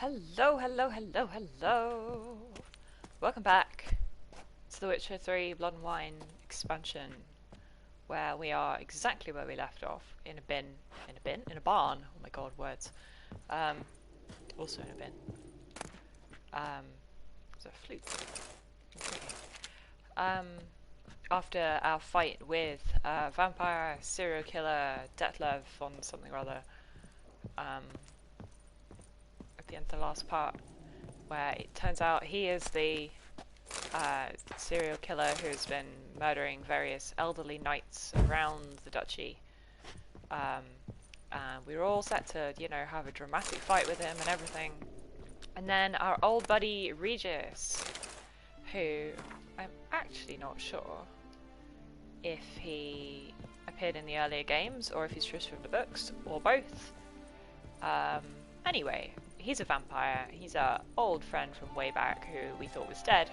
Hello, hello, hello, hello. Welcome back to The Witcher 3 Blood and Wine expansion, where we are exactly where we left off, in a barn. Oh my god, words. Also in a bin. There's a flute. After our fight with vampire, serial killer, Detlef on something or other, at the end of the last part, where it turns out he is the serial killer who's been murdering various elderly knights around the duchy. And we were all set to, have a dramatic fight with him and everything. And then our old buddy Regis, who I'm actually not sure if he appeared in the earlier games or if he's just from the books or both. Anyway, he's a vampire. He's our old friend from way back who we thought was dead.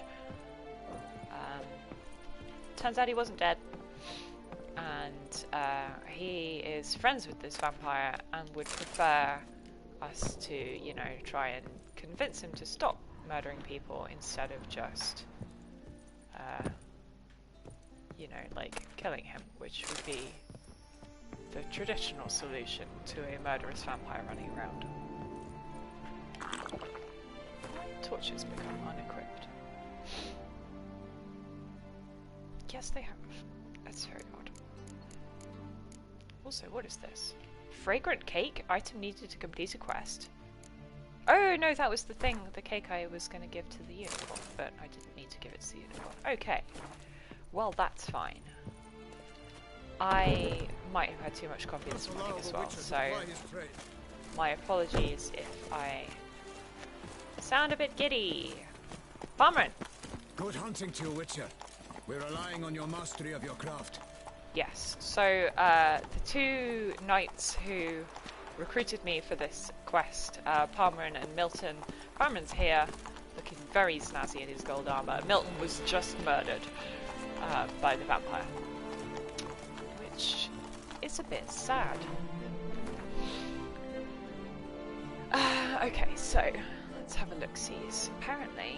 Turns out he wasn't dead. And he is friends with this vampire and would prefer us to, try and convince him to stop murdering people instead of just, like killing him, which would be the traditional solution to a murderous vampire running around. Torches become unequipped. Yes, they have. That's very odd. Also, what is this? Fragrant cake? Item needed to complete a quest. Oh no, that was the thing, the cake I was going to give to the unicorn, but I didn't need to give it to the unicorn. Okay. Well, that's fine. I might have had too much coffee this morning as well, so my apologies if I sound a bit giddy. Farmerin! Good hunting to you, Witcher. We're relying on your mastery of your craft. Yes, so the two knights who recruited me for this quest, Palmerin and Milton. Palmerin's here, looking very snazzy in his gold armour. Milton was just murdered by the vampire, which is a bit sad. Okay, so let's have a look-see. Apparently,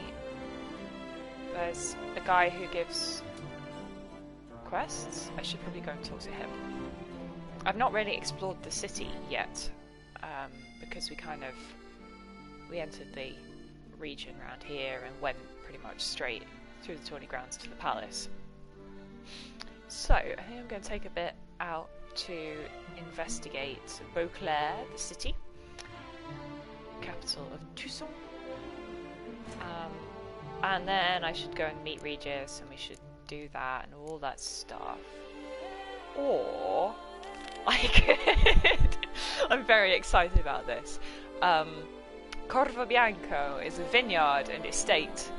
there's a guy who gives quests. I should probably go and talk to him. I've not really explored the city yet, because we entered the region around here and went pretty much straight through the tourney grounds to the palace. So, I think I'm going to take a bit out to investigate Beauclair, the city, capital of Toussaint. And then I should go and meet Regis, and we should do that and all that stuff. Or I could I'm very excited about this. Corvo Bianco is a vineyard and estate.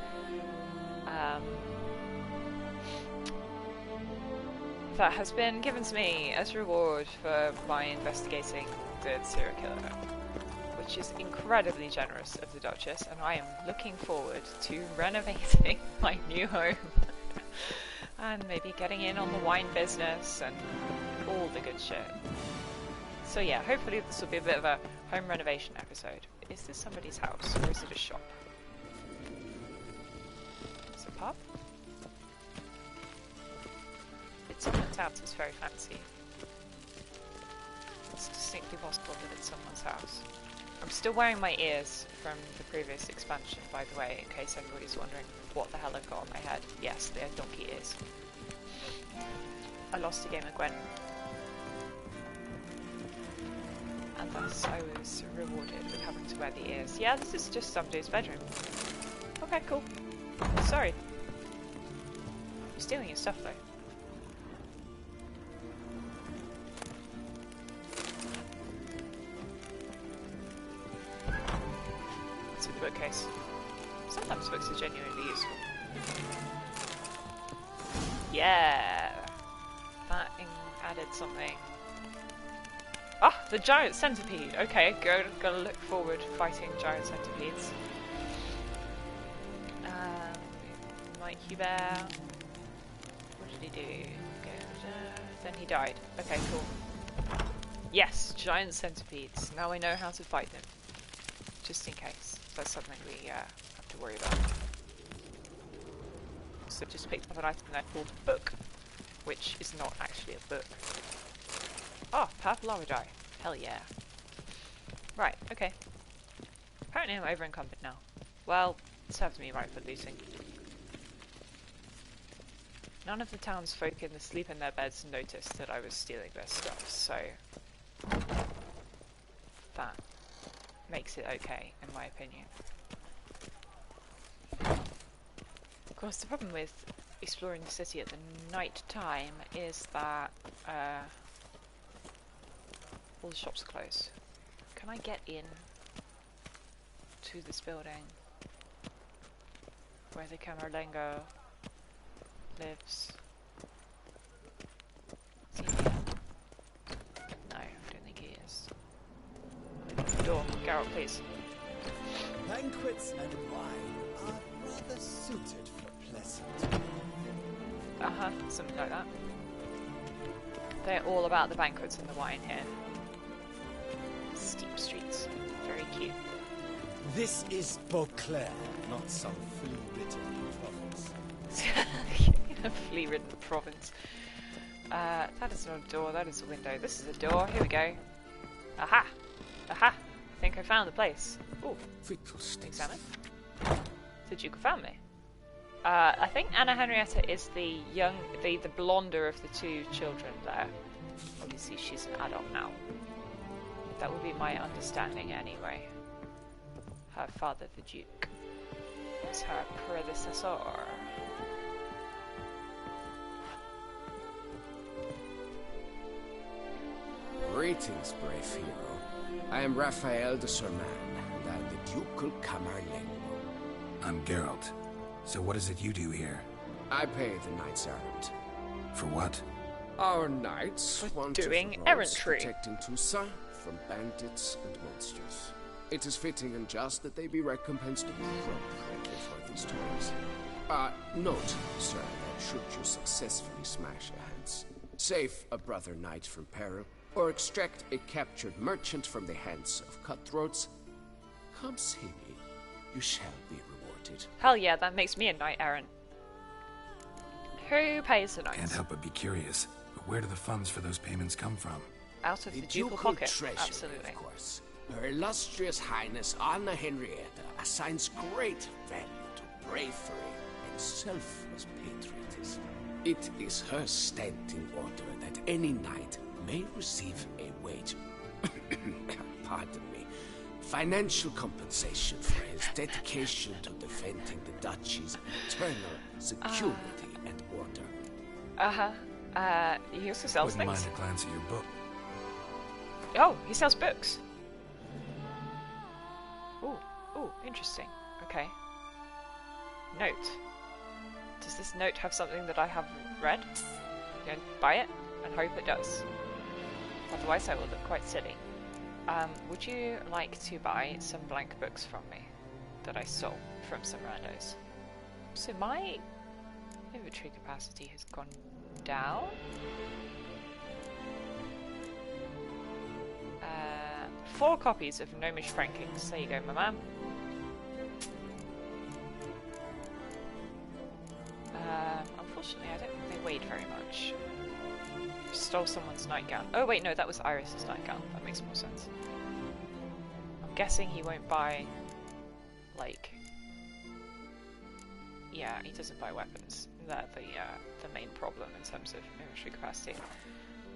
That has been given to me as reward for my investigating the serial killer, which is incredibly generous of the Duchess, and I am looking forward to renovating my new home and maybe getting in on the wine business and all the good shit. So yeah, hopefully this will be a bit of a home renovation episode. Is this somebody's house or is it a shop? It's a pub? It's someone's house, it's very fancy. It's distinctly possible that it's someone's house. I'm still wearing my ears from the previous expansion, by the way, in case anybody's wondering what the hell I've got on my head. Yes, they are donkey ears. I lost a game of Gwen. And thus I was rewarded with having to wear the ears. Yeah, this is just somebody's bedroom. Okay, cool. Sorry. I'm stealing your stuff though. It's a bookcase. Sometimes books are genuinely useful. Yeah! That added something. Ah, the giant centipede! Okay, gotta look forward to fighting giant centipedes. Mike Hubert. What did he do? Then he died. Okay, cool. Yes, giant centipedes. Now I know how to fight them. just in case. That's something we have to worry about. So just picked up an item there called book, which is not actually a book. Oh, purple Oridai. Hell yeah. Right, okay. Apparently I'm over encumbered now. Well, it serves me right for looting. None of the townsfolk in the sleep in their beds noticed that I was stealing their stuff, so that makes it okay, in my opinion. Of course, the problem with exploring the city at the night time is that all the shops are closed. Can I get in to this building where the Camerlengo lives? Is he here? No, I don't think he is. Door, Geralt, please. Banquets and wine are rather suited for pleasant. Something like that. They're all about the banquets and the wine here. Steep streets, very cute. This is Beauclair, not some flea-bitten province. In a flea-ridden province. That is not a door, that is a window. This is a door, here we go. Aha! Aha! I think I found the place. Ooh, examine. The Duke found me. I think Anna Henrietta is the blonder of the two children there. Obviously she's an adult now. That would be my understanding anyway. Her father, the Duke, is her predecessor. Greetings, brave hero. I am Raphael de Serman, and I am the Ducal Camerlengo. I'm Geralt. So what is it you do here? I pay the knights errant. For what? Our knights want doing to errantry, protecting Tusa from bandits and monsters. It is fitting and just that they be recompensed appropriately for these toils. Note, sir, that should you successfully smash a hands, save a brother knight from peril, or extract a captured merchant from the hands of cutthroats, come see me. You shall be rewarded. Hell yeah, that makes me a knight errant. Who pays the knights? Can't help but be curious. But where do the funds for those payments come from? Out of the ducal ducal pocket, treasury, absolutely. of course. Her illustrious highness Anna Henrietta assigns great value to bravery and selfless patriotism. It is her standing order that any knight may receive a wage, pardon me, financial compensation for his dedication to defending the duchy's eternal security and order. He also sells Wouldn't things. mind a glance at your book. Oh, he sells books. Ooh, interesting. Okay. Note. Does this note have something that I haven't read? I'm going to buy it and hope it does. Otherwise I will look quite silly. Would you like to buy some blank books from me that I stole from some randos? So my inventory capacity has gone down. 4 copies of Gnomish Frankings. There you go, my man. Unfortunately, I don't think they weighed very much. Stole someone's nightgown. Oh wait, no, that was Iris's nightgown. That makes more sense. I'm guessing he won't buy, like... Yeah, he doesn't buy weapons. They're the main problem in terms of inventory capacity.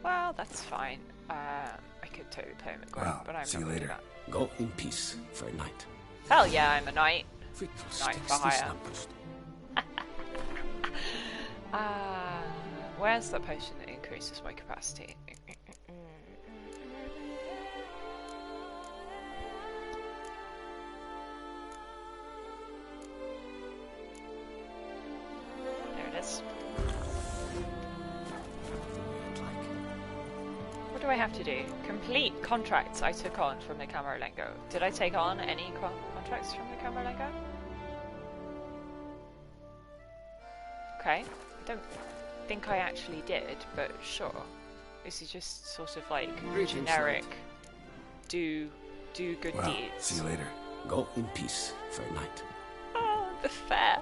Well, that's fine. I could totally play him at gold, Well, but I'm see not you gonna do later. that. Go in peace for a night. Hell yeah, I'm a knight. Knight Fiddlesticks, for these hire. numbers. Where's the potion that increases my capacity? There it is. What do I have to do? Complete contracts I took on from the Camerlengo. Did I take on any contracts from the Camerlengo? Okay, I don't think I actually did, but sure. This is just sort of like Greetings, generic do good Well, deeds. see you later. Go in peace for a night. Oh, the fair.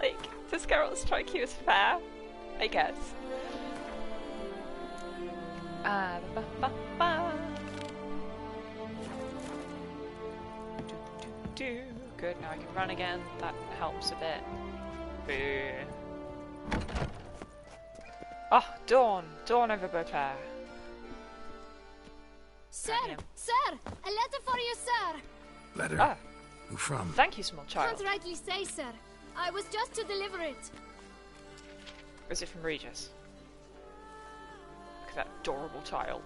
Like, does Geralt strike you as fair? I guess. Good, now I can run again. That helps a bit. Boo. Oh, Dawn! Dawn over Beauclair. Sir! Sir! A letter for you, sir! Letter? Ah. Who from? Thank you, small child. Can't rightly say, sir. I was just to deliver it. Is it from Regis? Look at that adorable child.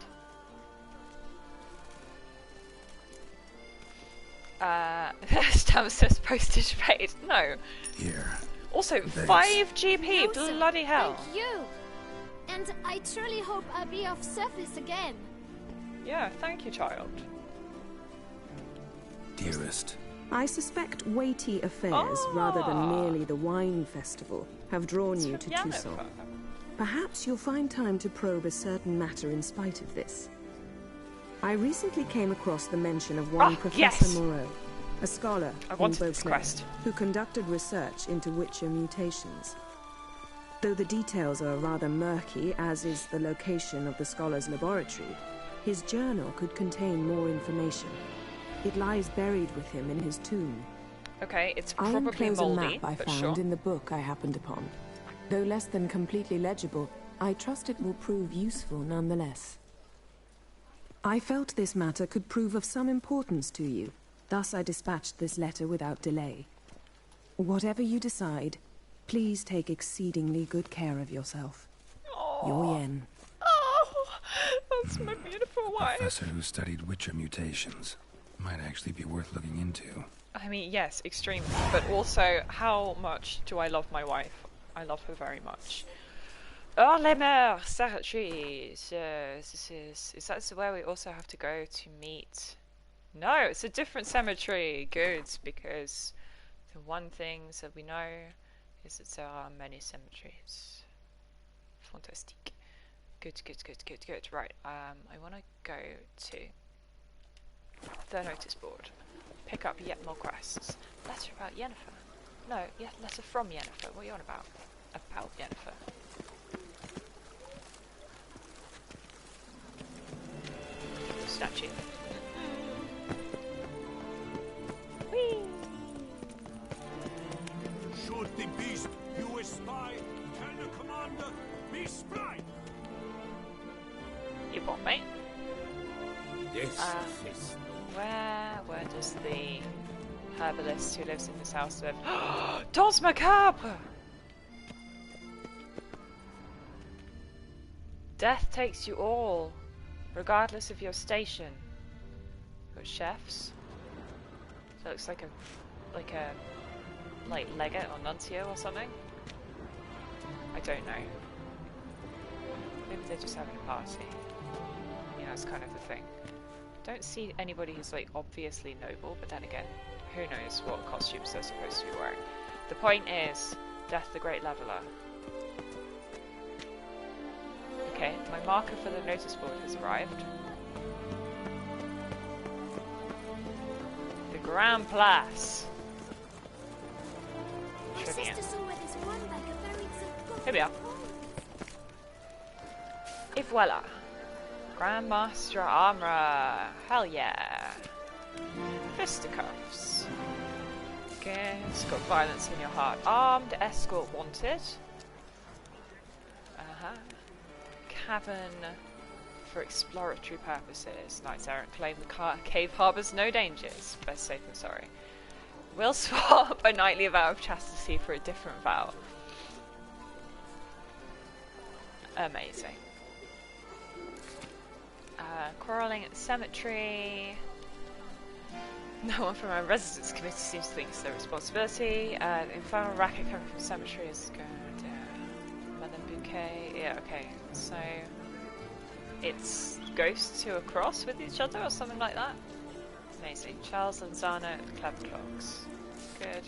Stamp says postage paid. No. Here. Also, Thanks. 5 GP, No, sir. bloody hell. Thank you. And I truly hope I'll be of service again. Yeah, thank you, child. Dearest. I suspect weighty affairs, rather than merely the wine festival, have drawn you to Toussaint. Perhaps you'll find time to probe a certain matter in spite of this. I recently came across the mention of one Professor yes! Moreau, a scholar I in wanted this Beauclair, quest. who conducted research into Witcher mutations. Though the details are rather murky, as is the location of the scholar's laboratory, his journal could contain more information. It lies buried with him in his tomb. Okay, it's I'll probably enclose a moldy, map I but found sure. in the book I happened upon. Though less than completely legible, I trust it will prove useful nonetheless. I felt this matter could prove of some importance to you. Thus I dispatched this letter without delay. Whatever you decide, please take exceedingly good care of yourself. Your Yen. Oh, that's my beautiful wife. Professor who studied Witcher mutations. Might actually be worth looking into. I mean, yes, extremely. But also, how much do I love my wife? I love her very much. Oh, les mers, cemeteries. Is that where we also have to go to meet? No, it's a different cemetery. Good, because the one thing that we know is that there are many cemeteries. Fantastic. Good. Right, I want to go to the notice board. Pick up yet more quests. Letter about Yennefer. No, letter from Yennefer. What are you on about? About Yennefer. Statue. Whee! Should the beast you espy, tell the commander, be spry. You bought mate. This is Where does the herbalist who lives in this house live? Danse macabre! Death takes you all, regardless of your station. Got chefs. So it looks like a legate or nuncio or something. I don't know. Maybe they're just having a party. You know, it's kind of the thing. Don't see anybody who's like obviously noble, but then again, who knows what costumes they're supposed to be wearing. The point is, Death the Great Leveler. Okay, my marker for the notice board has arrived. The Grand Place. My Trivia. sister saw where this one beggar buried some gold Here we are. coins. Et voila. Grandmaster Armourer. Hell yeah. Fisticuffs. Okay, it's got violence in your heart. Armed escort wanted. Cavern for exploratory purposes. Knights errant claim the cave harbours no dangers. Best safe than sorry. We'll swap a knightly vow of chastity for a different vow. Amazing. Quarrelling at the cemetery. No one from our residence committee seems to think it's their responsibility. The infernal racket coming from the cemetery is going down. Madame Bouquet. Yeah, okay. So it's ghosts who are cross with each other or something like that. Amazing. Charles Lanzano at the Clever Clocks. Good.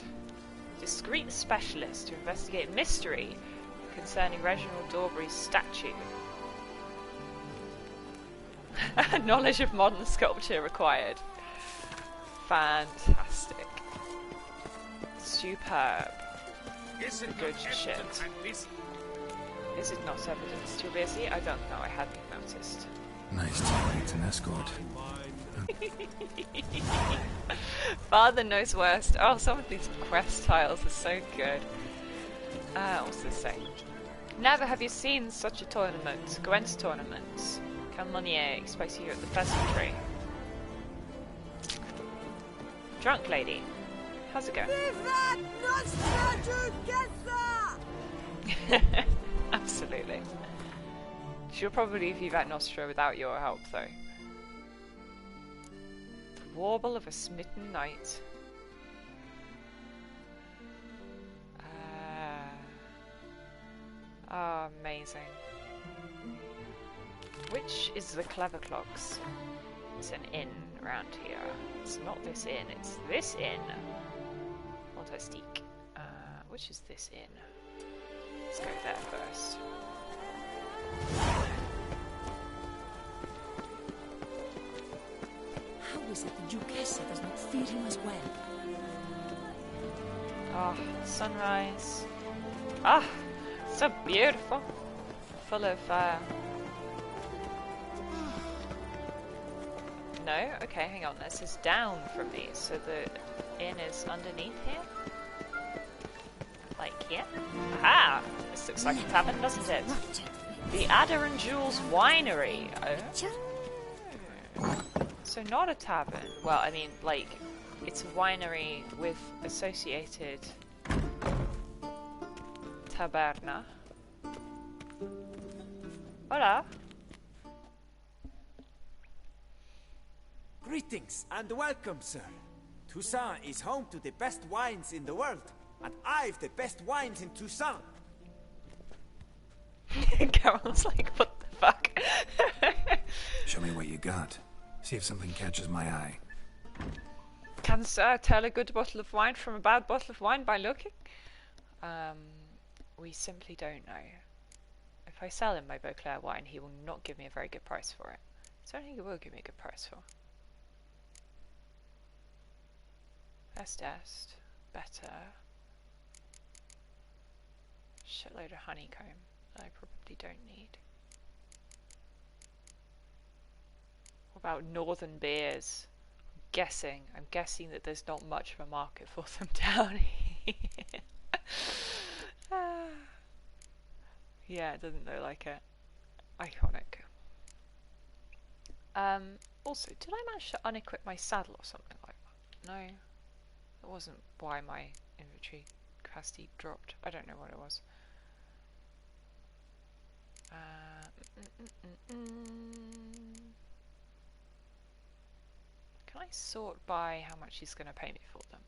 Discreet specialist to investigate mystery concerning Reginald Dorbury's statue. Knowledge of modern sculpture required. fantastic. Superb. Good shit. Is it not evidence too busy? I don't know, I hadn't noticed. Nice teammates and escort. Father knows worst. Oh, some of these quest tiles are so good. What's this say? Never have you seen such a tournament. Gwent's tournament. Calmonier expects you at the pheasantry. Drunk lady. How's it going? Absolutely. She'll probably leave Vivat Nostra without your help, though. The warble of a smitten knight. Oh, amazing. Which is the Clever Clogs? It's an inn around here. It's not this inn, it's this inn. Fantastique. Which is this inn? Let's go there first. How is it the Duchessa does not feed him as well? Ah, sunrise. Ah, so beautiful. Full of no? Okay, hang on. This is down from these, so the inn is underneath here? Like here? Aha! This looks like a tavern, doesn't it? The Adder and Jules Winery. Oh. So not a tavern. Well, I mean, like, it's a winery with associated taberna. Hola. Greetings and welcome, sir. Toussaint is home to the best wines in the world, and I've the best wines in Toussaint. Carol's like, what the fuck? Show me what you got. See if something catches my eye. Can sir tell a good bottle of wine from a bad bottle of wine by looking? We simply don't know. If I sell him my Beauclair wine, he will not give me a very good price for it. So I don't think he will give me a good price for. Best, better. Shitload of honeycomb that I probably don't need. What about northern beers? I'm guessing that there's not much of a market for them down here. Yeah, it doesn't look like it. Iconic. Also, did I manage to unequip my saddle or something like that? No. That wasn't why my inventory capacity dropped. I don't know what it was. Can I sort by how much he's going to pay me for them?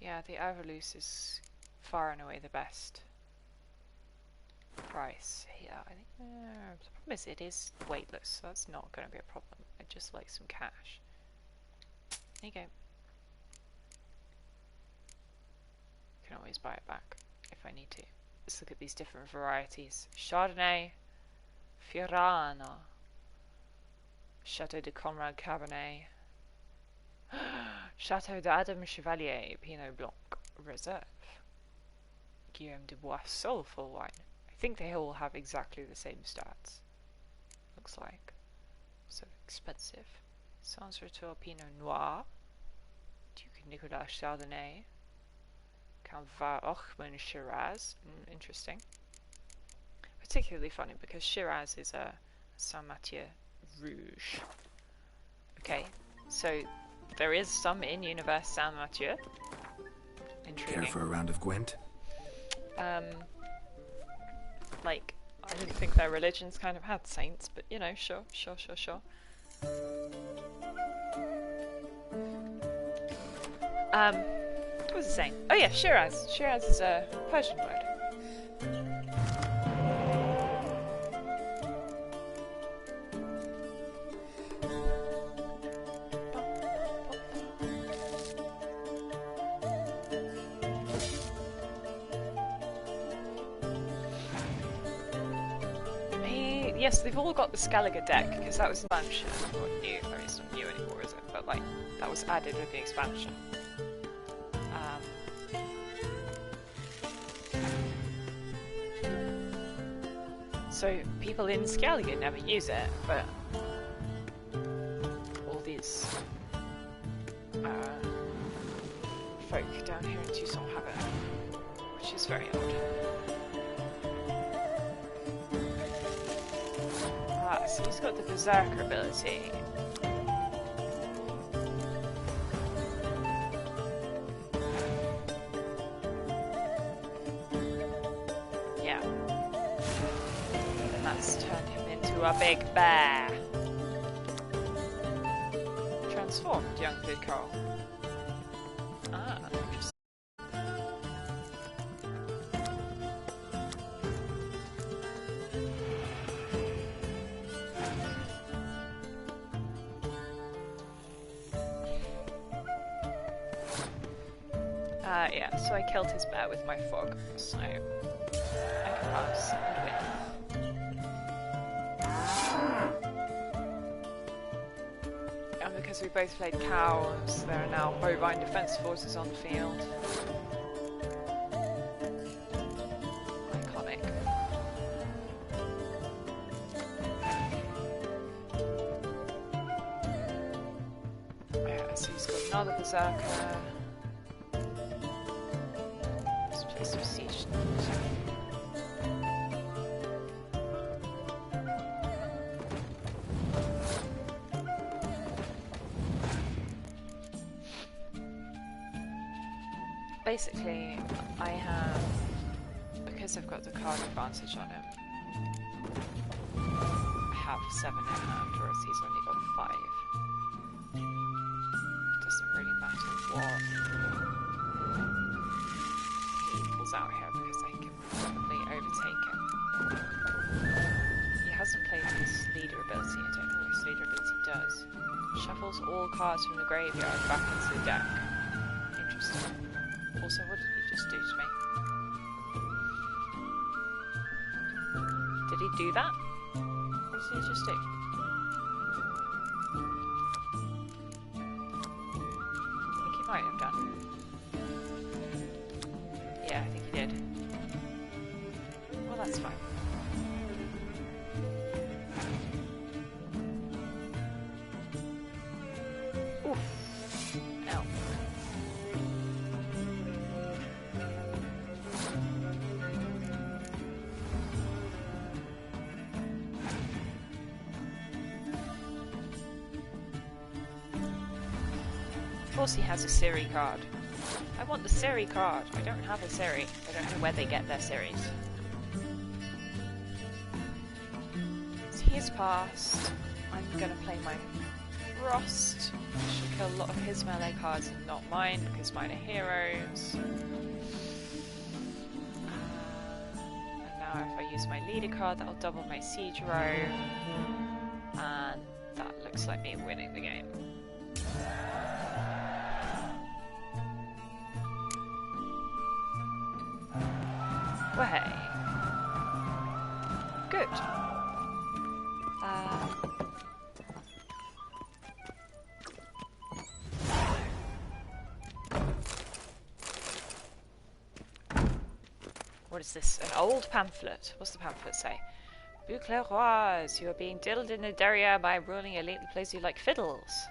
Yeah, the Avalus is far and away the best price here. I think the problem is it is weightless, so that's not going to be a problem. I'd just like some cash. There you go. Can always buy it back if I need to. Let's look at these different varieties. Chardonnay, Fiorano, Chateau de Conrad Cabernet, Chateau d'Adam Chevalier, Pinot Blanc, Reserve, Guillaume de Bois, soulful wine. I think they all have exactly the same stats. Looks like. So expensive. Sans Retour Pinot Noir, Duke Nicolas Chardonnay, Canva Ochman Shiraz. Interesting. Particularly funny because Shiraz is a Saint Mathieu Rouge. Okay, so there is some in-universe Saint Mathieu. Intriguing. Care for a round of Gwent? Like, I didn't think their religions kind of had saints, but you know, sure. What was it saying? Oh yeah, Shiraz. Shiraz is a Persian word. yes, they've all got the Skellige deck, because that was expansion. Or new, I mean, it's not new anymore, is it? But, like, that was added with the expansion. So, people in Skellige never use it, but all these folk down here in Tucson have it, which is very odd. So he's got the Berserker ability. Yeah. And that's turned him into a big bear. Transformed, young good Carl. Ah, interesting. Yeah, so I killed his bear with my fog, so I can pass and win. And because we both played cows, there are now bovine defense forces on the field. Iconic. Yeah, so he's got another berserker. Some siege. Basically, I have, because I've got the card advantage on him, I have 7 in hand, whereas he's only got 5. Doesn't really matter what out here because I can probably overtake him. He hasn't played his leader ability. I don't know what his leader ability does. Shuffles all cards from the graveyard back into the deck. Interesting. Also, what did he just do to me? Did he do that? What did he just do? I think he might have done. Yeah, I think he did. Well, that's fine. Oof. Ow. Of course he has a Siri card. I want the Siri card. I don't have a Siri. I don't know where they get their Siris. So he has passed. I'm gonna play my Frost. Should kill a lot of his melee cards and not mine because mine are heroes. And now if I use my leader card, that'll double my siege row. And that looks like me winning the game. Way. Good. What is this? An old pamphlet. What's the pamphlet say? Bouclerois, you are being diddled in the derriere by ruling elite that plays you like fiddles.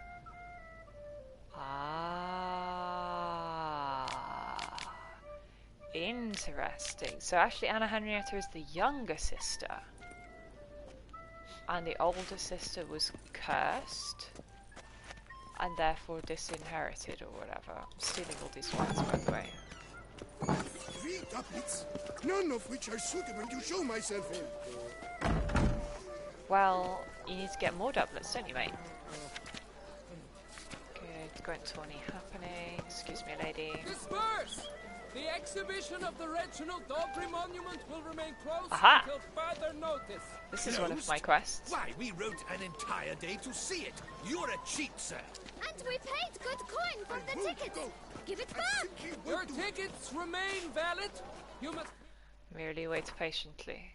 Interesting. So actually Anna Henrietta is the younger sister. And the older sister was cursed. And therefore disinherited or whatever. I'm stealing all these ones, by the way. 3 doublets, none of which are suitable to show myself in. Well, you need to get more doublets, don't you, mate? Good, going tourney happening. Excuse me, lady. Disperse! The exhibition of the Reginald Dogry Monument will remain closed Aha! until further notice. This is one of my quests. Why, we rode an entire day to see it. You're a cheat, sir. And we paid good coin for the tickets. Give it back. Your tickets remain valid. You must Merely wait patiently.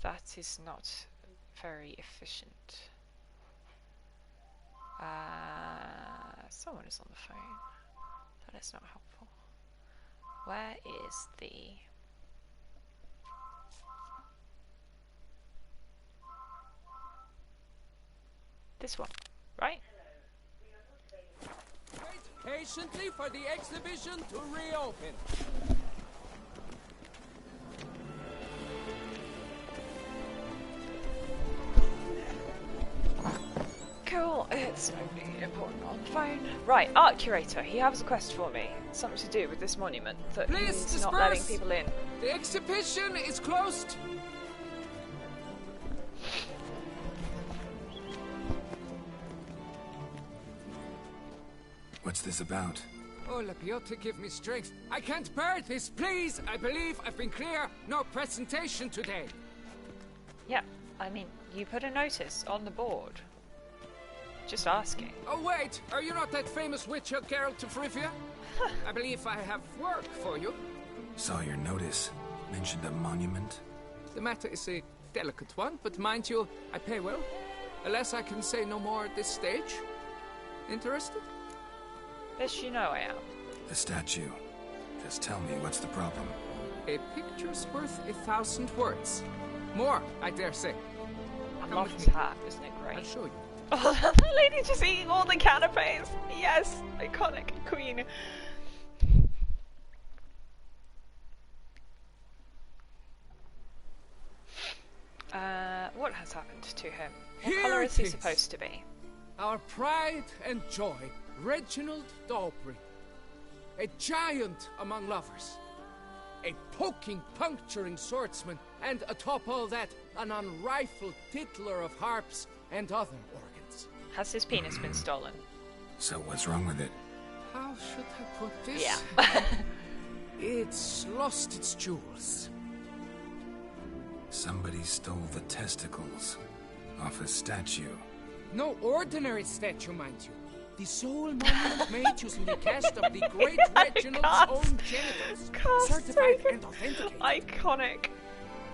That is not very efficient. Someone is on the phone. That is not helpful. Where is the... This one, right? Wait patiently for the exhibition to reopen. Cool, it's nobody important on the phone. Right, Art Curator, he has a quest for me. Something to do with this monument that Please he's not letting disperse. people in. The exhibition is closed. What's this about? Oh, Labiota, give me strength. I can't bear this, please. I believe I've been clear. No presentation today. Yeah, I mean, you put a notice on the board. Just asking. Oh, wait. Are you not that famous witcher, Geralt of Rivia? I believe I have work for you. Saw your notice. Mentioned a monument. The matter is a delicate one, but mind you, I pay well. Alas, I can say no more at this stage. Interested? Yes, you know I am. The statue. Just tell me, what's the problem? A picture's worth 1,000 words. More, I dare say. I Come love with his me. hat, isn't it great? I'll show you. Oh, the lady just eating all the canapes. Yes, iconic queen. What has happened to him? What Here colour is he it is. supposed to be? Our pride and joy, Reginald Dalbury. A giant among lovers. A poking, puncturing swordsman, and atop all that, an unrifled tittler of harps and other organs. Has his penis been stolen? So what's wrong with it? How should I put this? Yeah. It's lost its jewels. Somebody stole the testicles off a statue. No ordinary statue, mind you. The sole monument made using the cast of the great Reginald's cast. own genitals. Cast Certified so and authenticated. Iconic.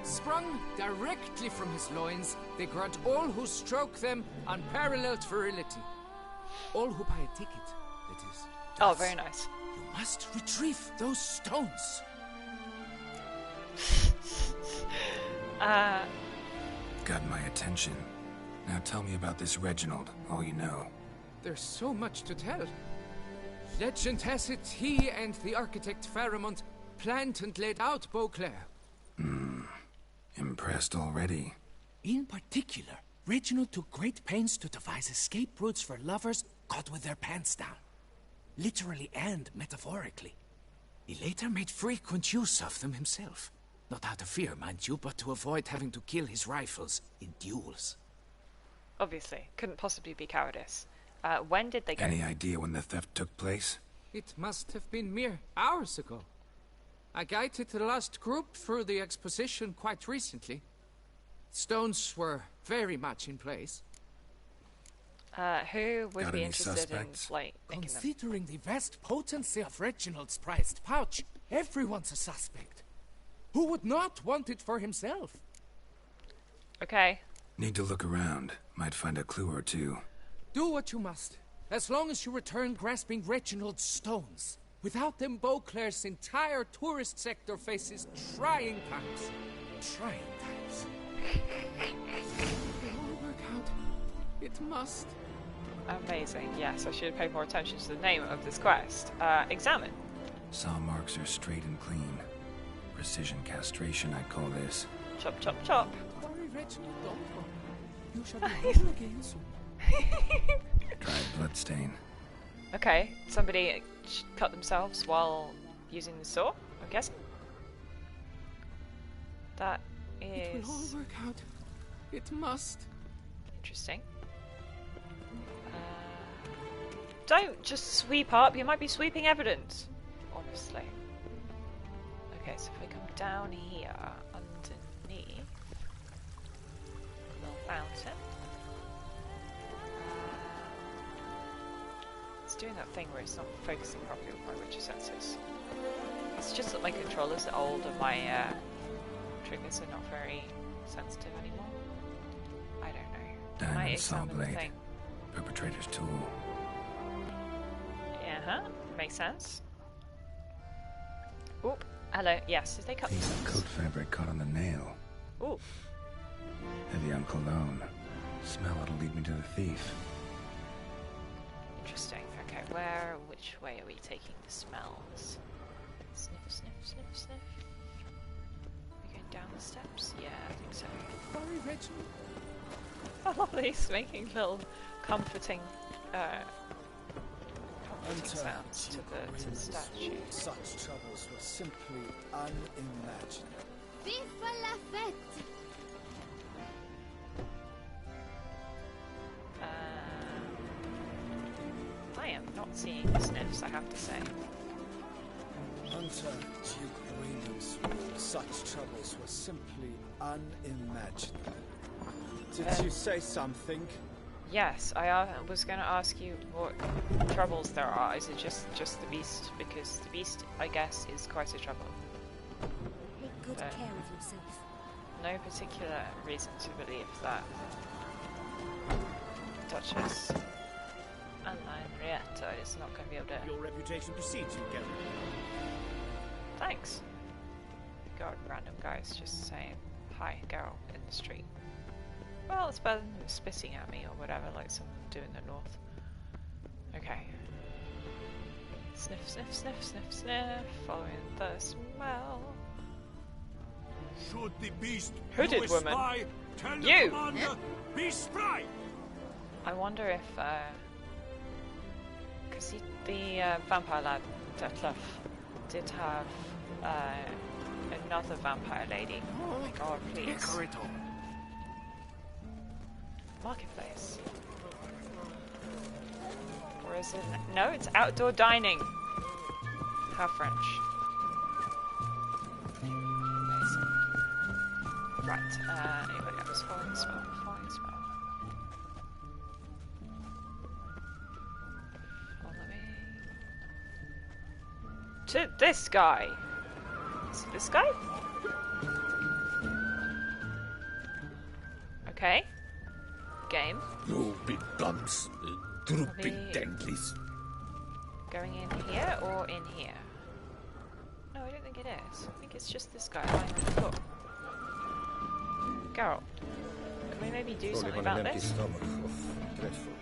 Sprung directly from his loins, they grant all who stroke them unparalleled virility. All who buy a ticket, that is. Oh, very nice. You must retrieve those stones. Got my attention. Now tell me about this Reginald, all you know. There's so much to tell. Legend has it he and the architect Faramond planned and laid out Beauclair. Impressed already. In particular, Reginald took great pains to devise escape routes for lovers caught with their pants down. Literally and metaphorically. He later made frequent use of them himself. Not out of fear, mind you, but to avoid having to kill his rivals in duels. Obviously, couldn't possibly be cowardice. When did they go? Any idea when the theft took place? It must have been mere hours ago. I guided the last group through the exposition quite recently. Stones were very much in place. Who would Got be any interested suspects? in, like, making them? Considering the vast potency of Reginald's prized pouch, everyone's a suspect. Who would not want it for himself? Okay. Need to look around. Might find a clue or two. Do what you must, as long as you return grasping Reginald's stones. Without them, Beauclair's entire tourist sector faces trying times. Trying times. It won't work out. It must. Amazing. Yes, I should pay more attention to the name of this quest. Examine. Saw marks are straight and clean. Precision castration, I'd call this. Chop, chop, chop. Don't worry, Reginald, don't worry. You shall be whole again soon. Dried bloodstain. Okay, somebody cut themselves while using the saw, I'm guessing. That It will all is work out. It must. interesting. Don't just sweep up, you might be sweeping evidence. Honestly. Okay, so if we come down here, underneath the fountain. It's doing that thing where it's not focusing properly with my Witcher senses. It's just that my controllers are old and my triggers are not very sensitive anymore. Diamond saw examine the blade. thing? Perpetrator's tool. Yeah, makes sense. Oop, hello. Yes, did they cut Piece these? of coat fabric caught on the nail. Ooh, Evian cologne. Smell it'll lead me to the thief. interesting. Okay, which way are we taking the smells? Sniff, sniff, sniff, sniff. Are we going down the steps? Yeah, I think so. Sorry, Reginald. I love these making little comforting sounds to the statue. Such troubles were simply unimaginable. Vive la fête! I am not seeing the sniffs, I have to say. Hunter Duke Williams ruled such troubles were simply unimaginable. Did you say something? Yes, I was going to ask you what troubles there are. Is it just the beast? Because the beast, I guess, is quite a trouble. Take good care of yourself. No particular reason to believe that Duchess and Henrietta is not going to be able to... Your reputation precedes you, Geralt. Thanks. God, random guys just saying hi, Geralt, in the street. Well, it's better than spitting at me or whatever, like some do in the north. Okay. Sniff, sniff, sniff, sniff, sniff. Following the smell. Should the beast Hooded you woman. espy, tell the You! commander, be spry! I wonder if, because the vampire lad, Detlef, did have another vampire lady. Oh my god, please. Marketplace. Or is it? No, it's outdoor dining. How French. Amazing. Right, anybody else? Following smell, following smell. Following. To this guy. Is it this guy? Okay. Game. You big bumps, droopy Are we danglies. going in here or in here? No, I don't think it is. I think it's just this guy lying on the floor. Geralt, can we maybe do something on an about empty this? stomach. Oh, dreadful.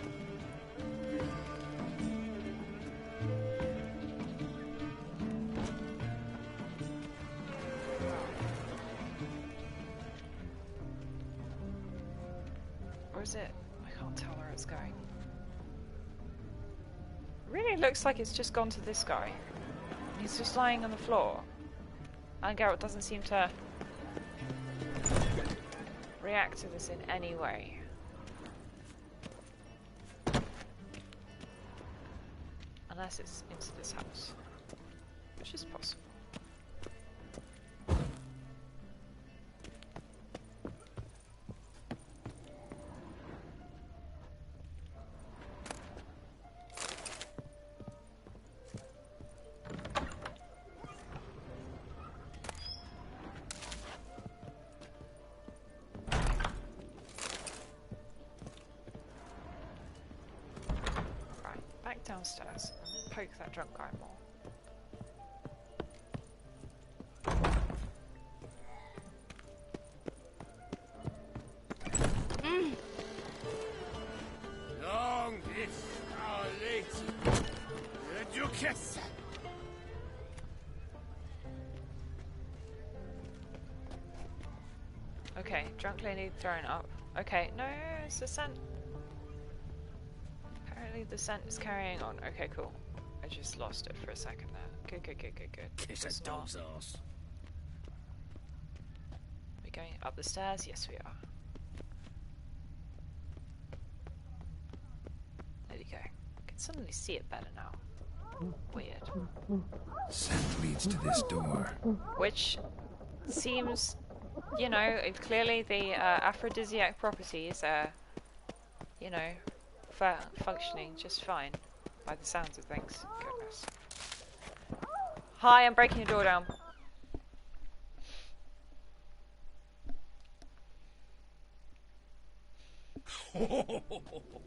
Or is it? I can't tell where it's going. Really looks like it's just gone to this guy. He's just lying on the floor. And Geralt doesn't seem to react to this in any way. Unless it's into this house. Which is possible. Downstairs and poke that drunk guy more. Long live our lady, the Duchess. Okay, drunk lady thrown up. Okay, no, it's the scent. Apparently the scent is carrying on. Okay, cool. I just lost it for a second there. Good. Kiss It's a not. dog's ass. We're going up the stairs? Yes, we are. There you go. I can suddenly see it better now. Weird. Scent leads to this door. Which seems, you know, clearly the aphrodisiac properties are, you know, functioning just fine by the sounds of things. Goodness. Hi, I'm breaking your door down.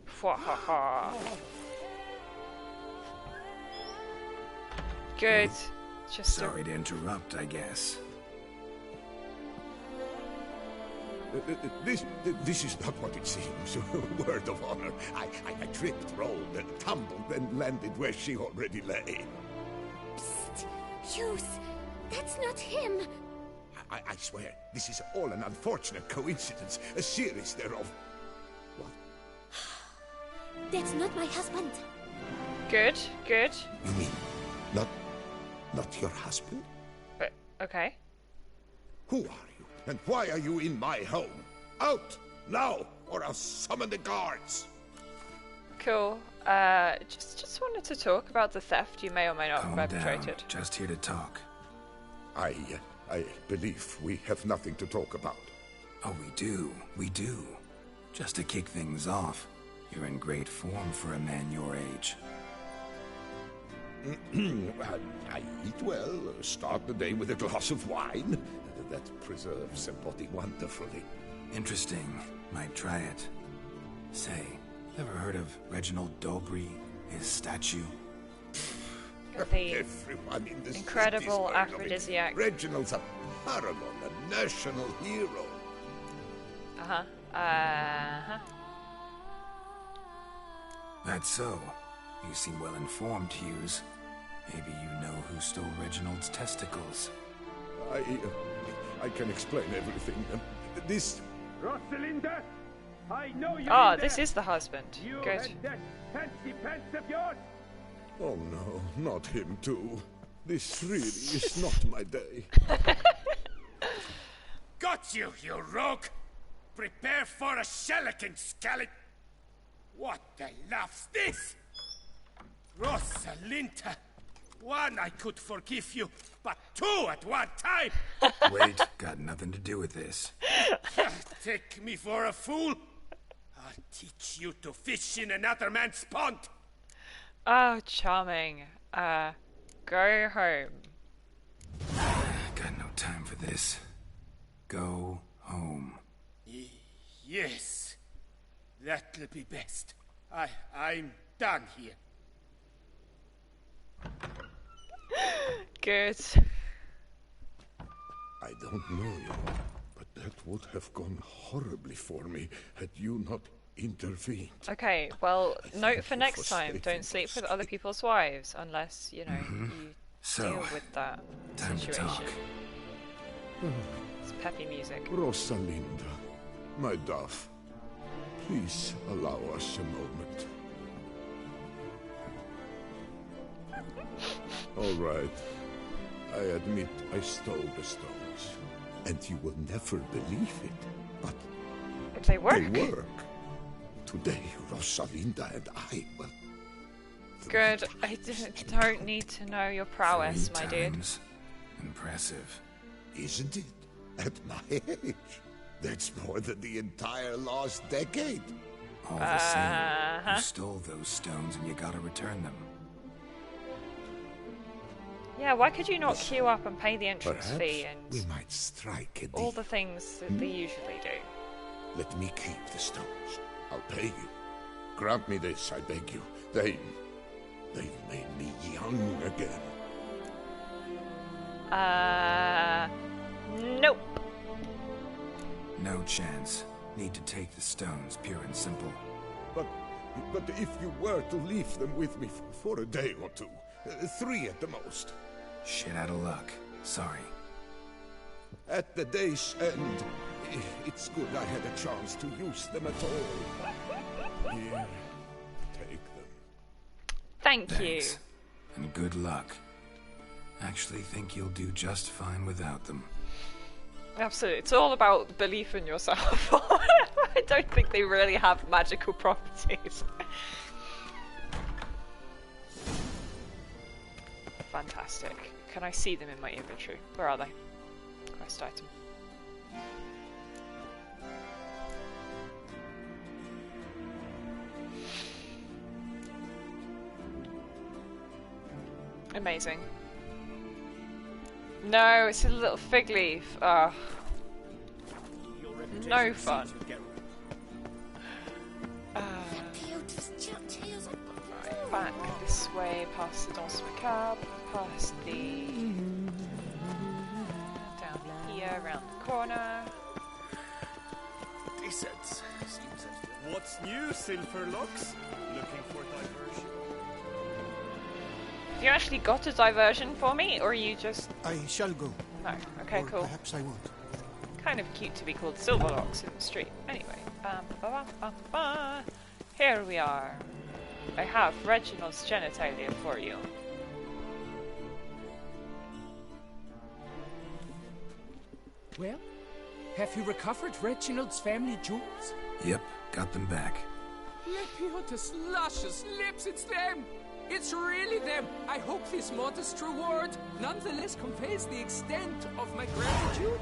Fwahaha. Good. Just Sorry to interrupt, I guess. This is not what it seems. Word of honor. I tripped, rolled, and tumbled, then landed where she already lay. Psst! Hughes! That's not him! I swear, this is all an unfortunate coincidence. A series thereof. What? That's not my husband. Good, good. You mean, not your husband? Okay. Who are you? And why are you in my home? Out! Now! Or I'll summon the guards! Cool. Just wanted to talk about the theft you may or may not have perpetrated. Down. Just here to talk. I believe we have nothing to talk about. Oh, we do. Just to kick things off, you're in great form for a man your age. I eat well, start the day with a glass of wine. That preserves the body wonderfully. Interesting. Might try it. Say, ever heard of Reginald Dobry, his statue? The Everyone in this incredible aphrodisiac. Reginald's a paragon, a national hero. That's so. You seem well informed, Hughes. Maybe you know who stole Reginald's testicles. I can explain everything. This... Rosalinda, I know you. Oh, this is the husband. You Good. had that fancy pants of yours. Oh no, not him too. This really is not my day. Got you, you rogue! Prepare for a shellacking, scallop! What the laugh's this? Rosalinda! One, I could forgive you, but two at one time! Wait, got nothing to do with this. Take me for a fool? I'll teach you to fish in another man's pond! Oh, charming. Go home. Got no time for this. Go home. Yes, that'll be best. I'm done here. Good. I don't know you, but that would have gone horribly for me had you not intervened. Okay, well, note for you next for time, saving don't sleep with us. other people's wives, unless, you know, you So, deal with that time to situation. talk. It's peppy music. Rosalinda, my dove, please allow us a moment. All right. I admit I stole the stones. And you will never believe it, but They work. they work. Today, Rosalinda and I, well... Good. I don't need to know your prowess, my dude. Times. Impressive. Isn't it? At my age. That's more than the entire last decade. All the same, you stole those stones and you gotta return them. Yeah, why could you not queue up and pay the entrance Perhaps fee we and might strike a all deal. the things that they usually do? Let me keep the stones. I'll pay you. Grant me this, I beg you. They've made me young again. Nope. No chance. Need to take the stones, pure and simple. But if you were to leave them with me for a day or two, 3 at the most. Shit out of luck. Sorry. At the day's end, it's good I had a chance to use them at all. Here, take them. Thank Thanks. And good luck. Actually think you'll do just fine without them. you. Absolutely. It's all about belief in yourself. I don't think they really have magical properties. Fantastic. Can I see them in my inventory? Where are they? Quest item. Amazing. No, it's a little fig leaf. No fun. back this way, past the Danse Macabre, past the... down here, around the corner. Decent. Seems as what's new, Silverlocks? Looking for diversion? Have you actually got a diversion for me, or are you just... I shall go. No, okay, Or cool. perhaps I won't. Kind of cute to be called Silverlocks in the street. Anyway, here we are. I have Reginald's genitalia for you. Well, have you recovered Reginald's family jewels? Yep, got them back. Lepiotus luscious lips, it's them! It's really them! I hope this modest reward nonetheless conveys the extent of my gratitude.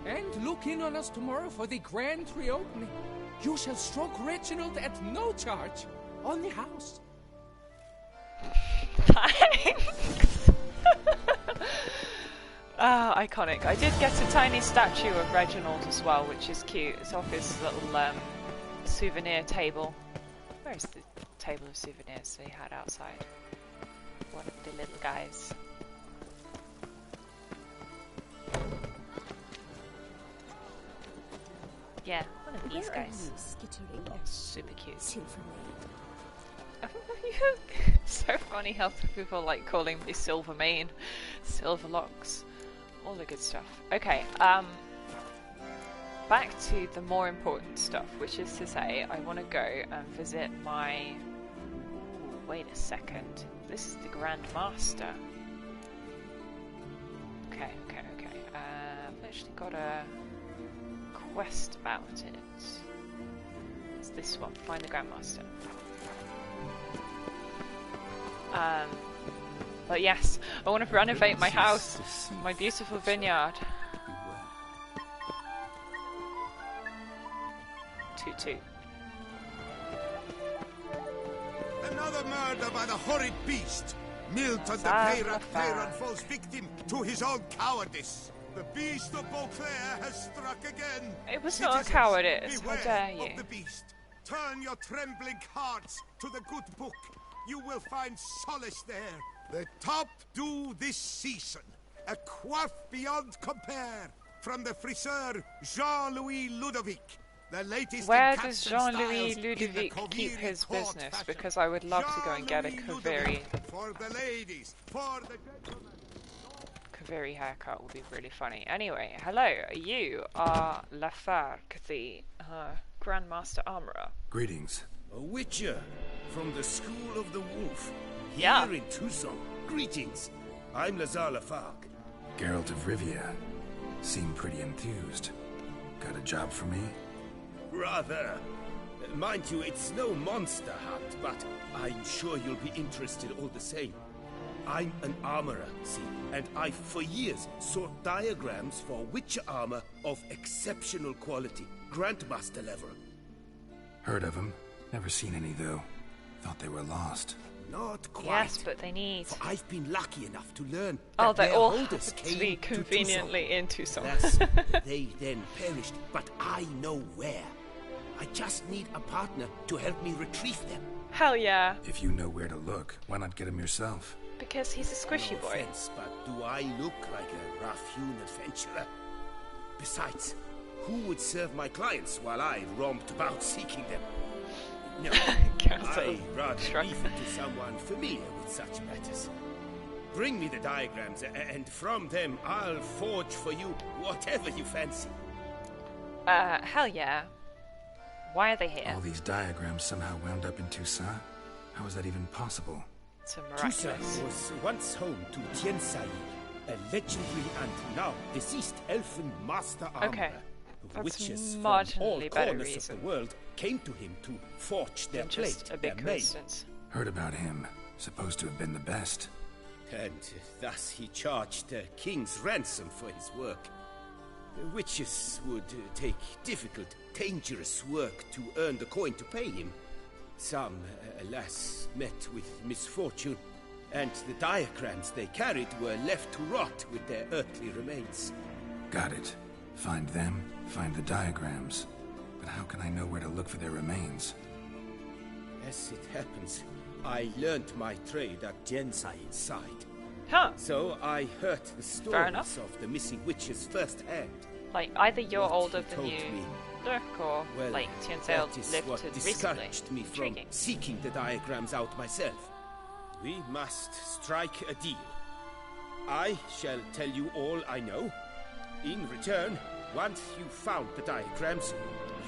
And look in on us tomorrow for the grand reopening. You shall stroke Reginald at no charge. On the house. Thanks! Iconic. I did get a tiny statue of Reginald as well, which is cute. It's off his little souvenir table. Where's the table of souvenirs they had outside? One of the little guys. Yeah, one of these guys. Skittering. Super cute. Silver So funny how people like calling me Silver Mane, Silver Locks, all the good stuff. Okay, back to the more important stuff, which is to say, I want to go and visit my... Ooh, wait a second. This is the Grand Master. Okay. I've actually got a quest about it. It's this one. Find the Grand Master. But yes, I want to renovate my house, my beautiful vineyard. Toot. Another murder by the horrid beast. Milton the Peyran falls victim to his own cowardice. The beast of Beauclair has struck again. It was not a cowardice. How dare you? Of the beast. Turn your trembling hearts to the good book. You will find solace there. The top do this season. A coif beyond compare. From the friseur Jean-Louis Ludovic. The latest Where in does cats and Jean-Louis styles Ludovic in the keep his court business? fashion. Because I would love to go and get a Kaveri For the ladies, for the gentlemen. haircut would be really funny. Anyway, hello, you are Lafargue, the Grandmaster Armorer. Greetings. A witcher from the School of the Wolf. Here Yeah. in Tucson. Greetings. I'm Lazar Lafargue. Geralt of Rivia. Seem pretty enthused. Got a job for me? Rather. Mind you, it's no monster hunt, but I'm sure you'll be interested all the same. I'm an armorer, see, and I've for years sought diagrams for witcher armor of exceptional quality, Grandmaster level. Heard of them. Never seen any, though. Thought they were lost. Not quite. Yes, but they need... For I've been lucky enough to learn Oh, that they their all holders happen to came be to conveniently Tucson. in Tucson. Yes, they then perished, but I know where. I just need a partner to help me retrieve them. Hell yeah. If you know where to look, why not get them yourself? Because he's a squishy No boy. offense, but do I look like a rough-hewn adventurer? Besides, who would serve my clients while I romped about seeking them? No, I'd rather leave it to someone familiar with such matters. Bring me the diagrams, and from them I'll forge for you whatever you fancy. Hell yeah. Why are they here? All these diagrams somehow wound up in Tucson? How is that even possible? It's a Tucson miraculous. was once home to Tien Sai, a legendary and now deceased elfin master armorer. Okay. That's Witches from marginally all better corners reason. of the world came to him to forge their Than just plate, a big their mail. coincidence. Heard about him. Supposed to have been the best. And thus he charged a king's ransom for his work. Witches would take difficult, dangerous work to earn the coin to pay him. Some, alas, met with misfortune, and the diagrams they carried were left to rot with their earthly remains. Got it. Find them, find the diagrams. But how can I know where to look for their remains? As it happens, I learned my trade at Jensai's side. Huh. So I heard the stories of the missing witches firsthand. Like, either you're What older he than told you me, look, or well, like Tianzao that is lived what to recently. discouraged me from Intriguing. seeking the diagrams out myself. We must strike a deal. I shall tell you all I know. In return, once you've found the diagrams,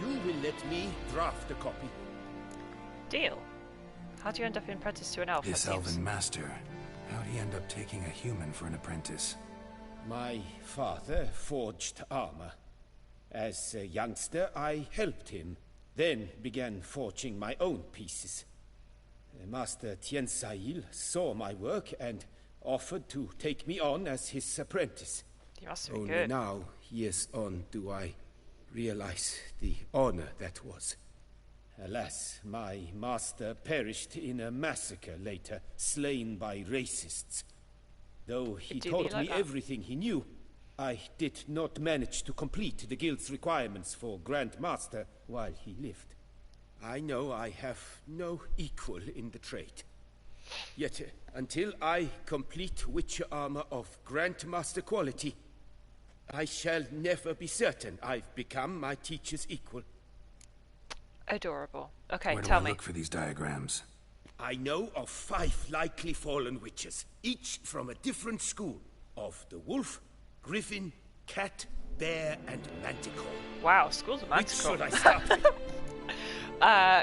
you will let me draft a copy. Deal. How do you end up an apprentice to an elf? This elven master, how'd he end up taking a human for an apprentice? My father forged armor. As a youngster, I helped him, then began forging my own pieces. Master Tianzai saw my work and offered to take me on as his apprentice. You must be Only good. now, years on, do I realize the honor that was. Alas, my master perished in a massacre later, slain by racists. Though he taught me everything he knew, I did not manage to complete the guild's requirements for Grand Master while he lived. I know I have no equal in the trade. Yet, until I complete Witcher armor of Grand Master quality, I shall never be certain I've become my teacher's equal. Adorable. Okay, Where do tell I me. look for these diagrams? I know of 5 likely fallen witches, each from a different school of the wolf, griffin, cat, bear, and manticore. Wow, schools of Which manticore. should I start with?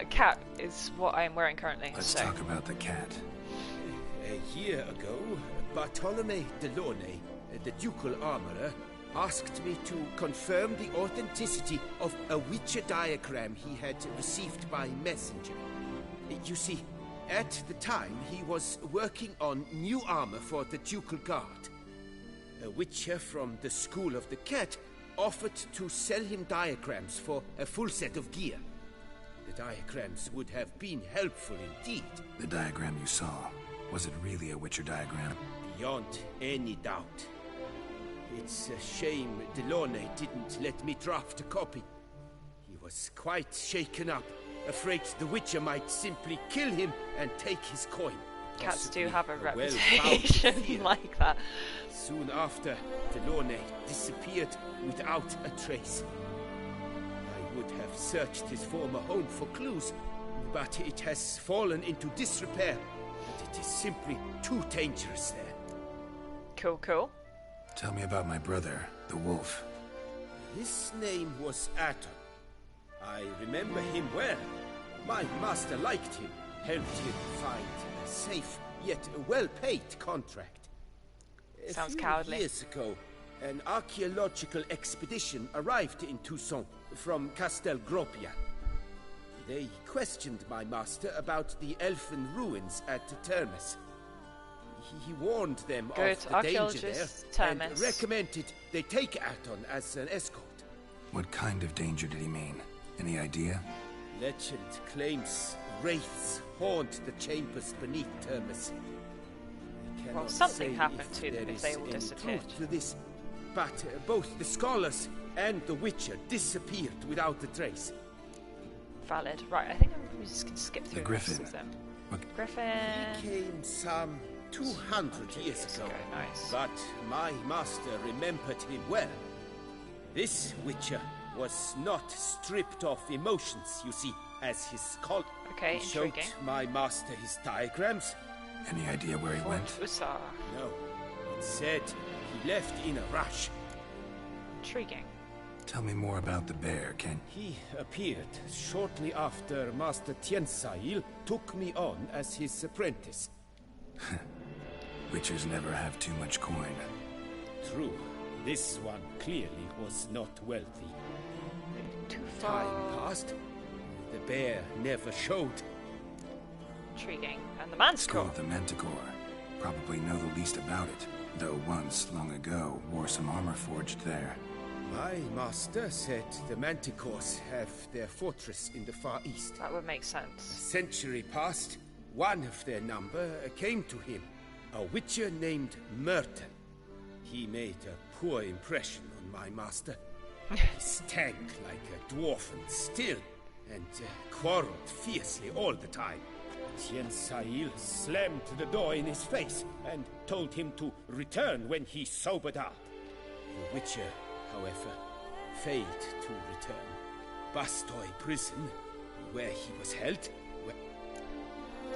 Cat is what I am wearing currently. Let's talk about the cat. A year ago, Bartolome Delaunay, the ducal armorer, asked me to confirm the authenticity of a Witcher diagram he had received by messenger. You see, at the time he was working on new armor for the ducal guard. A Witcher from the School of the Cat offered to sell him diagrams for a full set of gear. The diagrams would have been helpful indeed. The diagram you saw, was it really a Witcher diagram? Beyond any doubt. It's a shame Delaunay didn't let me draft a copy. He was quite shaken up, afraid the Witcher might simply kill him and take his coin. Cats do have a well-founded reputation fear. like that. Soon after, Delaunay disappeared without a trace. I would have searched his former home for clues, but it has fallen into disrepair, and it is simply too dangerous there. Cool, cool. Tell me about my brother, the wolf. His name was Aton. I remember him well. My master liked him, helped him find a safe yet well-paid contract. Sounds a few cowardly. years ago, an archaeological expedition arrived in Toussaint from Castel Gropia. They questioned my master about the elfin ruins at Termes. He warned them Good. of the danger there and Termes. recommended they take Aton as an escort. What kind of danger did he mean? Any idea? Legend claims wraiths haunt the chambers beneath Termes. I cannot something say happened if to them there if is they all any disappeared. truth to this, but both the scholars and the Witcher disappeared without a trace. Valid. Right, I think I'm just going to skip through The the rest Griffin. of them. What- Griffin. He came some 200 years ago, Nice. but my master remembered him well. This Witcher was not stripped of emotions, you see, as his scholar. Okay, He showed intriguing. my master his diagrams. Any idea where he went? Usa. No, it said he left in a rush. Intriguing. Tell me more about the bear, Ken. He appeared shortly after Master Tianzai took me on as his apprentice. Witchers never have too much coin. True, this one clearly was not wealthy. Too far. Time passed. The bear never showed. Intriguing. And the School Manticore. of the Manticore. Probably know the least about it, though once, long ago, wore some armor forged there. My master said the Manticores have their fortress in the Far East. That would make sense. A century passed, one of their number came to him, a witcher named Merton. He made a poor impression on my master. He stank like a dwarfen still, and quarreled fiercely all the time. Tien Sahil slammed the door in his face and told him to return when he sobered up. The Witcher, however, failed to return. Bastoy prison, where he was held.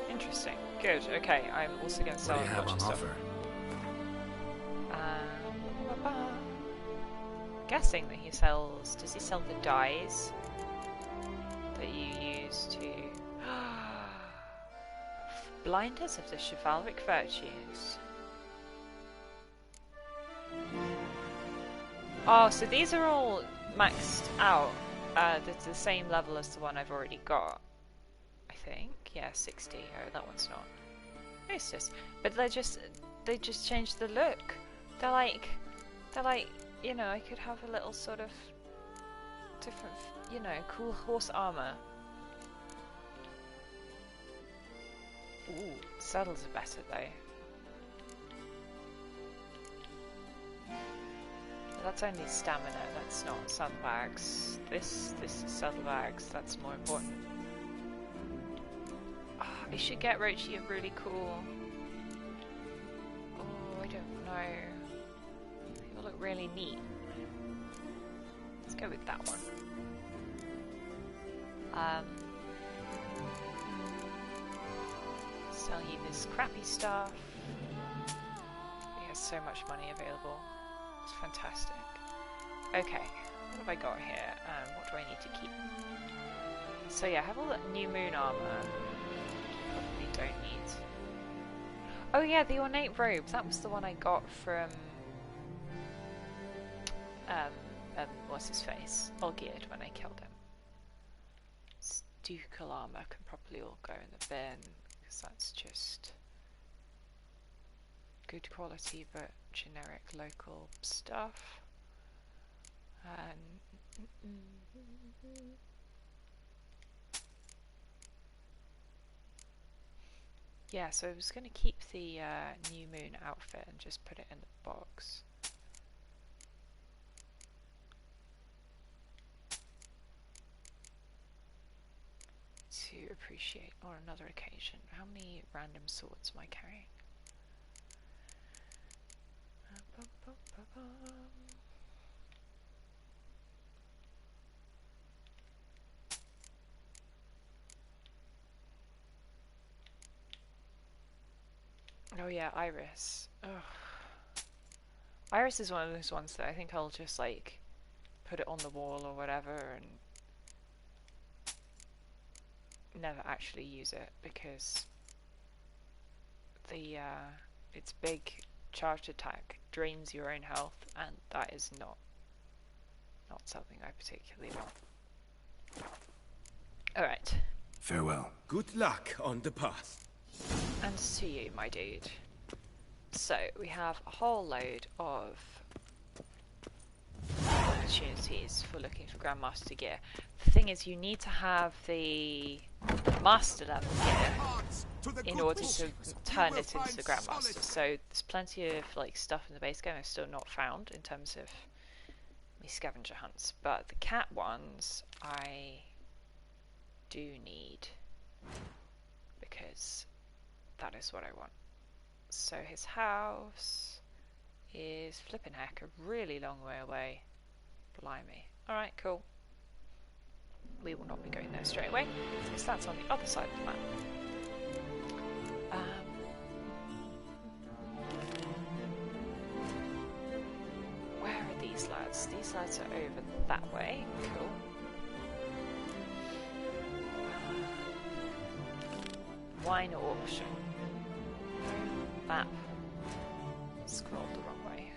Interesting. Good. Okay, I'm also going to sell what do you have on stuff. offer? Guessing that he sells. Does he sell the dyes that you use to blinders of the chivalric virtues? Oh, so these are all maxed out. That's the same level as the one I've already got. I think. Yeah, 60. Oh, that one's not. It's just, but they just changed the look. They're like, you know, I could have a little sort of different, you know, cool horse armor. Ooh, saddles are better though. But that's only stamina. That's not saddlebags. This is saddlebags. That's more important. I should get Rochi a really cool. Oh, I don't know. It'll look really neat. Let's go with that one. Sell you this crappy stuff. He has so much money available. It's fantastic. Okay, what have I got here? What do I need to keep? So yeah, I have all that new moon armor. Probably don't need. Oh yeah, the ornate robe. That was the one I got from what's his face? Olgierd when I killed him. Ducal armor can probably all go in the bin because that's just good quality but generic local stuff. Yeah, so I was going to keep the new moon outfit and just put it in the box. To appreciate on another occasion. How many random swords am I carrying? Oh yeah, Iris. Ugh. Iris is one of those ones that I think I'll just like put it on the wall or whatever and never actually use it because the its big charged attack drains your own health and that is not something I particularly want. Alright. Farewell. Good luck on the path. And to you, my dude. So, we have a whole load of opportunities for looking for Grandmaster gear. The thing is, you need to have the Master level gear in order to turn it into the Grandmaster. So, there's plenty of like stuff in the base game I've still not found in terms of my scavenger hunts. But the cat ones, I do need because that is what I want. So his house is flipping heck a really long way away. Blimey. Alright, cool. We will not be going there straight away because that's on the other side of the map. Where are these lads? These lads are over that way. Cool. Wine auction. Map. Scrolled the wrong way.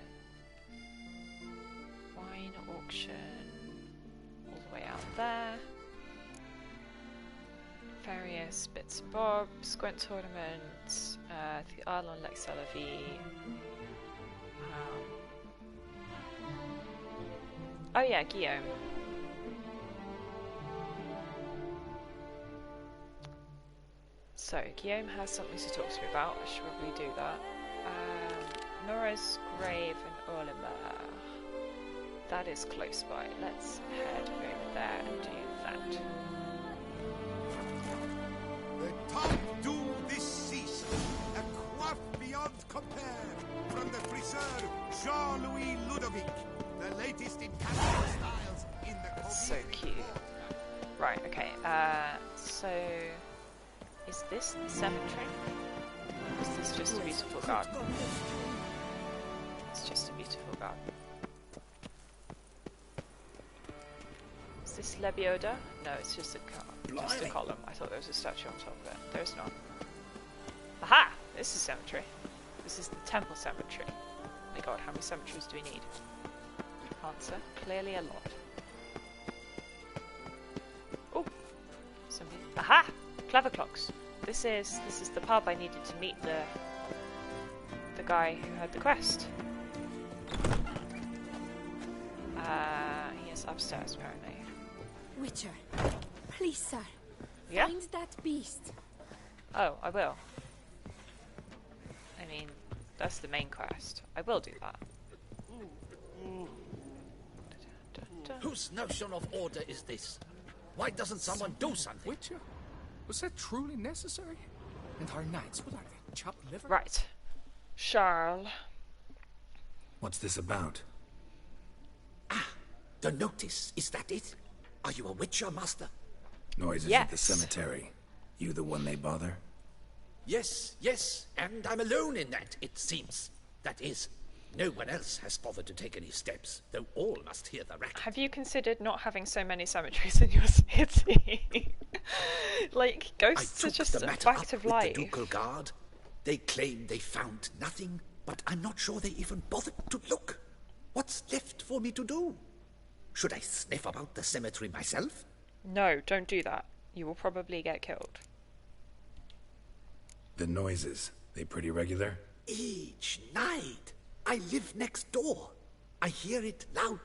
Wine auction. All the way out there. Various bits and bobs. Gwent tournaments. The Isle on Lex Vie. Oh yeah, Guillaume. So, Guillaume has something to talk to me about. I should probably do that. Nora's grave and Orlemer. That is close by. Let's head over there and do that. The top do Is this the cemetery? Or is this just a beautiful garden? It's just a beautiful garden. Is this Lebioda? No, it's just a column. I thought there was a statue on top of it. There's not. Aha! This is cemetery. This is the temple cemetery. Oh my god, how many cemeteries do we need? Answer, clearly a lot. Oh! Somebody. Aha! Clever clocks. This is the pub I needed to meet the guy who had the quest. He is upstairs apparently. Witcher, please, sir. Yeah? Find that beast. Oh, I will. I mean, that's the main quest. I will do that. Whose notion of order is this? Why doesn't someone do something? Witcher? Was that truly necessary? And our knights, what are they? Chopped liver? Right. Charles. What's this about? Ah, the notice. Is that it? Are you a Witcher, Master? Noises at the cemetery. You the one they bother? Yes, yes, and I'm alone in that, it seems. That is, no one else has bothered to take any steps, though all must hear the racket. Have you considered not having so many cemeteries in your city? Like, ghosts are just a fact of life. The Ducal Guard. They claim they found nothing, but I'm not sure they even bothered to look. What's left for me to do? Should I sniff about the cemetery myself? No, don't do that. You will probably get killed. The noises, they pretty regular? Each night. I live next door. I hear it loud,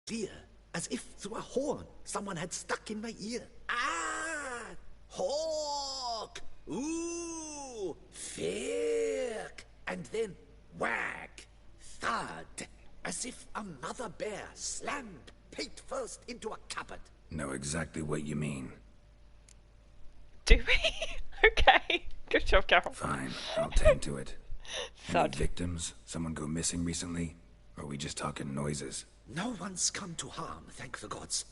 clear, as if through a horn someone had stuck in my ear. Ah! Hawk! Ooh! Firk! And then whack! Thud! As if a mother bear slammed pate first into a cupboard. Know exactly what you mean. Do we? Okay. Good job, Carol. Fine, I'll tend to it. Any Thud. victims? Someone go missing recently? Or are we just talking noises? No one's come to harm, thank the gods.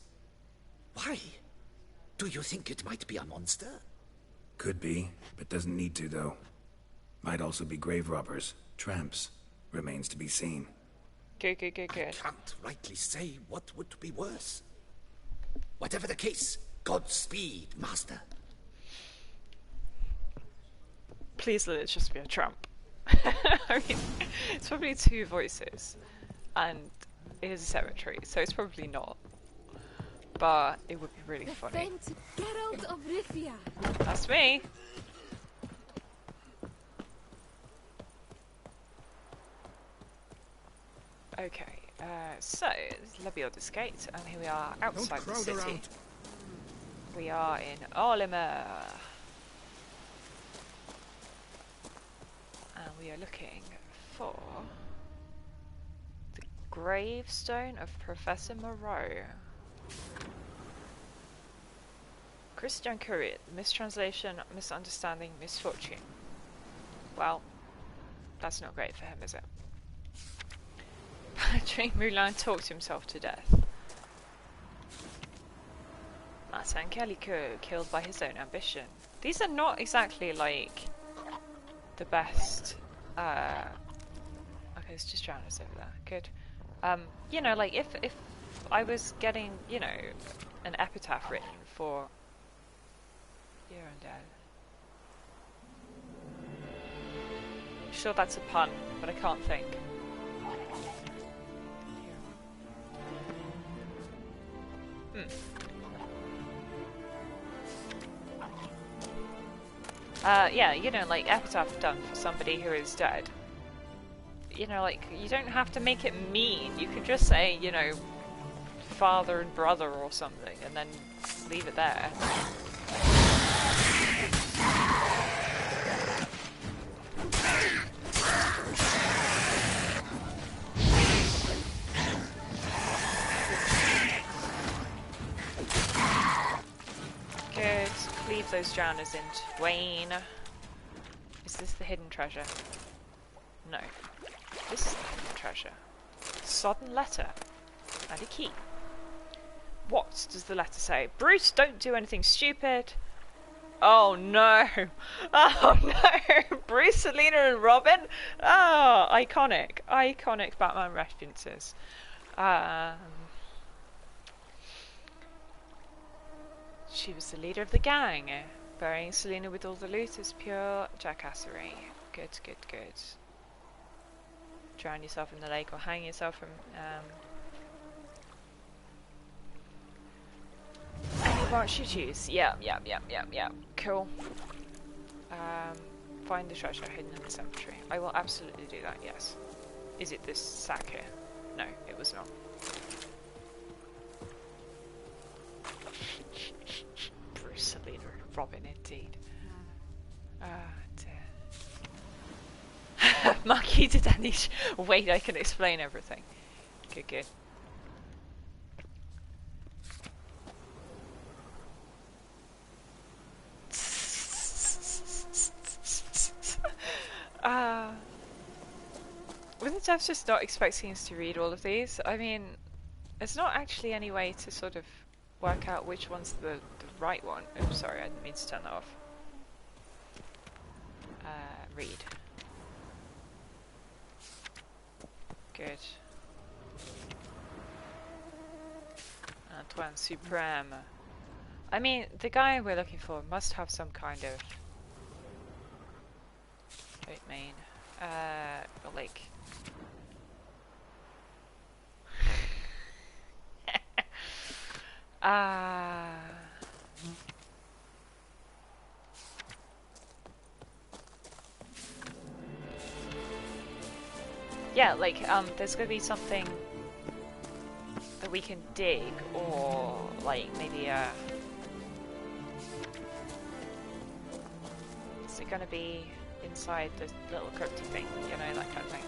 Why? Do you think it might be a monster? Could be, but doesn't need to, though. Might also be grave robbers, tramps. Remains to be seen. Good, good, good, good. I can't rightly say what would be worse. Whatever the case, Godspeed, Master. Please let it just be a tramp. I mean, it's probably two voices, and it is a cemetery, so it's probably not. But it would be really funny. Get out of Rifia. That's me. Okay, so this is Lebioda's Gate, and here we are outside the city. Around. We are in Olimer. And we are looking for the gravestone of Professor Moreau. Christian Courier, mistranslation, misunderstanding, misfortune. Well, that's not great for him, is it? Patrick Moulin talked himself to death. Martin Calicot killed by his own ambition. These are not exactly like the best. Okay, there's just drowners over there. Good. You know, like if I was getting, you know, an epitaph written for You're Undead. Sure, that's a pun, but I can't think. Yeah, you know, like epitaph done for somebody who is dead. You know, like, you don't have to make it mean. You could just say, you know, father and brother or something, and then leave it there. Good. Cleave those drowners into Dwayne. Is this the hidden treasure? No. This is the hidden treasure. Sodden letter. And a key. What does the letter say? Bruce, don't do anything stupid. Oh no! Oh no! Bruce, Selena, and Robin. Oh, iconic, iconic Batman references. She was the leader of the gang. Burying Selena with all the loot is pure jackassery. Good, good, good. Drown yourself in the lake or hang yourself from any branch you choose. Yeah. Cool. Find the treasure hidden in the cemetery. I will absolutely do that, yes. Is it this sack here? No, it was not. Bruce, Selena, Robin, indeed. Marquis de Danish. Wait, I can explain everything. Good, good. Wasn't Jeff just not expecting us to read all of these? I mean, there's not actually any way to sort of work out which one's the right one. Oops, sorry, I didn't mean to turn that off. Read. Good. Antoine Supreme. I mean, the guy we're looking for must have some kind of... Wait, main. Like... Yeah, like, there's gonna be something that we can dig, or, like, maybe, is it gonna be inside the little crypty thing, you know, that kind of thing?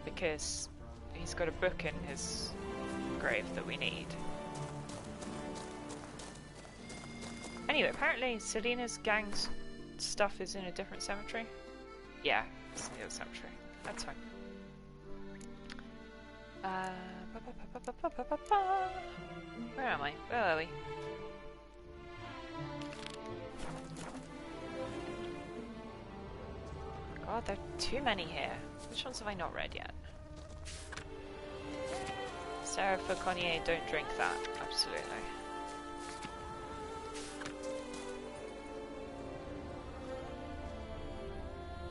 Because he's got a book in his grave that we need. Anyway, apparently Selena's gang's stuff is in a different cemetery. Yeah, it's in the other cemetery. That's fine. Where am I? Where are we? God, there are too many here. Which ones have I not read yet? Sarah Fauconnier, don't drink that. Absolutely.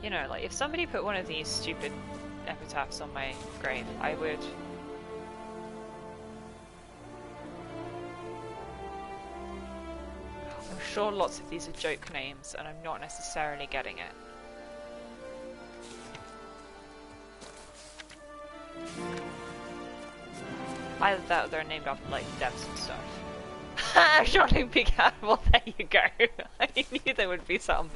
You know, like, if somebody put one of these stupid epitaphs on my grave, I would... I'm sure lots of these are joke names, and I'm not necessarily getting it. Either that or they're named after, like, devs and stuff. Jean-Luc Well, there you go. I knew there would be some.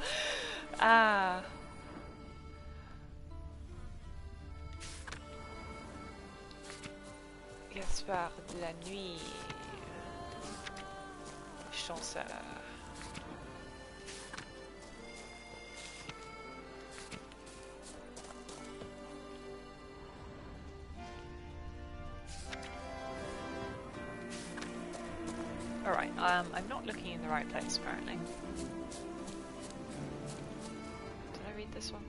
Gaspard de la nuit. Chanceur. Alright, I'm not looking in the right place apparently. Did I read this one?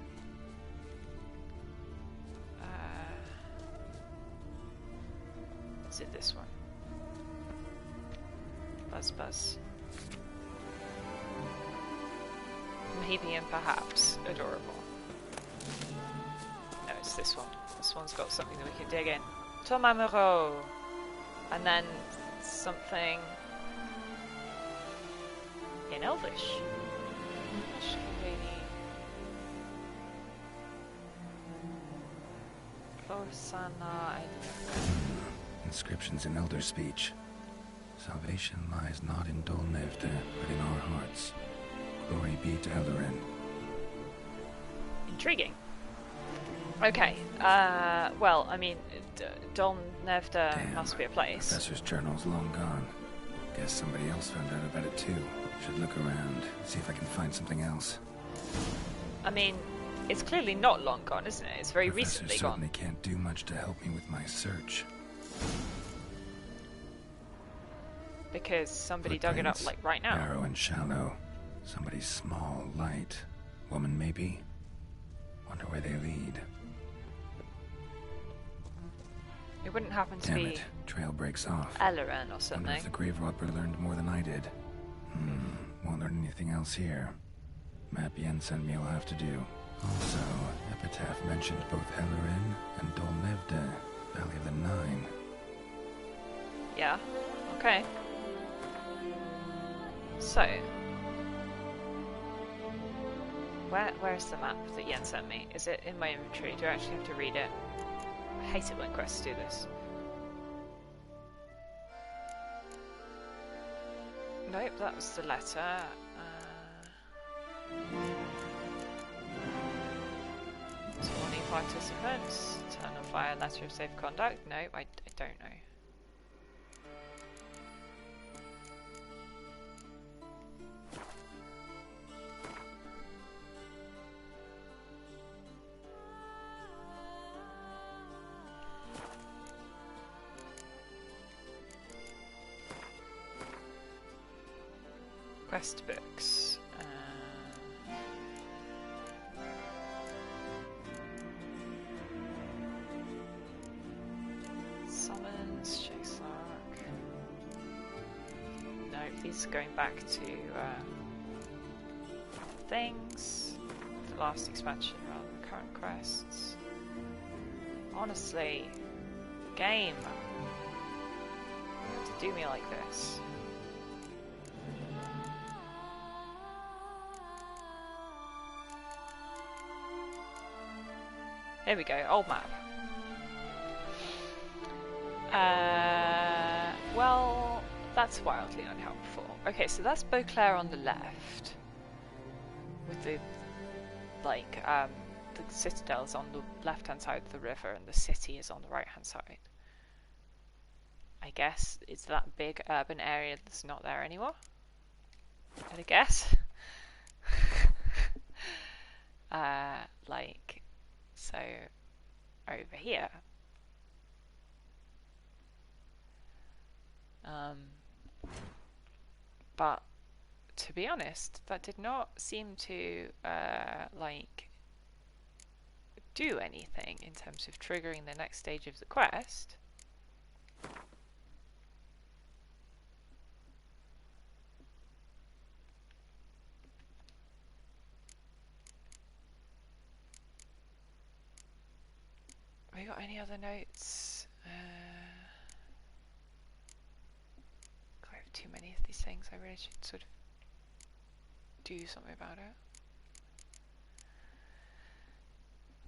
Is it this one? Buzz Buzz. Maybe and perhaps adorable. No, it's this one. This one's got something that we can dig in. Tom Amoureux. And then something in Elvish. Closana. Inscriptions in Elder speech. Salvation lies not in Dol Nevda, but in our hearts. Glory be to Eldarin. Intriguing. Okay, well, I mean, Dol Nevda must be a place. Professor's journal's long gone. Guess somebody else found out about it too. Should look around, see if I can find something else. I mean, it's clearly not long gone, isn't it? It's very recently gone. Certainly can't do much to help me with my search. Because somebody dug it up, like, right now. Narrow and shallow. Somebody small, light. Woman, maybe? Wonder where they lead. It wouldn't happen to Damn be it. Trail breaks off. Ellerin or Wonder something. if the grave robber learned more than I did. Won't learn anything else here. Map Yen sent me will have to do. Also, Epitaph mentioned both Ellerin and Dolnevde, Valley of the Nine. Yeah, okay. So, where's the map that Yen sent me? Is it in my inventory? Do I actually have to read it? I hate it when quests do this. Nope, that was the letter. Warning participants. Turn on fire letter of safe conduct. No, I don't know. Quest books. Summons, Chase Lark. No, these are going back to things. The last expansion rather than the current quests. Honestly, game. You have to do me like this. Here we go, old map. Well, that's wildly unhelpful. Okay, so that's Beauclair on the left. With the, like, the citadel's on the left-hand side of the river and the city is on the right-hand side. I guess it's that big urban area that's not there anymore. I'd guess. Like, so over here. But to be honest, that did not seem to like do anything in terms of triggering the next stage of the quest. Have we got any other notes? I have too many of these things. I really should sort of do something about it.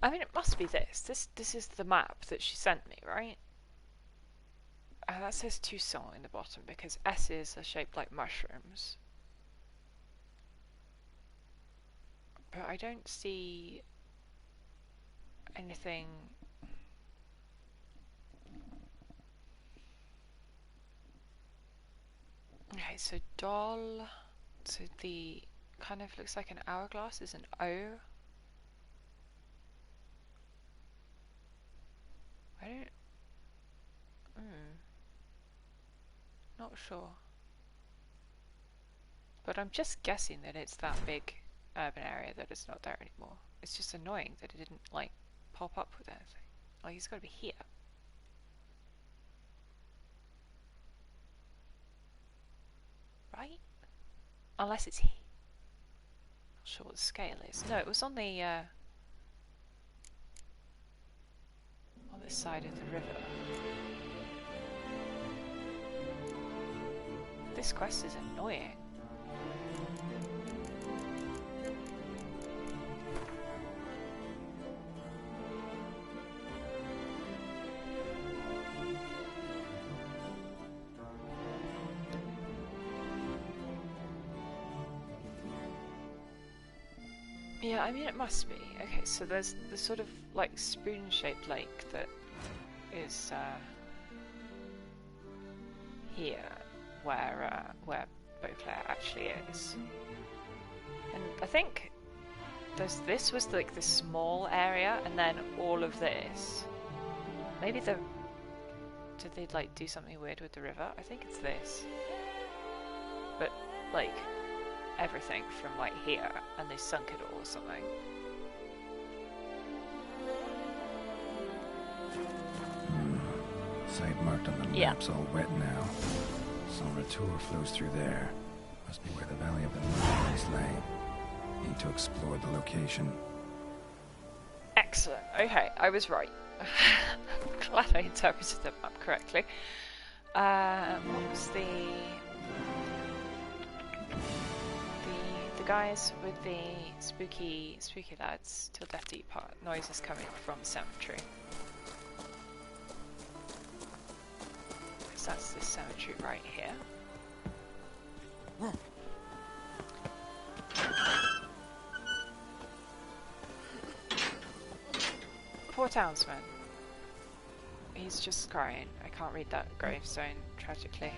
I mean, it must be this. This is the map that she sent me, right? That says Toussaint in the bottom because S's are shaped like mushrooms. But I don't see anything. Okay, so doll, so the kind of looks like an hourglass is an O. I don't, not sure. But I'm just guessing that it's that big urban area that it's not there anymore. It's just annoying that it didn't, like, pop up with anything. Like, it's got to be here. Right? Unless it's here. Not sure what the scale is. No, it was on the on this side of the river. This quest is annoying. Yeah, I mean it must be. Okay, so there's the sort of like spoon-shaped lake that is here, where Beauclair actually is. And I think this was like the small area, and then all of this. Maybe did they like do something weird with the river? I think it's this. But like everything from like here, and they sunk it all or something. Site marked on the map's all wet now. Some retour flows through there. Must be where the Valley of the Moonrise lay. Need to explore the location. Excellent. Okay, I was right. Glad I interpreted the map correctly. What was the guys with the spooky lads till death do you part? Noises coming from the cemetery. Because that's this cemetery right here. Poor townsman. He's just crying. I can't read that gravestone, tragically.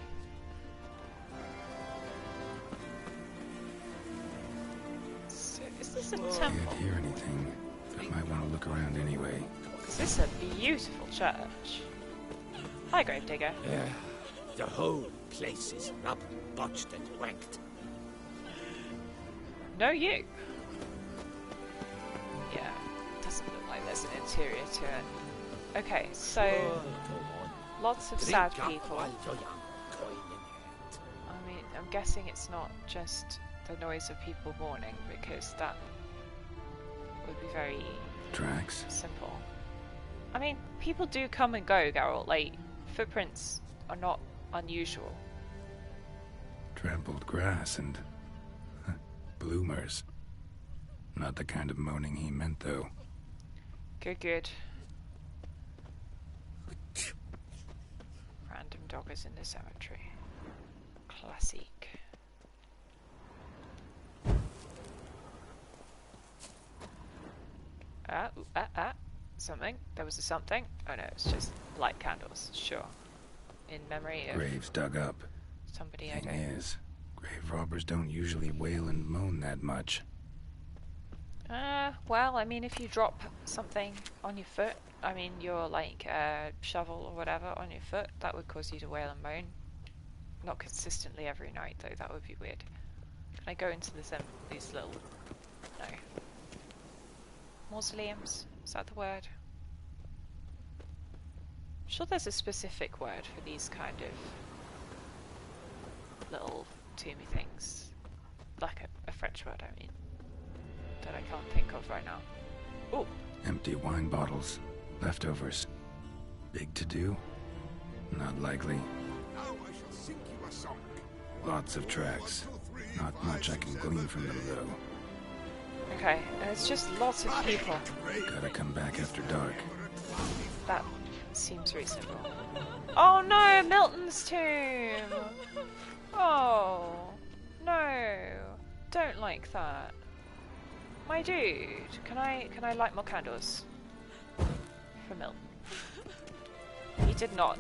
So, is this a temple? Can't hear anything, but might want to look around anyway. Because this is a beautiful church. Hi, Gravedigger. Yeah, the whole place is rub, botched and wanked. No, you. Yeah, doesn't look like there's an interior to it. Okay, so lots of sad people. I mean, I'm guessing it's not just the noise of people mourning, because that would be very simple. I mean, people do come and go, Geralt. Like, footprints are not unusual. Trampled grass and bloomers. Not the kind of moaning he meant, though. Good, good. Random doggers in the cemetery. Classic. Something. There was a something. Oh no, it's just light candles. Sure. In memory of graves dug up. Somebody Thing is, grave robbers don't usually wail and moan that much. Well, I mean, if you drop something on your foot, I mean, your like shovel or whatever on your foot, that would cause you to wail and moan. Not consistently every night, though. That would be weird. Can I go into these little? No. Mausoleums? Is that the word? I'm sure there's a specific word for these kind of little tomby things. Like a French word, I mean. That I can't think of right now. Oh! Empty wine bottles. Leftovers. Big to do? Not likely. Now I shall sing you a song. Lots of tracks. Not much I can glean from them, though. Okay, it's just lots of people. Gotta come back after dark. That seems reasonable. Oh no, Milton's tomb! Oh, no. Don't like that. My dude, can I light more candles? For Milton. He did not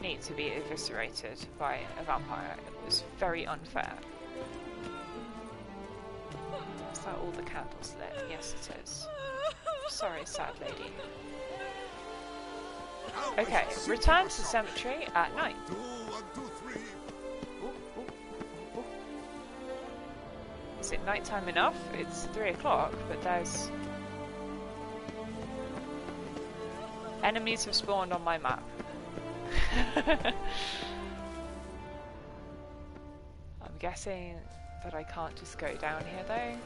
need to be eviscerated by a vampire. It was very unfair. Is that all the candles lit? Yes, it is. Sorry, sad lady. Okay, return to the cemetery at night. Is it nighttime enough? It's 3 o'clock, but there's... enemies have spawned on my map. I'm guessing that I can't just go down here though.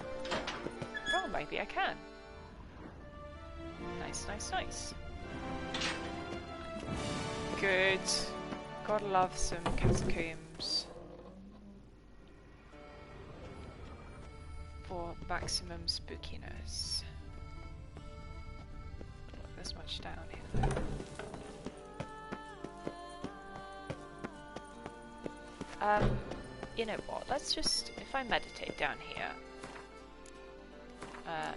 Oh, maybe I can. Nice, nice, nice. Good. Gotta love some catacombs. For maximum spookiness. Not this much down here. You know what, let's just, if I meditate down here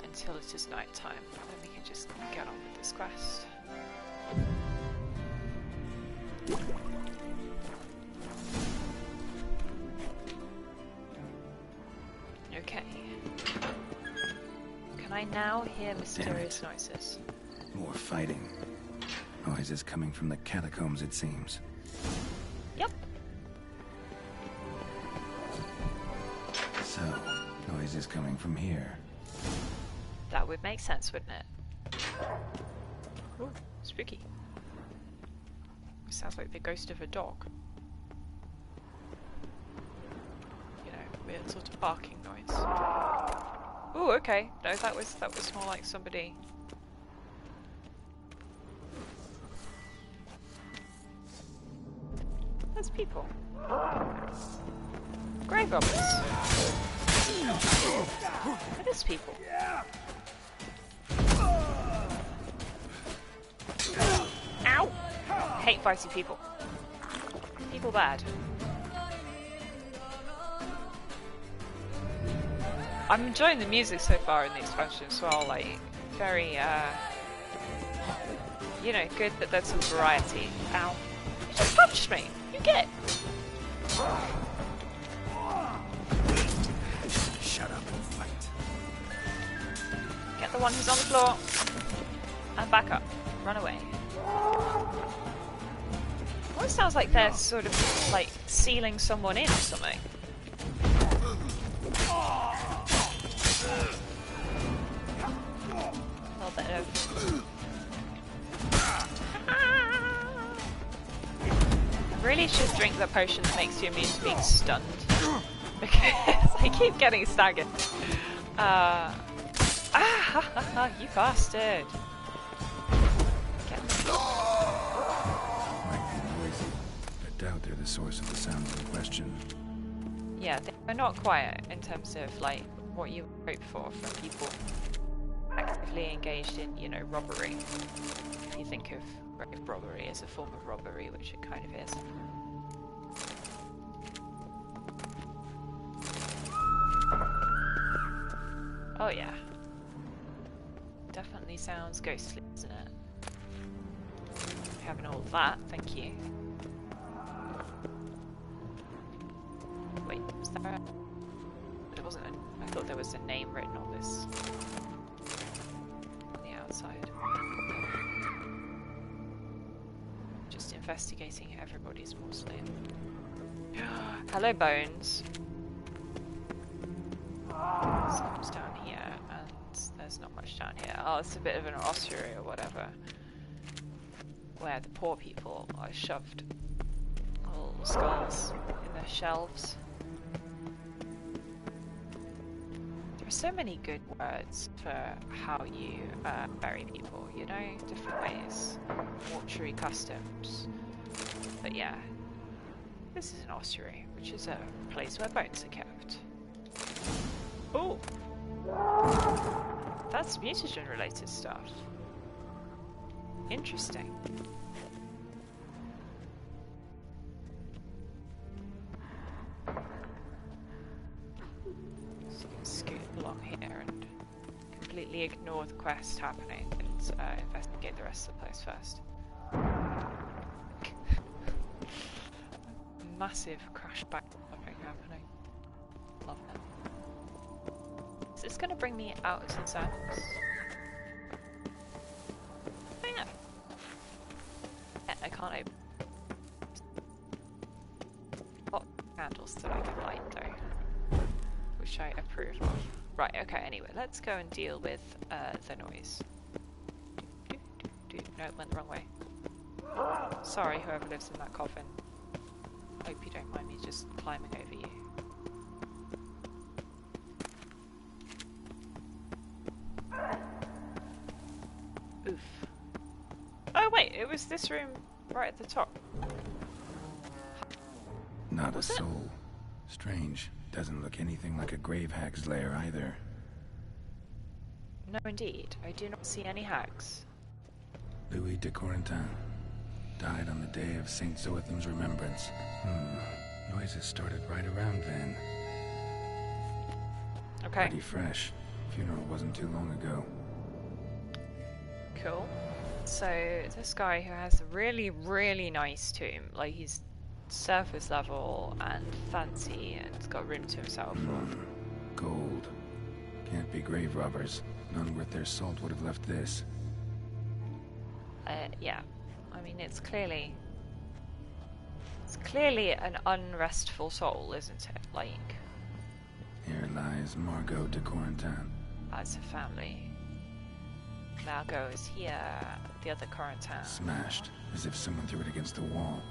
until it is night time, then we can just get on with this quest. Okay. Can I now hear mysterious noises? More fighting. Noises coming from the catacombs, it seems. Yep. So, noises coming from here. That would make sense, wouldn't it? Ooh, spooky. Sounds like the ghost of a dog. You know, weird sort of barking noise. Ooh, okay. No, that was more like somebody. There's people. Grave robbers. It is people. Ow! Hate feisty people. People bad. I'm enjoying the music so far in the expansion as well, like, very, you know, good that there's some variety. Ow. You just punched me! You get it! Shut up and fight. Get the one who's on the floor. And back up. Run away. It sounds like they're sort of like sealing someone in or something. A little bit of. I really should drink the potion that makes you immune to being stunned. Because I keep getting staggered. You bastard! I doubt they're the source of the sounds in question. Yeah, they're not quiet in terms of like what you hope for from people actively engaged in, you know, robbery. If you think of grave robbery as a form of robbery, which it kind of is. Oh yeah. Definitely sounds ghostly, doesn't it? Having all of that, thank you. Wait, was there a... There wasn't a... I thought there was a name written on this. On the outside. Just investigating everybody's mausoleum. Hello, Bones. Someone's down here, and there's not much down here. Oh, it's a bit of an ossuary or whatever. Where the poor people are shoved little skulls in the shelves. There are so many good words for how you bury people, you know? Different ways. Mortuary customs. But yeah. This is an ossuary, which is a place where bones are kept. Oh! That's mutagen related stuff. Interesting. So you can scoot along here and completely ignore the quest happening and investigate the rest of the place first. Massive crash backflipping happening. Love it. Is this going to bring me out to the sounds? Oh yeah. Yeah, I can't open. Hot candles that I can light though, which I approve of. Right. Okay. Anyway, let's go and deal with the noise. No, it went the wrong way. Sorry, whoever lives in that coffin. Hope you don't mind me just climbing over you. Oof. Oh wait, it was this room right at the top. Not a soul. Strange. Doesn't look anything like a grave hag's lair either. No indeed, I do not see any hags. Louis de Corentin. Died on the day of St. Zoetham's remembrance. Noises started right around then. Okay. Pretty fresh. Funeral wasn't too long ago. Cool. So, this guy who has a really, really nice tomb, like he's surface level and fancy and it's got room to himself. Gold. Can't be grave robbers. None worth their salt would have left this. Yeah. I mean, it's clearly an unrestful soul, isn't it? Like... Here, lies Margot de Corentin. As a family. Margot is here, the other Corentin. Smashed, as if someone threw it against the wall.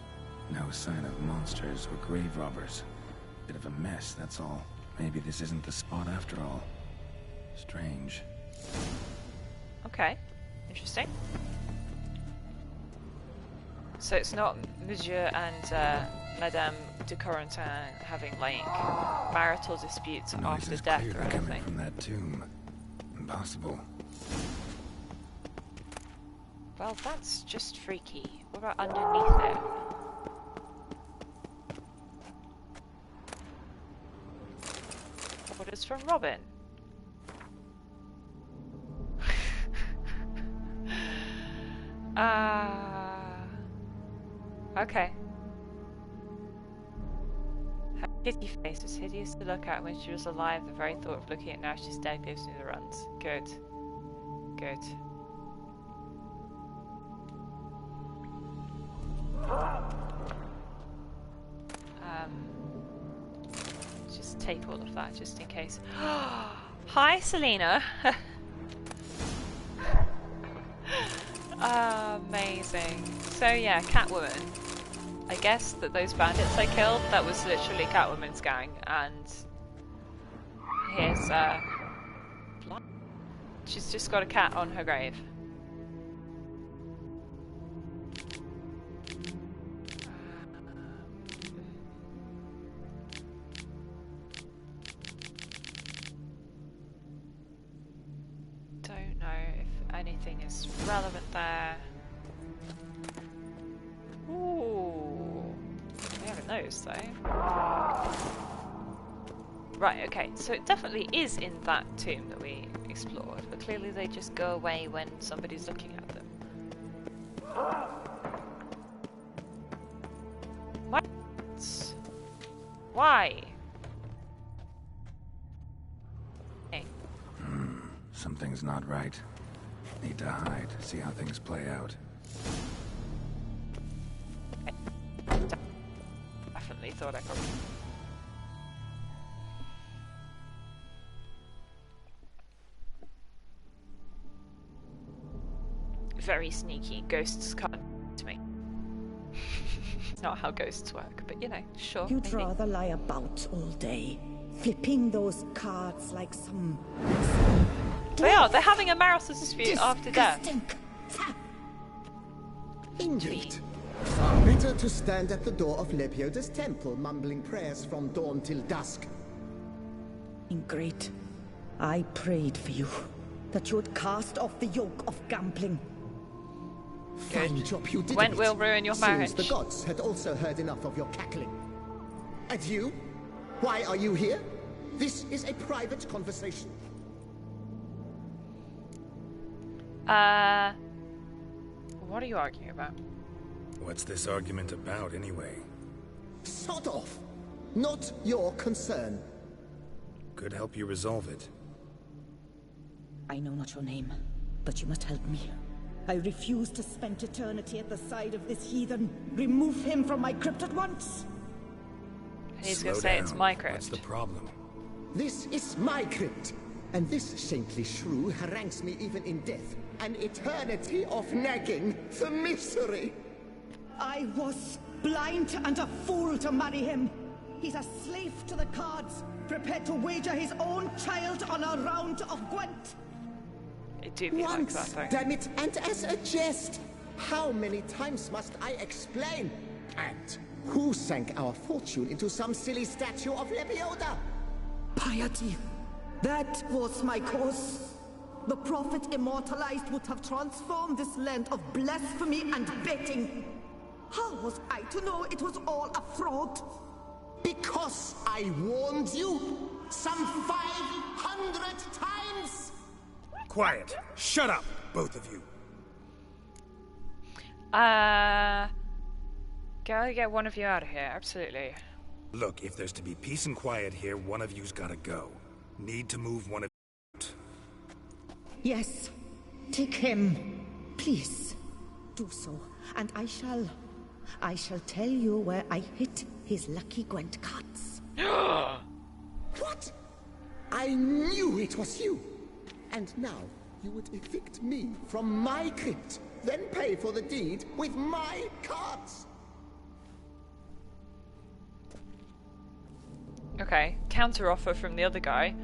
No sign of monsters or grave robbers. Bit of a mess, that's all. Maybe this isn't the spot after all. Strange. Okay, interesting. So it's not Monsieur and Madame de Corentin having like marital disputes after death or anything. Coming from that tomb. Impossible. Well, that's just freaky. What about underneath it? What is from Robin? Okay. Her kitty face was hideous to look at when she was alive. The very thought of looking at now she's dead gives me the runs. Good. Good. Just take all of that just in case. Hi, Selena. Amazing. So yeah, Catwoman. I guess that those bandits I killed, that was literally Catwoman's gang, and here's she's just got a cat on her grave. Don't know if anything is relevant there. Ooh, we haven't noticed though. Right, okay, so it definitely is in that tomb that we explored, but clearly they just go away when somebody's looking at them. What? Why? Hey. Something's not right. Need to hide, see how things play out. Definitely thought I could. Very sneaky. Ghosts can't to me. It's not how ghosts work, but you know, sure. You'd maybe. rather lie about all day, flipping those cards like some... They are. They're having a marital dispute after death. Indeed. Far better to stand at the door of Lepioda's temple, mumbling prayers from dawn till dusk. Ingrate, I prayed for you, that you would cast off the yoke of gambling. Fine job you did. When will ruin your marriage? Seems the gods had also heard enough of your cackling. And you? Why are you here? This is a private conversation. What are you arguing about? What's this argument about, anyway? Sod off! Not your concern. Could help you resolve it. I know not your name, but you must help me. I refuse to spend eternity at the side of this heathen. Remove him from my crypt at once! He's gonna say it's my crypt. What's the problem? This is my crypt, and this saintly shrew harangues me even in death. An eternity of nagging, the misery! I was blind and a fool to marry him. He's a slave to the cards, prepared to wager his own child on a round of Gwent. It do be like that, though. Damn it, and as a jest! How many times must I explain? And who sank our fortune into some silly statue of Lepioda? Piety. That was my cause. The prophet immortalized would have transformed this land of blasphemy and betting. How was I to know it was all a fraud? Because I warned you some 500 times! Quiet. Shut up, both of you. Gotta get one of you out of here, absolutely. Look, if there's to be peace and quiet here, one of you's gotta go. Need to move one of you out. Yes. Take him. Please. Do so. And I shall tell you where I hid his lucky Gwent cards. What? I knew it was you. And now you would evict me from my crypt, then pay for the deed with my cards. Okay, counter offer from the other guy.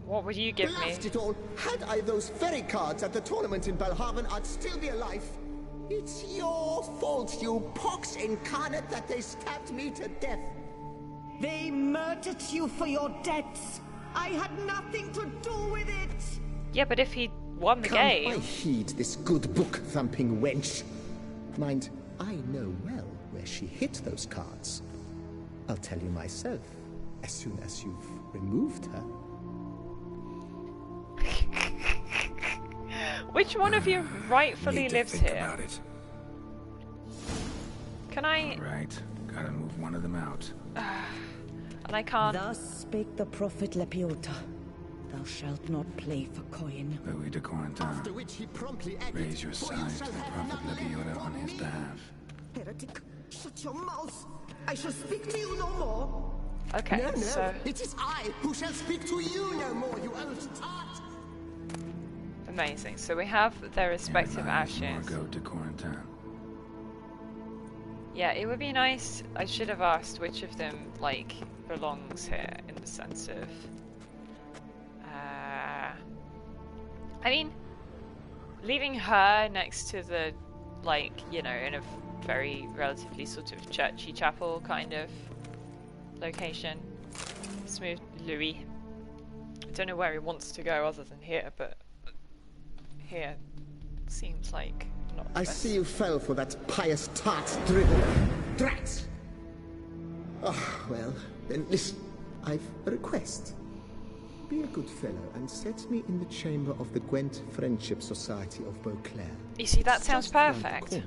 What would you give me? Blast it all! Had I those very cards at the tournament in Belhaven, I'd still be alive. It's your fault, you pox incarnate, that they stabbed me to death. They murdered you for your debts. I had nothing to do with it. Yeah, but if he won the game... I heed this good book-thumping wench. Mind, I know well where she hid those cards. I'll tell you myself, as soon as you've removed her. Which one of you rightfully Need to lives think here? About it. Can I... Right, gotta move one of them out. And I can't... Thus spake the prophet Lepiota. Thou shalt not play for coin. Louis de Corentin, After which he promptly added, raise your side to the Prophet Lepiota on his behalf. Heretic, shut your mouth. I shall speak to you no more. Okay, no, so... it is I who shall speak to you no more, you old tart! Amazing. So we have their respective ashes. Margot de Corentin. Yeah, it would be nice. I should have asked which of them, like, belongs here in the sense of... I mean, leaving her next to the, like, you know, in a very relatively sort of churchy chapel kind of location. Smooth Louis. I don't know where he wants to go other than here, but here seems like not the I best. see you fell for that pious tart's drivel. Drats! Oh, well, then listen. I've a request. Be a good fellow and set me in the chamber of the Gwent Friendship Society of Beauclair. You see, that It's sounds just round the perfect. corner.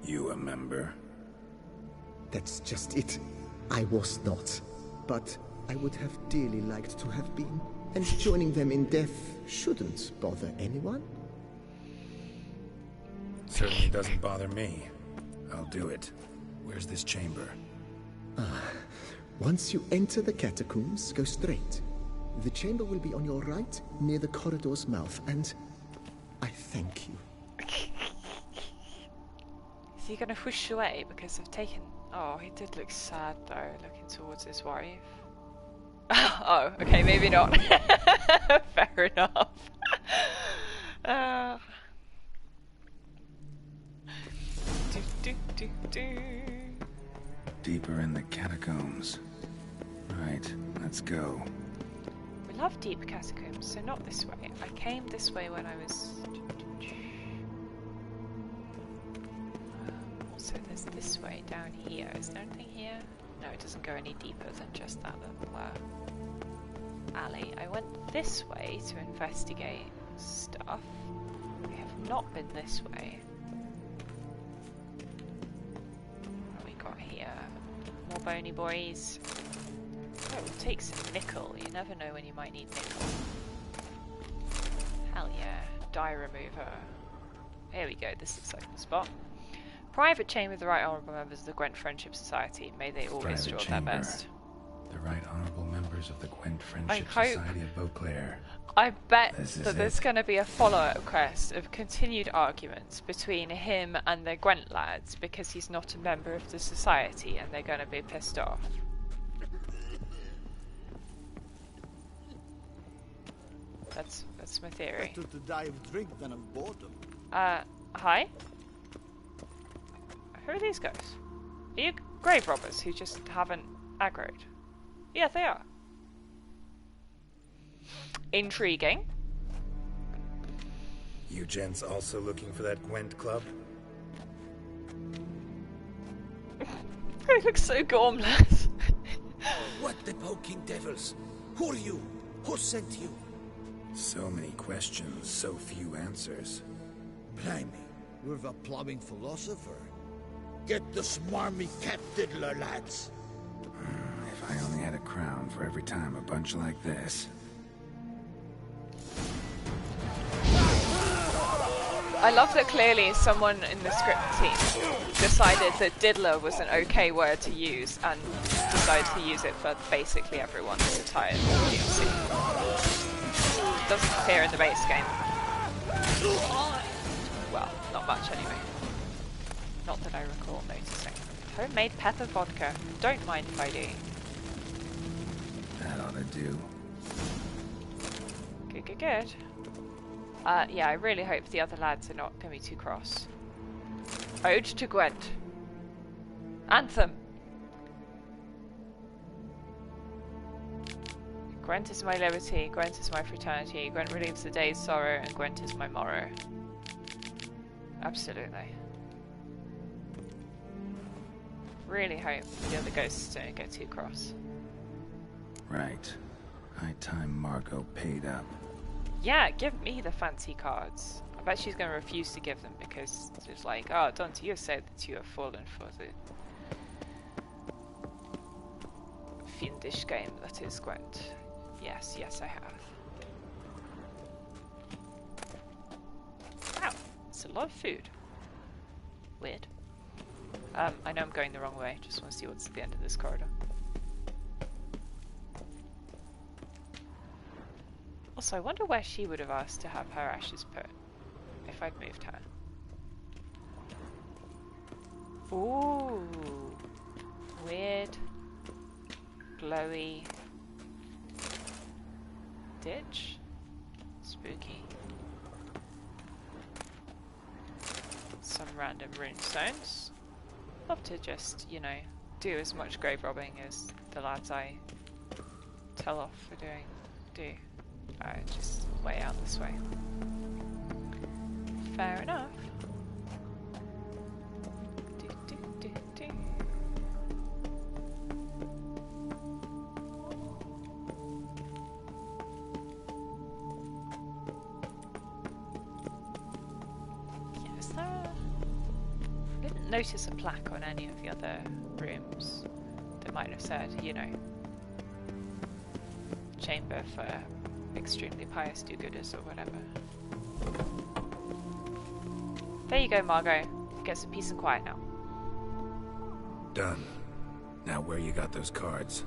You a member? That's just it. I was not. But I would have dearly liked to have been. And joining them in death shouldn't bother anyone. Certainly doesn't bother me. I'll do it. Where's this chamber? Once you enter the catacombs, go straight. The chamber will be on your right, near the corridor's mouth, and I thank you. Is he gonna whoosh away because I've taken... Oh, he did look sad though, looking towards his wife. Oh, okay, maybe not. Fair enough. Deeper in the catacombs. Right, let's go. We love deep catacombs, so not this way. I came this way when I was... Also, there's this way down here. Is there anything here? No, it doesn't go any deeper than just that little alley. I went this way to investigate stuff. We have not been this way. What have we got here? More bony boys. Oh, we'll take some nickel. You never know when you might need nickel. Hell yeah. Dye remover. Here we go. This looks like the spot. Private chamber of the Right Honourable members of the Gwent Friendship Society. May they always do their best. The Right Honourable members of the Gwent Friendship Society of Beauclair. I bet that there's going to be a follow-up quest of continued arguments between him and the Gwent lads because he's not a member of the society and they're going to be pissed off. That's my theory. Better to die of drink than of boredom. Hi? Who are these guys? Are you grave robbers who just haven't aggroed? Yeah, they are. Intriguing. You gents also looking for that Gwent club? They look so gormless. What the poking devils? Who are you? Who sent you? So many questions, so few answers. Blimey, you're the plumbing philosopher. Get the smarmy cat diddler, lads. If I only had a crown for every time a bunch like this. I love that clearly someone in the script team decided that diddler was an okay word to use and decided to use it for basically everyone this entire DLC. It doesn't appear in the base game. Well, not much anyway. Not that I recall noticing. Homemade pepper vodka. Don't mind if I do. That ought to do. Good, good, good. Yeah, I really hope the other lads are not going to be too cross. Ode to Gwent. Anthem. Gwent is my liberty, Gwent is my fraternity, Gwent relieves the day's sorrow, and Gwent is my morrow. Absolutely. Really hope the other ghosts don't get too cross. Right. High time Margot paid up. Yeah, give me the fancy cards. I bet she's going to refuse to give them because it's like, oh, don't you say that you have fallen for the fiendish game that is Gwent. Yes, yes I have. Wow, it's a lot of food. Weird. I know I'm going the wrong way, just want to see what's at the end of this corridor. Also, I wonder where she would have asked to have her ashes put if I'd moved her. Ooh, weird, glowy ditch, spooky. Some random rune stones. Love to just, you know, do as much grave robbing as the lads I tell off for doing do. Just way out this way. Fair enough. Yeah, is there? I didn't notice a plaque on any of the other rooms that might have said, you know, chamber for extremely pious do-gooders or whatever. There you go, Margot. Get some peace and quiet now. Done. Now where you got those cards?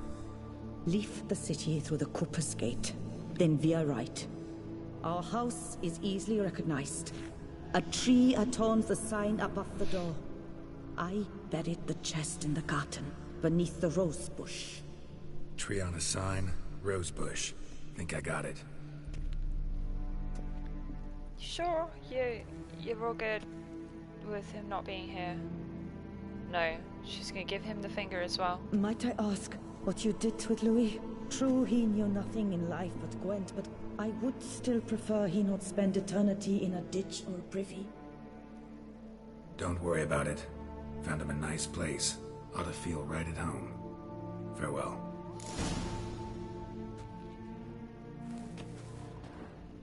Leave the city through the Cooper's Gate, then veer right. Our house is easily recognized. A tree adorns the sign above the door. I buried the chest in the garden, beneath the rose bush. Tree on a sign, rose bush. Think I got it. Sure, you're all good with him not being here. No, she's gonna give him the finger as well. Might I ask what you did with Louis? True, he knew nothing in life but Gwent, but I would still prefer he not spend eternity in a ditch or a privy. Don't worry about it. Found him a nice place. Ought to feel right at home. Farewell.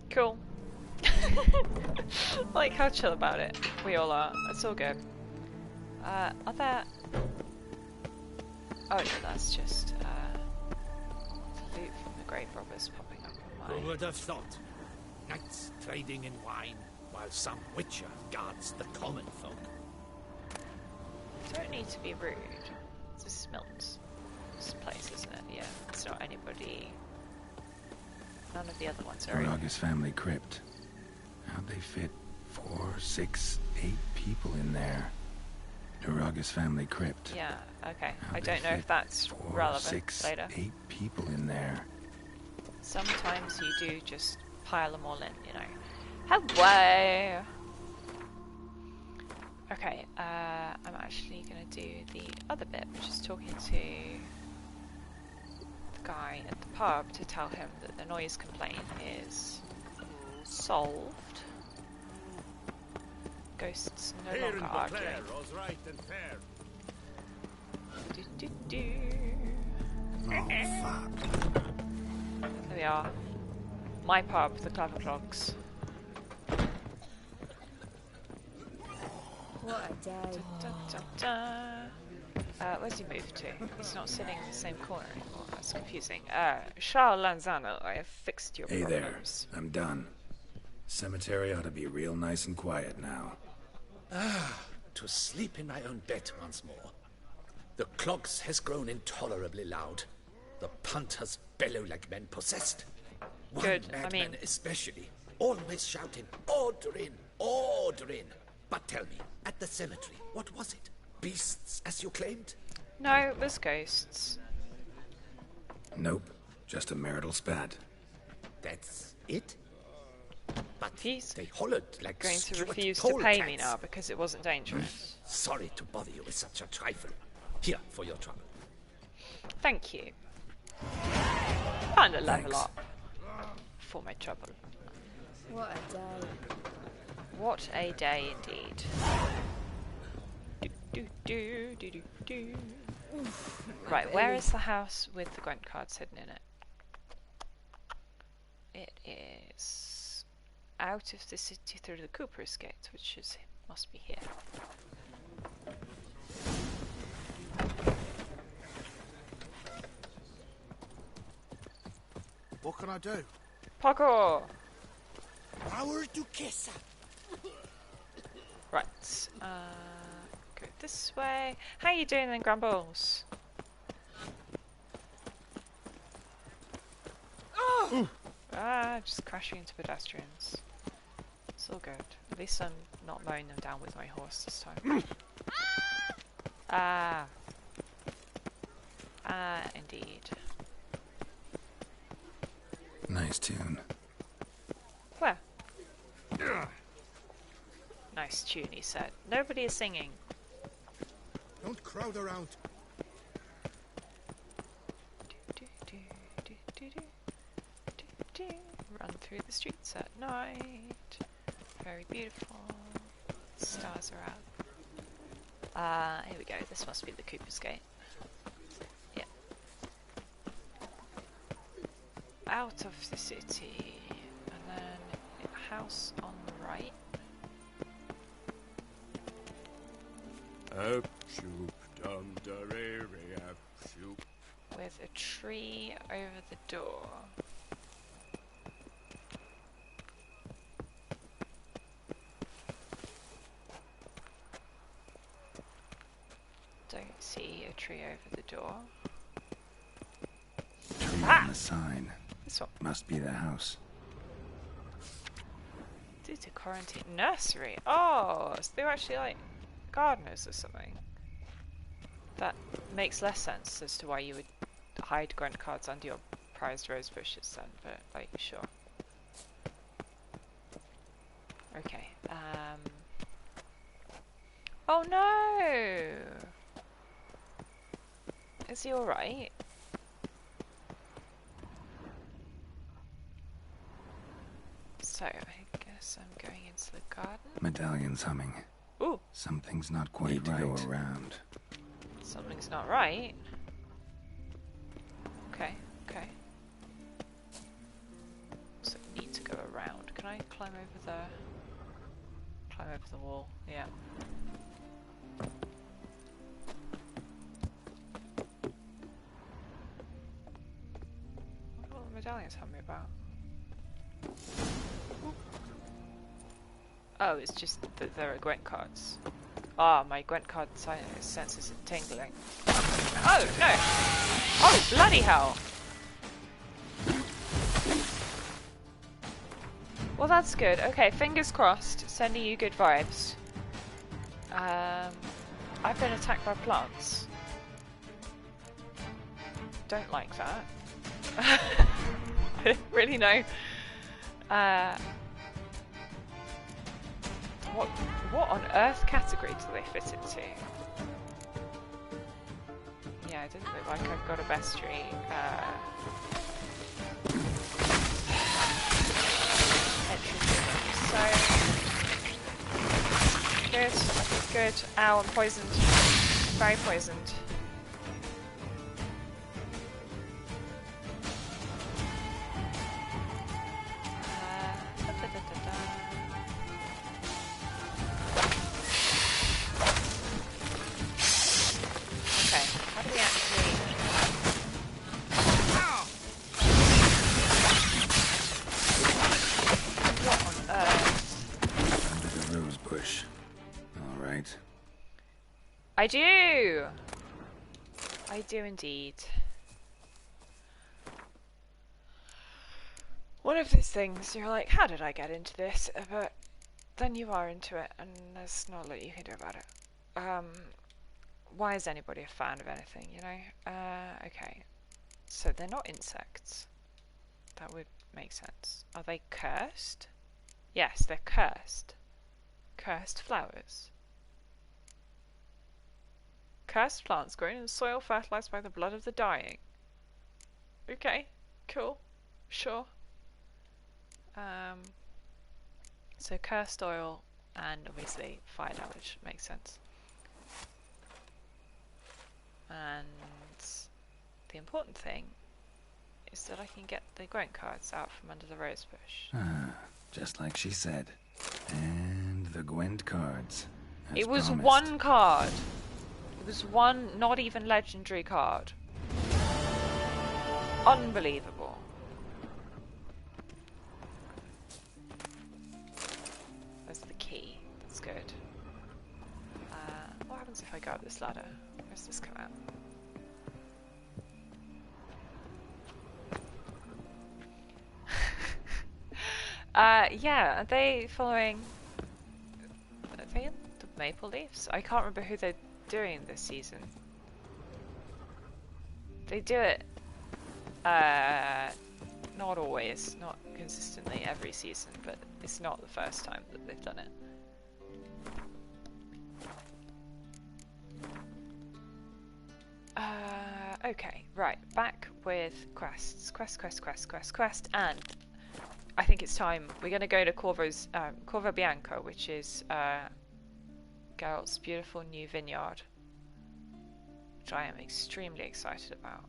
Cool. Like how chill about it. We all are. It's all good. Are there... Oh no, that's just loot from the grave robbers popping up on my... Who would have thought? Knights trading in wine, while some witcher guards the common folk. Don't need to be rude. This is Milton's place, isn't it? Yeah, it's not anybody... None of the other ones are. Araga's family crypt. How'd they fit 4, 6, 8 people in there? Araga's family crypt. Yeah, okay. I don't know if that's 4, relevant 6, later. 8 people in there. Sometimes you do just pile them all in, you know. Hello! Okay, I'm actually gonna do the other bit, which is talking to guy at the pub to tell him that the noise complaint is solved. Ghosts no longer arguing. Right and fair. Oh, fuck. There we are. My pub, the Clever Clogs. What a day. Where's he moved to? He's not sitting in the same corner anymore. That's confusing. Charles Lanzano, I have fixed your Hey problems. there. I'm done. Cemetery ought to be real nice and quiet now. To sleep in my own bed once more. The clogs has grown intolerably loud. The punters bellow like men possessed. One madman especially, always shouting, "Order in! Order in!" But tell me, at the cemetery, what was it? Beasts, as you claimed? No, it was ghosts. Nope, just a marital spat. That's it? But he's they hollered like going to Stuart refuse to pay polecats. me now because it wasn't dangerous. Sorry to bother you with such a trifle. Here, for your trouble. Thank you. Kinda level up for my trouble. What a day. What a day indeed. Right, where is the house with the Gwent cards hidden in it? It is out of the city through the Cooper's Gate, which must be here. What can I do? Parkour! Power to Kessa. Right, go this way. How you doing then, Grumbles? Oh! Just crashing into pedestrians. It's all good. At least I'm not mowing them down with my horse this time. Indeed. Nice tune. Where? Nice tune, he said. Nobody is singing. Don't crowd around. Run through the streets at night. Very beautiful. Stars are out. Here we go. This must be the Cooper's Gate. Yeah. Out of the city. And then a house on the right. Up shoop dum da re re up shoop. With a tree over the door. Don't see a tree over the door. Tree on the sign. This one. Must be the house. Due to quarantine. Nursery. Oh, so they're actually like gardeners or something. That makes less sense as to why you would hide Gwent cards under your prized rose bushes then, but like, sure. Okay, oh no! Is he alright? So, I guess I'm going into the garden. Medallion's humming. Ooh! Something's not quite Need to right. go around. Something's not right. Okay, okay. So need to go around. Can I climb over the wall? Yeah. What are the medallions tell me about? Oh, it's just that there are Gwent cards. Ah, my Gwent card senses are tingling. Oh, no! Oh, bloody hell! Well, that's good. Okay, fingers crossed. Sending you good vibes. I've been attacked by plants. Don't like that. I don't really know. What on earth category do they fit into? Yeah, it doesn't look like I've got a bestiary. So good. Ow, I'm poisoned. Very poisoned. I do! I do indeed. One of these things, you're like, how did I get into this? But then you are into it, and there's not a lot you can do about it. Why is anybody a fan of anything, you know? Okay. So they're not insects. That would make sense. Are they cursed? Yes, they're cursed. Cursed flowers. Cursed plants grown in soil fertilized by the blood of the dying. Okay, cool. Sure. So cursed oil and obviously fire damage makes sense. And the important thing is that I can get the grunt cards out from under the rose bush. Ah, just like she said. And the Gwent cards. It was promised. one card. It was one not even legendary card. Unbelievable. There's the key. That's good. What happens if I go up this ladder? Where's this come out? Yeah, are they following... Are they in the Maple Leafs? I can't remember who they're doing this season. They do it, not always, not consistently every season, but it's not the first time that they've done it. Okay, right, back with quests. Quest, and I think it's time. We're going to go to Corvo Bianco, which is Geralt's beautiful new vineyard, which I am extremely excited about.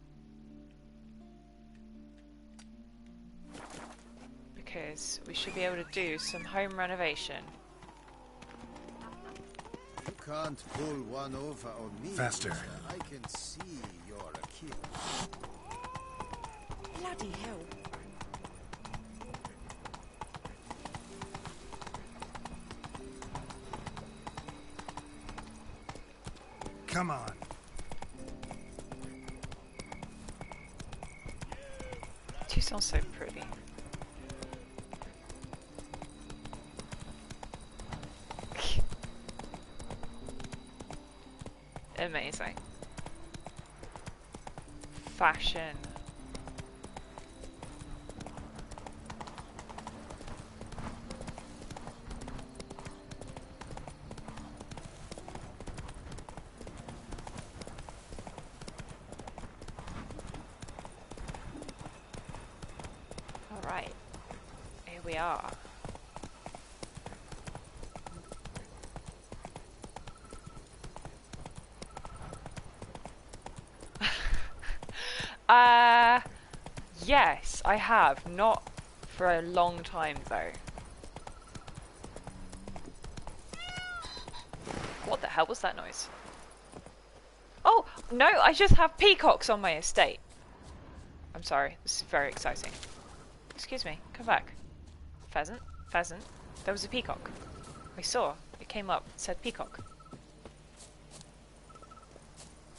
Because we should be able to do some home renovation. You can't pull one over on me. Faster. I can see you're a killer. Bloody hell. Come on. Tucson's so pretty. Amazing. Fashion. Alright. Here we are. Yes, I have. Not for a long time, though. What the hell was that noise? Oh, no, I just have peacocks on my estate. I'm sorry, this is very exciting. Excuse me, come back. Pheasant, pheasant. There was a peacock. I saw. It came up, it said peacock.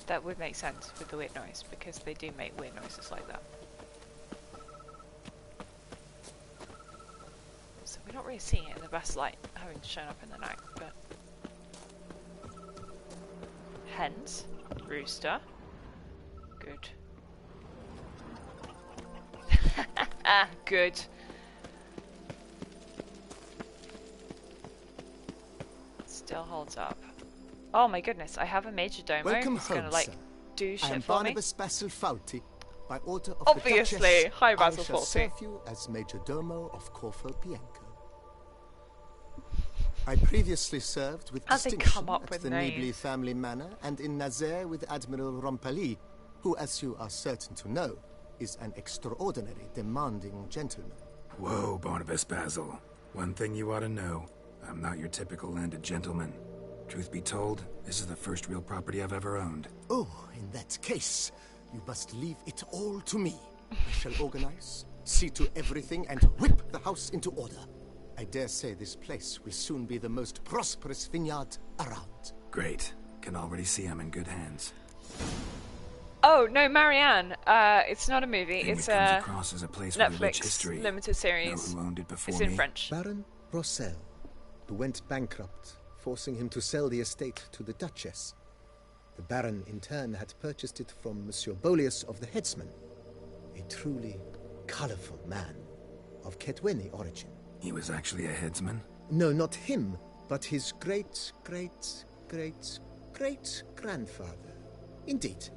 That would make sense with the weird noise, because they do make weird noises like that. So we're not really seeing it in the best light, having shown up in the night, but... Hens. Rooster. Good. Good. Still holds up. Oh my goodness, I have a major domo Welcome who's gonna home, like sir. do shit I am for me. Barnabas Basil Fawlty. By order of Obviously, the Duchess, hi Basil I shall Fawlty. serve you as Major Domo of Corvo Bianco. I previously served with How'd they distinction come up at with the names? Nibley family manor and in Nazaire with Admiral Rompali, who, as you are certain to know, is an extraordinary, demanding gentleman. Whoa, Barnabas Basil. One thing you ought to know. I'm not your typical landed gentleman. Truth be told, this is the first real property I've ever owned. Oh, in that case, you must leave it all to me. I shall organize, see to everything, and whip the house into order. I dare say this place will soon be the most prosperous vineyard around. Great. Can already see I'm in good hands. Oh no, Marianne. It's not a movie. It's a across as a place with a rich Netflix history. limited series. Know who owned it before It's me? in French. Baron Rossel, who went bankrupt, forcing him to sell the estate to the Duchess. The Baron, in turn, had purchased it from Monsieur Bolius of the Headsman, a truly colorful man of Ketweni origin. He was actually a headsman? No, not him, but his great-great-great-great-grandfather. Indeed.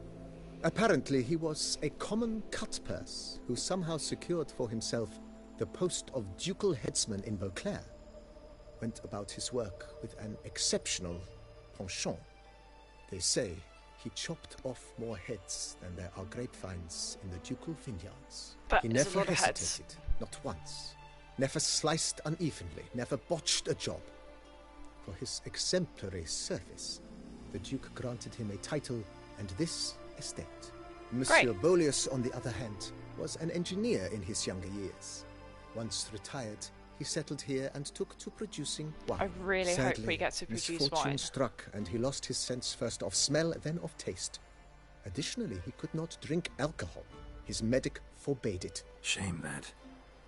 Apparently, he was a common cut-purse who somehow secured for himself the post of ducal headsman in Beauclair. Went about his work with an exceptional penchant. They say he chopped off more heads than there are grapevines in the ducal vineyards. But he never hesitated, not once. Never sliced unevenly, never botched a job. For his exemplary service, the Duke granted him a title and this estate. Monsieur Bolius, on the other hand, was an engineer in his younger years. Once retired, he settled here and took to producing wine. I really Sadly, hope we get to produce misfortune wine. struck, and he lost his sense first of smell, then of taste. Additionally, he could not drink alcohol. His medic forbade it. Shame that.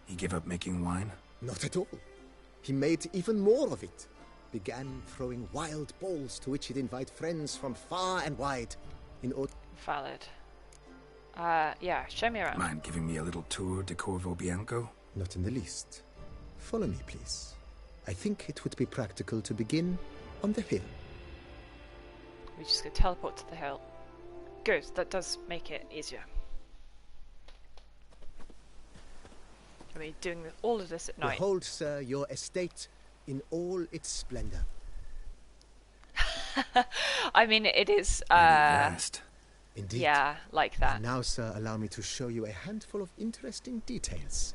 He gave up making wine? Not at all. He made even more of it. Began throwing wild balls to which he'd invite friends from far and wide. In order... Valid. Yeah, show me around. Mind giving me a little tour de Corvo Bianco? Not in the least. Follow me, please. I think it would be practical to begin on the hill. We just go teleport to the hill. Good, that does make it easier. Are we doing all of this at night? Behold, sir, your estate in all its splendor. I mean, it is, vast. Indeed. Yeah, like that. And now, sir, allow me to show you a handful of interesting details.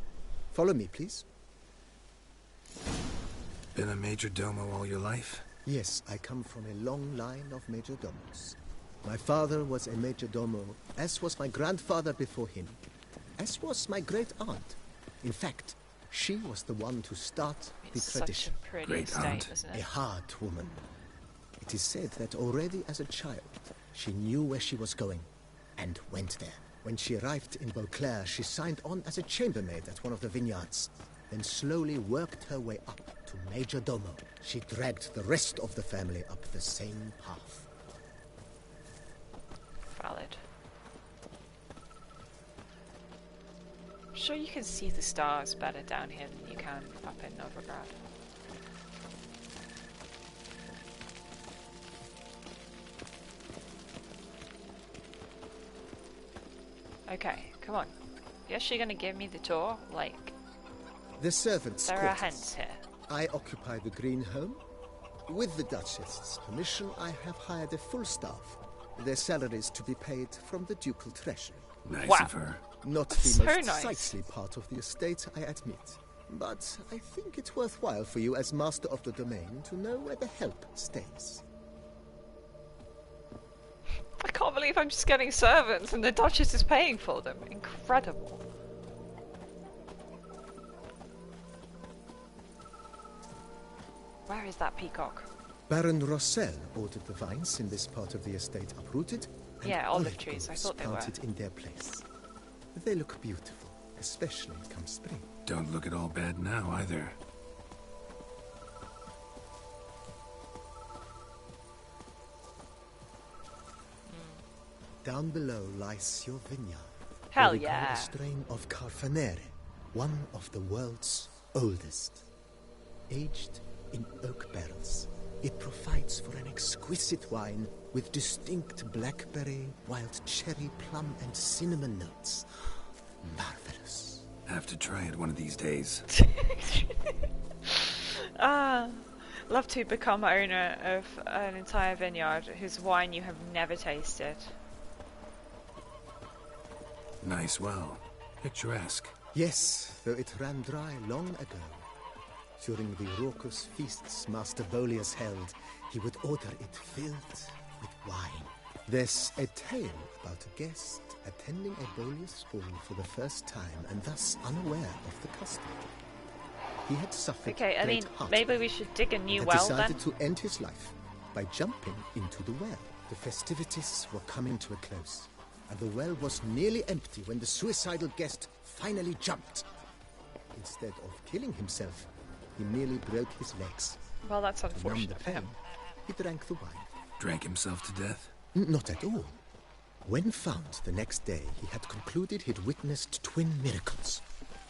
Follow me, please. Been a major domo all your life? Yes, I come from a long line of major domos. My father was a major domo, as was my grandfather before him, as was my great-aunt. In fact, she was the one to start the tradition. Such a pretty estate, isn't it? A hard woman. It is said that already as a child, she knew where she was going, and went there. When she arrived in Beauclair, she signed on as a chambermaid at one of the vineyards, then slowly worked her way up to Major Domo. She dragged the rest of the family up the same path. Valid. I'm sure you can see the stars better down here than you can up in Novigrad. Okay, come on. Is she gonna give me the tour? Like, The servants' there are quarters. hens here. I occupy the green home. With the Duchess's permission, I have hired a full staff. Their salaries to be paid from the ducal treasury. Nice of her. Not the So most nice. sightly part of the estate, I admit. But I think it's worthwhile for you as master of the domain to know where the help stays. I can't believe I'm just getting servants and the Duchess is paying for them. Incredible. Where is that peacock? Baron Rossel ordered the vines in this part of the estate uprooted and Yeah, olive trees. I thought they were. planted in their place. They look beautiful, especially come spring. Don't look at all bad now, either. Down below lies your vineyard. Hell where we grow yeah. a strain of Carfanere, one of the world's oldest. Aged in oak barrels, it provides for an exquisite wine with distinct blackberry, wild cherry, plum, and cinnamon notes. Marvelous. Have to try it one of these days. Love to become owner of an entire vineyard whose wine you have never tasted. Nice well. Picturesque. Yes, though it ran dry long ago. During the raucous feasts Master Bolius held, he would order it filled with wine. There's a tale about a guest attending a Bolius ball for the first time and thus unaware of the custom. He had suffered Okay, I mean, great heartburn maybe we should dig a new and well decided then? to end his life by jumping into the well. The festivities were coming to a close. and the well was nearly empty when the suicidal guest finally jumped. Instead of killing himself, he merely broke his legs. Well, that's To numb unfortunate the for him. pain, he drank the wine. Drank himself to death? Not at all. When found the next day, he had concluded he'd witnessed twin miracles.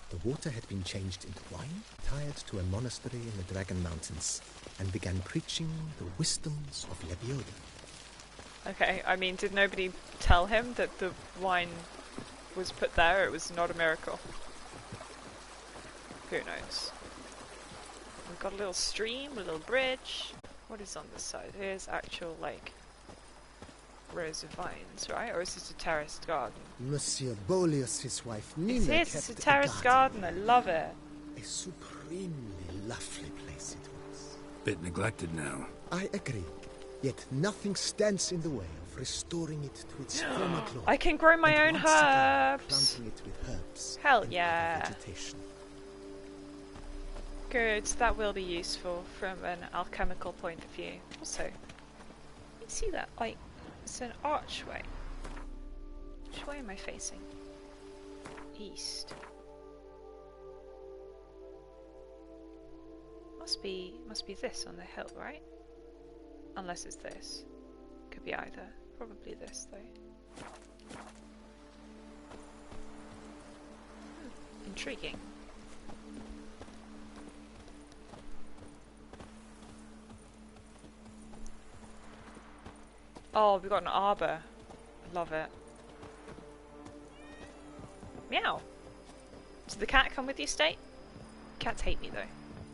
The water had been changed into wine, tied to a monastery in the Dragon Mountains, and began preaching the wisdoms of Lebioda. Okay, I mean, did nobody tell him that the wine was put there? It was not a miracle. Who knows? We've got a little stream, a little bridge. What is on this side? Here's actual, like, rows of vines, right? Or is this a terraced garden? Monsieur Boleus, his wife Nina, It's kept a terraced garden. I love it. A supremely lovely place it was. Bit neglected now. I agree. Yet nothing stands in the way of restoring it to its former glory. I can grow my and own once again herbs. planting it with herbs. Hell and yeah. other vegetation. Good, that will be useful from an alchemical point of view. Also, you see that? Like, it's an archway. Which way am I facing? East. Must be this on the hill, right? Unless it's this. Could be either. Probably this, though. Intriguing. Oh, we've got an arbor. Love it. Meow. Does the cat come with you, State? Cats hate me, though.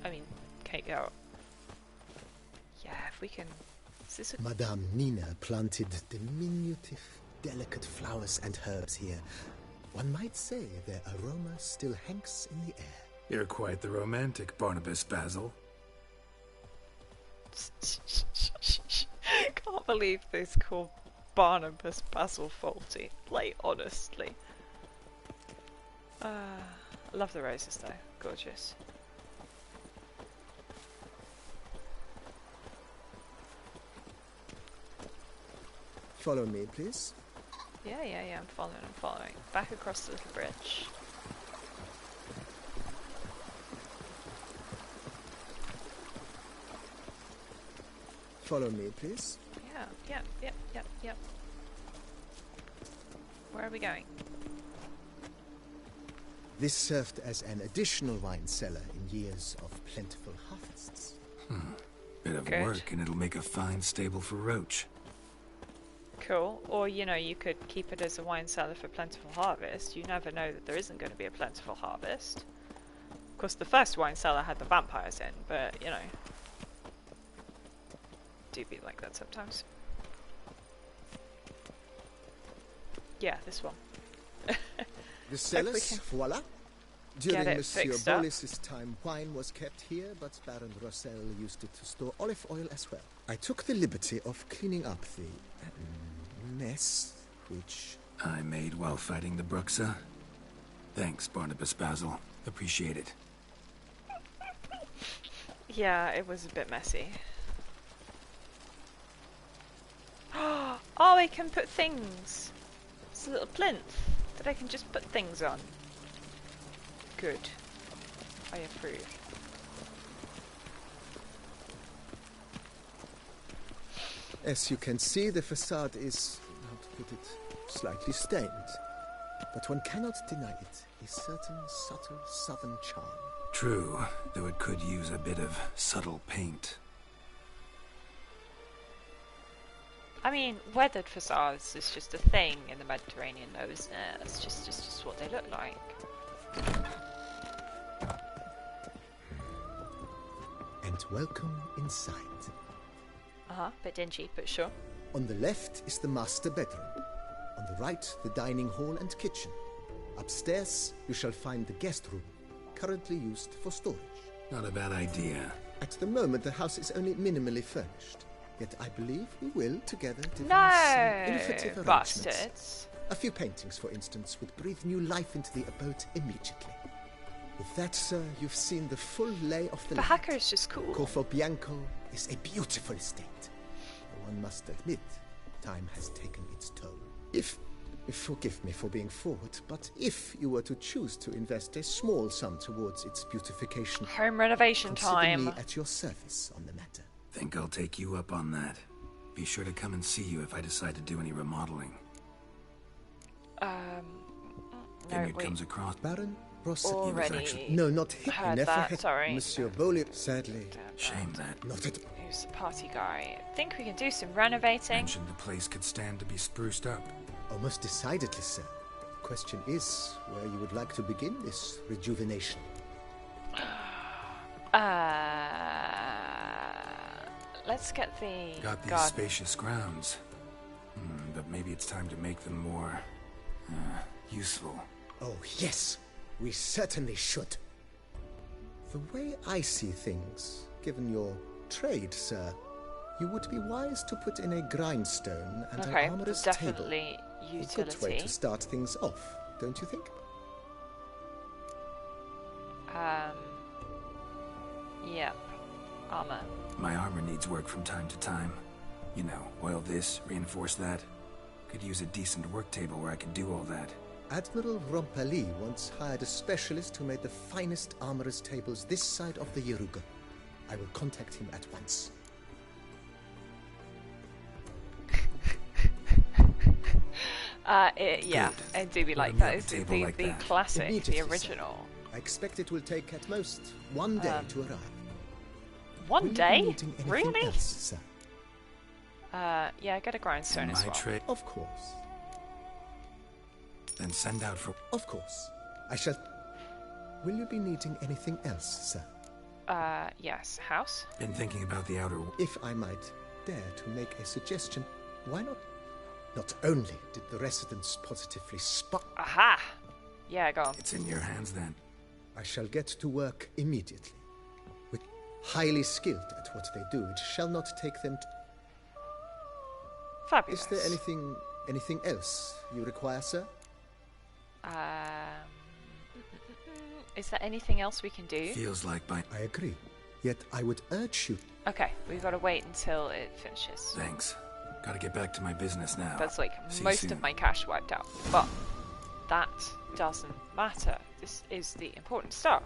I mean, can't get out. Yeah, if we can... Is this a... Madame Nina planted diminutive, delicate flowers and herbs here. One might say their aroma still hangs in the air. You're quite the romantic, Barnabas Basil. Can't believe this called Barnabas Basil Faulty. Like, honestly. I love the roses, though. Gorgeous. Follow me, please. Yeah, I'm following. Back across the little bridge. Follow me, please. Yep. Where are we going? This served as an additional wine cellar in years of plentiful harvests. Bit of Good. work, and it'll make a fine stable for Roach. Cool. Or, you know, you could keep it as a wine cellar for plentiful harvest. You never know that there isn't going to be a plentiful harvest. Of course, the first wine cellar had the vampires in, but, you know... do be like that sometimes. Yeah, this one. The cellars, voila. During Monsieur fixed up. Bolis's time, wine was kept here, but Baron Rossel used it to store olive oil as well. I took the liberty of cleaning up the mess, which... I made while fighting the Bruxa. Thanks, Barnabas Basil. Appreciate it. Yeah, it was a bit messy. Oh, I can put things. It's a little plinth that I can just put things on. Good. I approve. As you can see, the facade is, how to put it, slightly stained. But one cannot deny it, a certain subtle southern charm. True, though it could use a bit of subtle paint. I mean, weathered facades is just a thing in the Mediterranean, though, isn't it? It's just what they look like. And welcome inside. Bit dingy, but sure. On the left is the master bedroom. On the right, the dining hall and kitchen. Upstairs, you shall find the guest room, currently used for storage. Not a bad idea. At the moment, the house is only minimally furnished. Yet I believe we will, together, devise some innovative arrangements. Bastards. A few paintings, for instance, would breathe new life into the abode immediately. With that, sir, you've seen the full lay of the The land. hacker is just cool. Corfo Bianco is a beautiful estate. One must admit, time has taken its toll. If Forgive me for being forward, but if you were to choose to invest a small sum towards its beautification... Home renovation time. Consider me at your service on the matter. Think I'll take you up on that. Be sure to come and see you if I decide to do any remodeling. Vineyard comes across... Baron Rosset. Already No, not him. heard Never that, had sorry. Monsieur Beaulieu, sadly. Shame that. Not at Who's the party guy? I think we can do some renovating. Mentioned the place could stand to be spruced up. Oh, most decidedly, sir. The question is where you would like to begin this rejuvenation. Let's get the Got these garden. spacious grounds. But maybe it's time to make them more... useful. Oh, yes. We certainly should. The way I see things, given your trade, sir, you would be wise to put in a grindstone and Okay, an armorer's definitely table. utility. A good way to start things off, don't you think? Yep. Armor. My armor needs work from time to time. You know, oil this, reinforce that. Could use a decent work table where I could do all that. Admiral Rompali once hired a specialist who made the finest armorer's tables this side of the Yeruga. I will contact him at once. Yeah, I do be like me that. up a It's table the like that. classic, the Immediately, sir. original. I expect it will take at most one day to arrive. One Will you be day? needing anything Really? else, sir? Yeah, get a grindstone as My well. trade. Of course. Then send out for... Of course. I shall... Will you be needing anything else, sir? Yes. House? Been thinking about the outer... If I might dare to make a suggestion, why not? Not only did the residents positively spot... Aha! Yeah, go on. It's in your hands then. I shall get to work immediately. With highly skilled at what they do, it shall not take them to... Fabulous. Is there anything else you require, sir? Is there anything else we can do? Feels like by... I agree. Yet I would urge you... Okay, we've got to wait until it finishes. Thanks. Gotta get back to my business now. That's like See you most soon. of my cash wiped out. But that doesn't matter. This is the important stuff.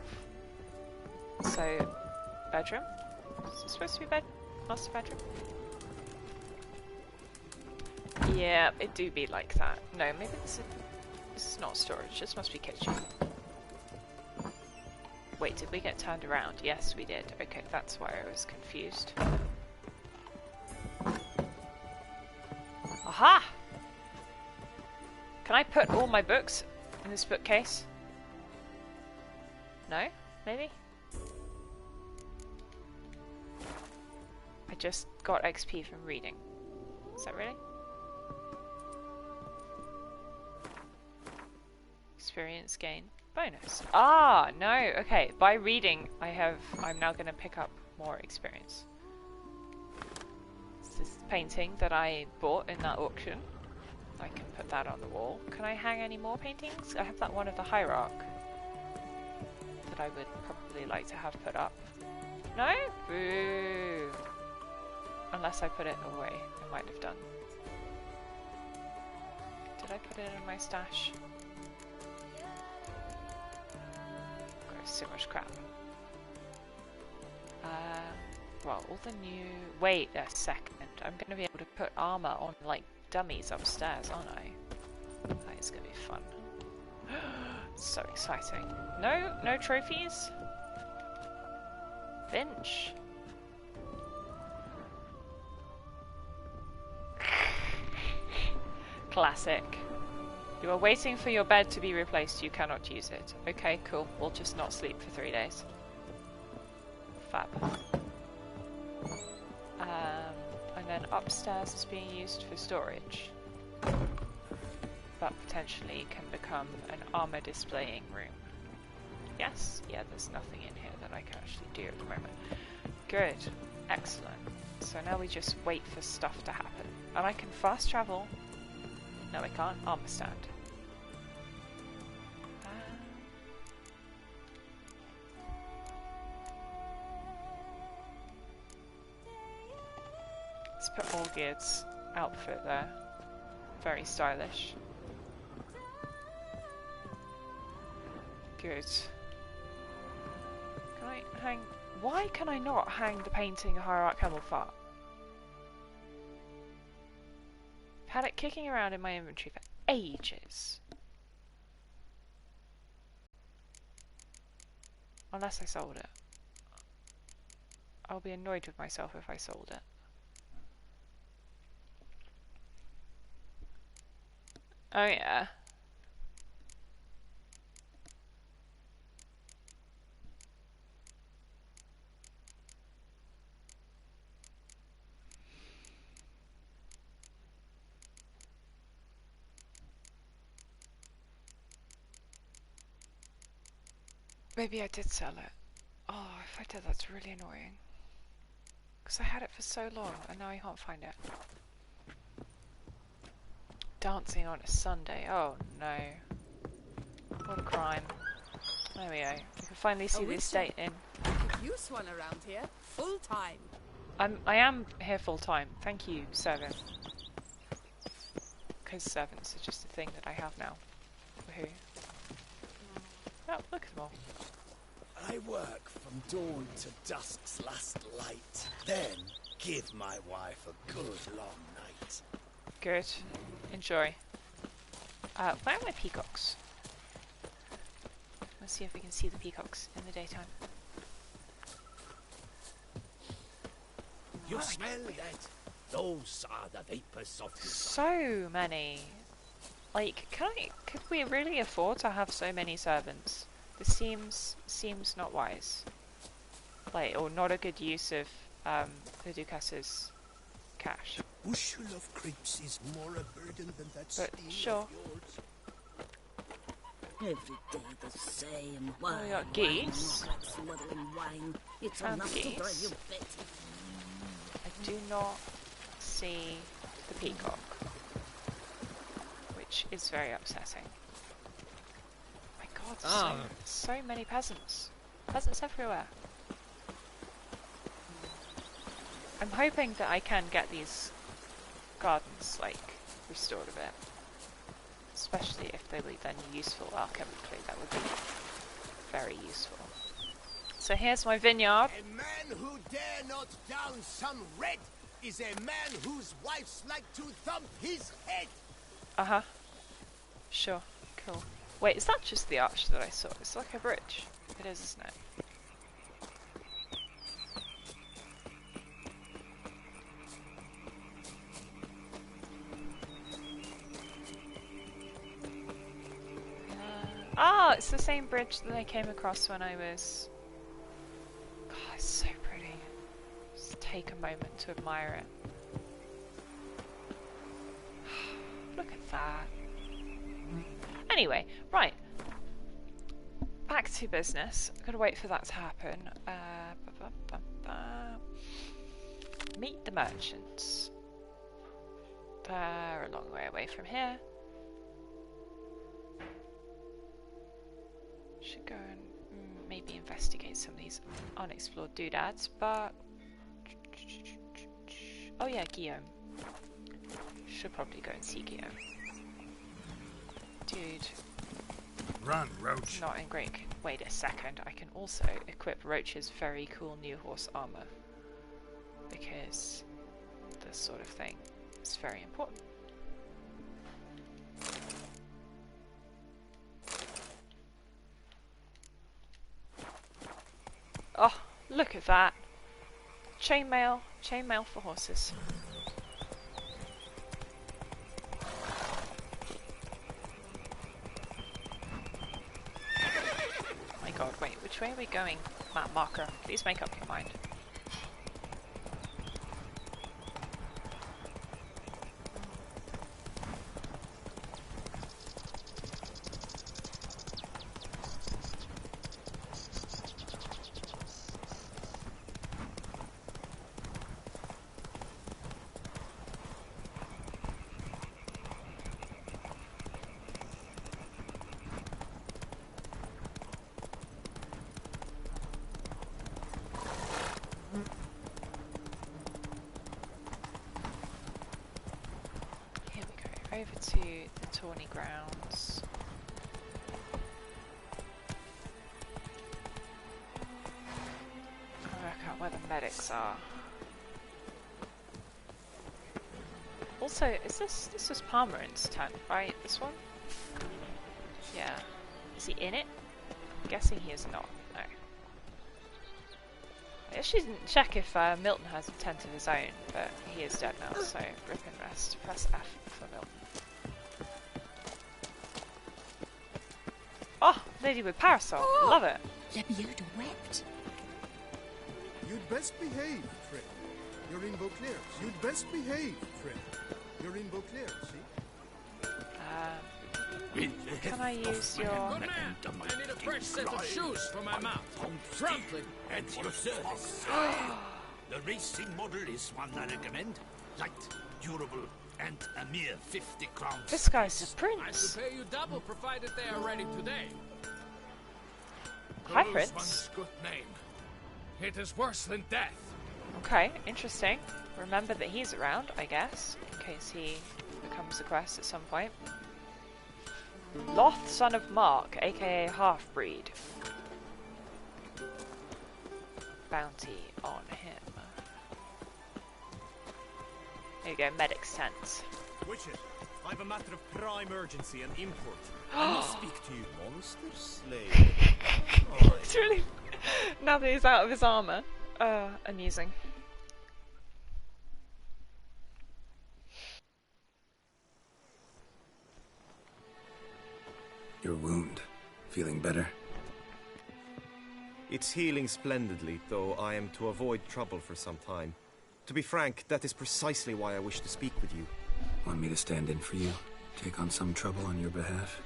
So, bedroom? Is it supposed to be master bedroom? Yeah, it do be like that. No, maybe this is not storage. This must be kitchen. Wait, did we get turned around? Yes, we did. Okay, that's why I was confused. Aha! Can I put all my books in this bookcase? No? Maybe? I just got XP from reading. Is that really? Experience gain bonus. Ah, no. Okay, by reading, I'm now going to pick up more experience. This is the painting that I bought in that auction. I can put that on the wall. Can I hang any more paintings? I have that one of the Hierarch that I would probably like to have put up. No? Boo! Unless I put it away. I might have done. Did I put it in my stash? So much crap. Well, all the new... Wait a second. I'm going to be able to put armor on, like, dummies upstairs, aren't I? That is going to be fun. So exciting. No trophies? Finch. Classic. You are waiting for your bed to be replaced, you cannot use it. Okay, cool. We'll just not sleep for 3 days. Fab. And then upstairs is being used for storage. But potentially can become an armor displaying room. Yes? Yeah, there's nothing in here that I can actually do at the moment. Good. Excellent. So now we just wait for stuff to happen. And I can fast travel. No, I can't. Armor stand. Let's put Olgierd's outfit there. Very stylish. Good. Can I hang... Why can I not hang the painting of Hierarch Camelfart? I've had it kicking around in my inventory for ages. Unless I sold it. I'll be annoyed with myself if I sold it. Oh yeah. Maybe I did sell it. Oh, if I did, that's really annoying. Because I had it for so long, and now I can't find it. Dancing on a Sunday. Oh, no. What a crime. There we go. We can finally see the estate in. I could use one around here. Full time. I am here full time. Thank you, servant. Because servants are just a thing that I have now. Woohoo. Oh, look at them all. I work from dawn to dusk's last light. Then give my wife a good long night. Good. Enjoy. Where are my peacocks? Let's see if we can see the peacocks in the daytime. You smell that? Those are the vapors of the So many. Like, could we really afford to have so many servants? This seems not wise. Like, or not a good use of the Ducass's cash. Bushel of grapes is more a burden than that But steam sure. of yours. Every day the same. Oh, we got geese. Wine. It's And enough geese. to drive you fit. I do not see the peacock, which is very upsetting. My God, so many peasants. Peasants everywhere. I'm hoping that I can get these gardens, like, restored a bit. Especially if they were then useful alchemically, that would be very useful. So here's my vineyard. A man who dare not down some red is a man whose wife's like to thump his head. Uh-huh. Sure. Cool. Wait, is that just the arch that I saw? It's like a bridge. It is, isn't it? Ah, it's the same bridge that I came across when I was... God, it's so pretty. Just take a moment to admire it. Look at that. Anyway, right. Back to business. I've got to wait for that to happen. Meet the merchants. They're a long way away from here. Should go and maybe investigate some of these unexplored doodads, but... Oh yeah, Guillaume. Should probably go and see Guillaume. Dude. Run, Roach. Not in great... Wait a second, I can also equip Roach's very cool new horse armor. Because this sort of thing is very important. Oh, look at that. Chainmail for horses. My God, wait, which way are we going? Map marker, please make up your mind. Over to the Tawny Grounds. medics are. Also, is this was Palmerin's tent, right? This one? Yeah. Is he in it? I'm guessing he is not. No. I actually didn't check if Milton has a tent of his own, but he is dead now, so rip and rest. Press F for Milton. Oh, lady with parasol. Oh, love it. Lebioda wept. You'd best behave, Fred. You're in Beauclair. You'd best behave, Fred. You're in Beauclair, see? Can I use your... Good man! I need a fresh set of shoes for my mount. Promptly. At your service. The racing model is one I recommend. Light, durable, and a mere 50 crowns. This guy's a I prince. should pay you double, provided they are ready today. Hi, Lose Prince. one's good name. It is worse than death. Okay, interesting. Remember that he's around, I guess, in case he becomes a quest at some point. Loth, son of Mark, aka Half-Breed. Bounty on him. There you go, medic's tent. Witcher, I've a matter of prime urgency and import. I must speak to you. Monster Slayer. It's really... now that he's out of his armour. Amusing. Your wound. Feeling better? It's healing splendidly, though I am to avoid trouble for some time. To be frank, that is precisely why I wish to speak with you. Want me to stand in for you? Take on some trouble on your behalf?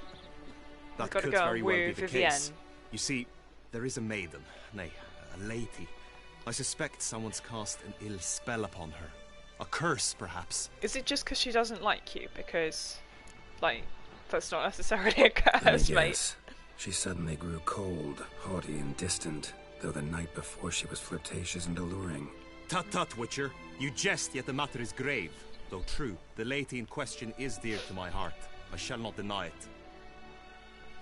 That gotta could go very and well woo be the Vivienne. case. You see, there is a maiden, nay, a lady. I suspect someone's cast an ill spell upon her. A curse, perhaps. Is it just because she doesn't like you? Because, like, that's not necessarily a curse, Let me mate. guess. She suddenly grew cold, haughty, and distant, though the night before she was flirtatious and alluring. Tut tut, Witcher. You jest, yet the matter is grave. Though true, the lady in question is dear to my heart. I shall not deny it.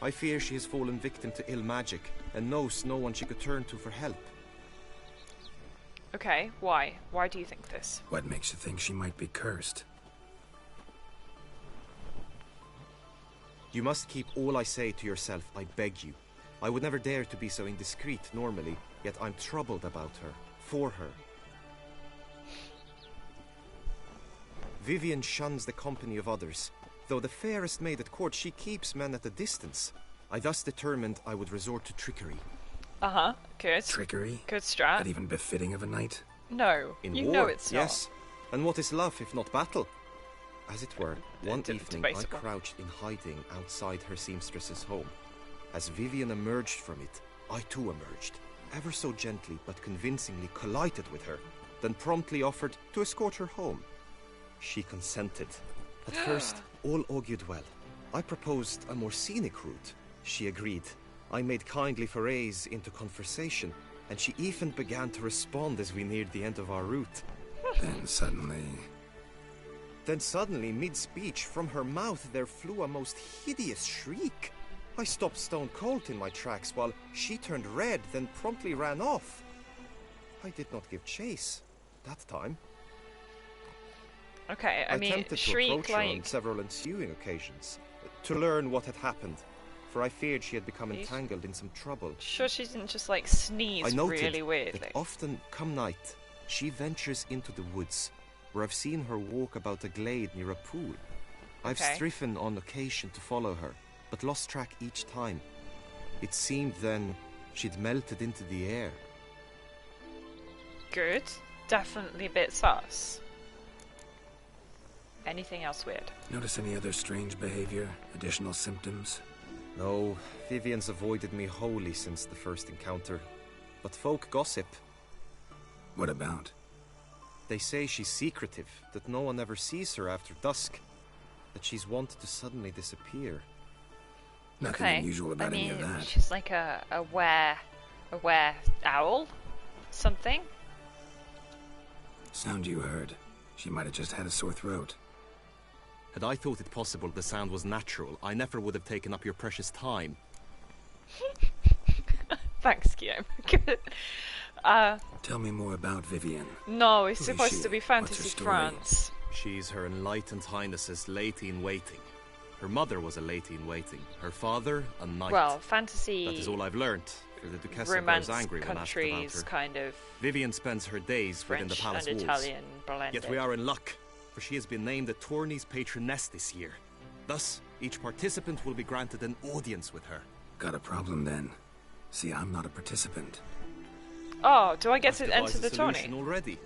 I fear she has fallen victim to ill magic, and knows no one she could turn to for help. Okay, why? Why do you think this? What makes you think she might be cursed? You must keep all I say to yourself, I beg you. I would never dare to be so indiscreet normally, yet I'm troubled about her, for her. Vivienne shuns the company of others. Though the fairest maid at court, she keeps men at a distance. I thus determined I would resort to trickery. Uh-huh, good. Trickery? Good strat. Not even befitting of a knight? No, In you war, know it's yes. And what is love if not battle? As it were, one evening I debatable. crouched in hiding outside her seamstress's home. As Vivienne emerged from it, I too emerged, ever so gently but convincingly collided with her, then promptly offered to escort her home. She consented. At first, all augured well. I proposed a more scenic route. She agreed. I made kindly forays into conversation, and she even began to respond as we neared the end of our route. Then suddenly, mid-speech, from her mouth there flew a most hideous shriek. I stopped stone cold in my tracks, while she turned red, then promptly ran off. I did not give chase, that time. Okay, I mean, attempted to shriek approach her on like... several ensuing occasions, to learn what had happened, for I feared she had become entangled in some trouble. Sure she didn't just, like, sneeze I noted really weirdly. that often, come night, she ventures into the woods, where I've seen her walk about a glade near a pool. I've striven on occasion to follow her, but lost track each time. It seemed then she'd melted into the air. Good. Definitely a bit sus. Anything else weird? Notice any other strange behavior? Additional symptoms? No, Vivienne's avoided me wholly since the first encounter. But folk gossip. What about? They say she's secretive, that no one ever sees her after dusk, that she's wanted to suddenly disappear. Nothing unusual about any of that. She's like a were owl? Something? Sound you heard. She might have just had a sore throat. Had I thought it possible the sound was natural, I never would have taken up your precious time. Thanks, Guillaume. Tell me more about Vivienne. No, it's Who is supposed she? to be What's her Fantasy story? France. She's Her Enlightened Highness's lady-in-waiting. Her mother was a lady-in-waiting. Her father, a knight. Well, fantasy. That is all I've learnt. The Duchess romance grows angry when asked about countries, her. kind of. Vivienne spends her days French within the palace and walls. Italian blended. Yet we are in luck, for she has been named the tourney's patroness this year. Thus, each participant will be granted an audience with her. Got a problem then. See, I'm not a participant. Oh, do I get I've to enter the devised a tourney? solution already.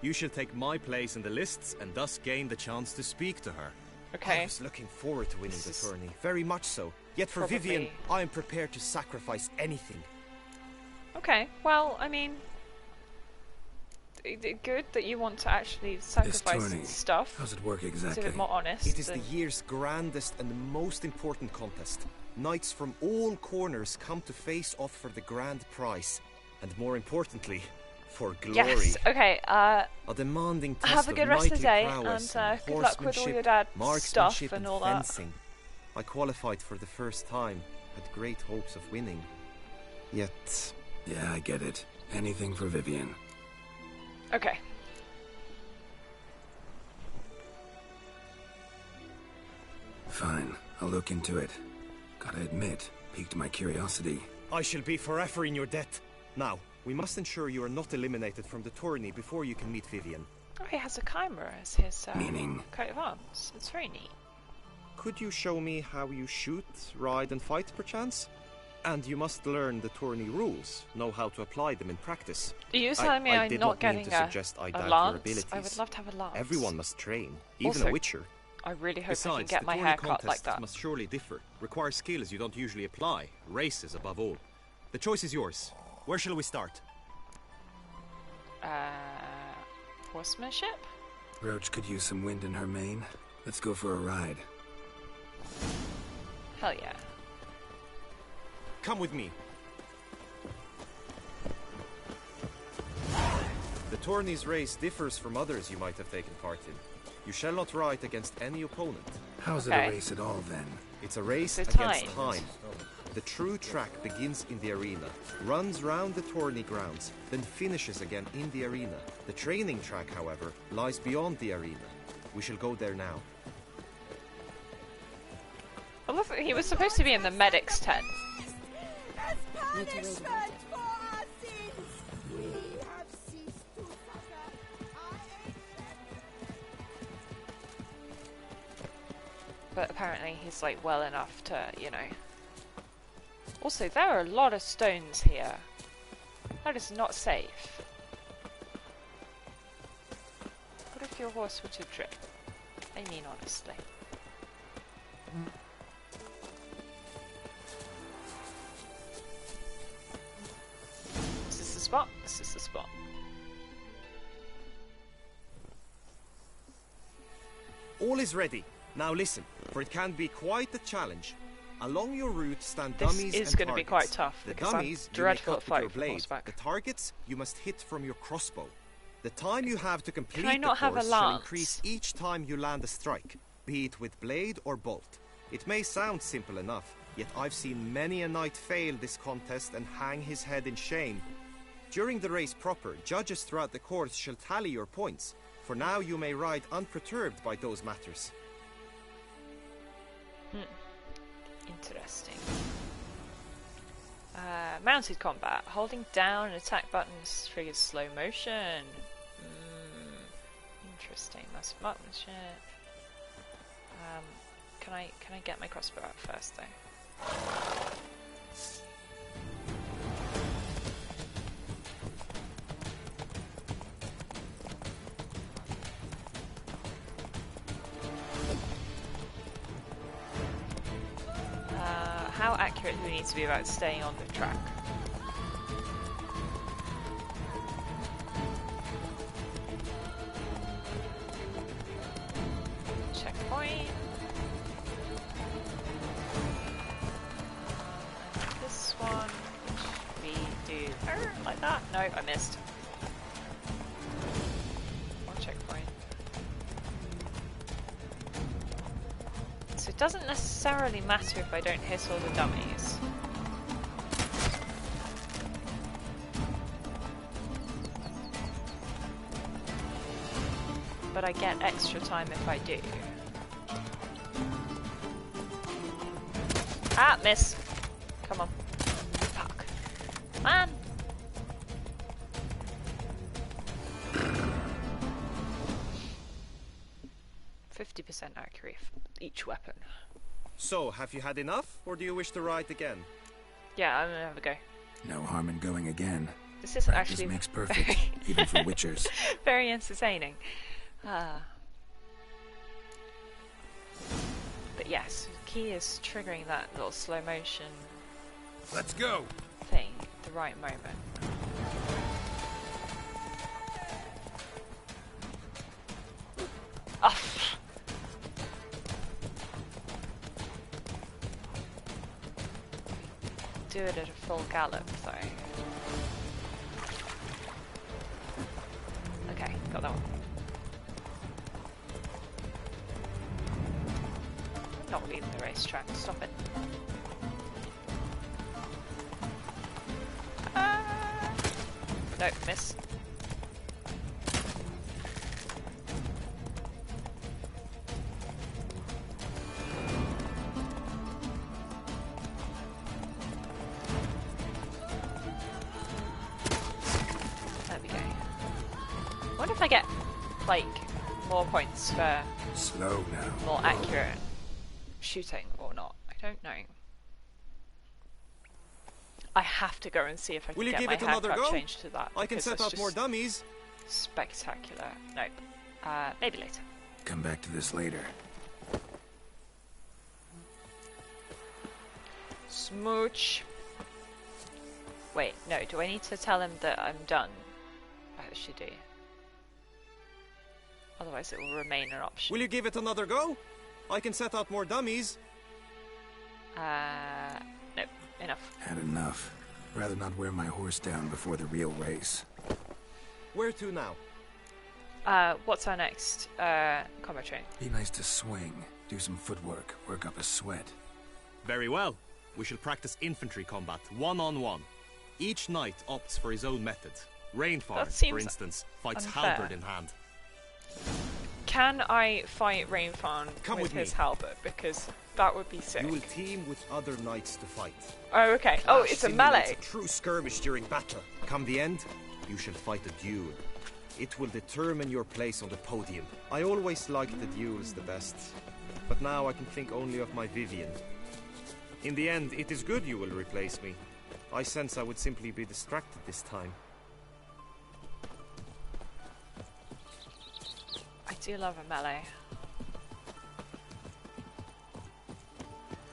You shall take my place in the lists and thus gain the chance to speak to her. Okay. I was looking forward to winning the tourney, very much so. Yet for Probably. Vivienne, I am prepared to sacrifice anything. Okay, well, I mean, good that you want to actually sacrifice tourney, stuff. how's it work It's a exactly? bit more honest. It is the than- year's grandest and most important contest. Knights from all corners come to face off for the grand prize. And more importantly, for glory. Yes, okay, A demanding test have a good of rest of the knightly day, prowess and good luck with all horsemanship, your dad's marksmanship, stuff and all that. fencing. I qualified for the first time, had great hopes of winning. Yet... Yeah, I get it. Anything for Vivienne. Okay. Fine, I'll look into it. Gotta admit, piqued my curiosity. I shall be forever in your debt. Now, we must ensure you are not eliminated from the tourney before you can meet Vivienne. Oh, he has a chimera as his Meaning? coat of arms. It's very neat. Could you show me how you shoot, ride and fight, perchance? And you must learn the tourney rules, know how to apply them in practice. Are you telling me I'm did not mean getting to suggest I a doubt your lance? abilities. I would love to have a lance. Everyone must train, even Also, a witcher. I really hope Besides, I can get the my tourney hair cut like contests that. must surely differ, require skills you don't usually apply, races above all. The choice is yours. Where shall we start? Horsemanship? Roach could use some wind in her mane. Let's go for a ride. Hell yeah. Come with me. The tourney's race differs from others you might have taken part in. You shall not ride against any opponent. How's it a race at all, then? It's a race It's against timed. time. The true track begins in the arena, runs round the tourney grounds, then finishes again in the arena. The training track, however, lies beyond the arena. We shall go there now. I love that he was supposed to be in the medic's tent. As punishment for our sins, we have ceased to suffer. But apparently he's like well enough to, you know. Also, there are a lot of stones here. That is not safe. What if your horse were to trip? I mean, honestly. Is this the spot? This is the spot. All is ready. Now listen, for it can be quite a challenge. Along your route stand This dummies is and going to be targets. quite tough The because I'm dummies you may dreadful cut at with your fighting from blade. horseback. The targets you must hit from your crossbow. The time you have to complete I not the have a course shall lance? increase each time you land a strike, be it with blade or bolt. It may sound simple enough, yet I've seen many a knight fail this contest and hang his head in shame. During the race proper, judges throughout the course shall tally your points. For now you may ride unperturbed by those matters. Interesting. Mounted combat. Holding down and attack buttons triggers slow motion. Interesting. That's marksmanship. Can I get my crossbow out first though? How accurate do we need to be about staying on the track? Checkpoint. And this one, we do like that. No, I missed. One checkpoint. So it doesn't necessarily matter if I don't hit all the dummies. but I get extra time if I do. Ah, miss. Come on. Fuck. Man. %50 accuracy for each weapon. So, have you had enough, or do you wish to ride again? Yeah, I'm gonna have a go. No harm in going again. This is Practice actually makes perfect, even for witchers. Very entertaining. But yes, the key is triggering that little slow motion. Let's go. Thing at the right moment. Oh. Do it at a full gallop, though. Okay, got that one. I'm not leaving the racetrack, stop it. Nope, miss. There we go. I wonder if I get, like, more points for slow now. More accurate shooting or not. I don't know. I have to go and see if I can get my haircut changed to that. I can set out more dummies. Spectacular. Nope. Maybe later. Come back to this later. Smooch. Wait, no. Do I need to tell him that I'm done? I should do. Otherwise it will remain an option. Will you give it another go? I can set out more dummies. Nope. Enough. Had enough. Rather not wear my horse down before the real race. Where to now? What's our next combat training? Be nice to swing, do some footwork, work up a sweat. Very well. We shall practice infantry combat, one-on-one. Each knight opts for his own method. Rainfarn, for instance, fights halberd in hand. Can I fight Rainfarn with his halberd? Because that would be sick. You will team with other knights to fight. Oh, okay. Oh, it's a melee. A true skirmish during battle. Come the end, you shall fight a duel. It will determine your place on the podium. I always liked the duels the best, but now I can think only of my Vivian. In the end, it is good you will replace me. I sense I would simply be distracted this time. I do love a melee.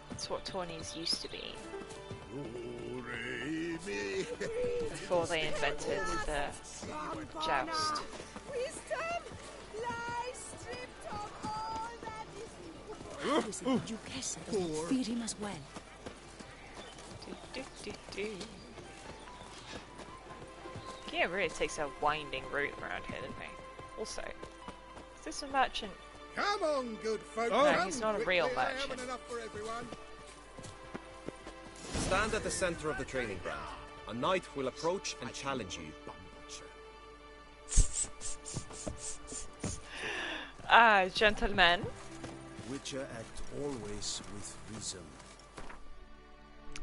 That's what tourneys used to be. Before they invented the joust. Feed him as well. Kia really takes a winding route around here, doesn't he? Also, is this a merchant? Come on, good folk. Oh, no, he's not a real merchant. Stand at the center of the training ground. A knight will approach and challenge you. Gentlemen. Witcher act always with reason.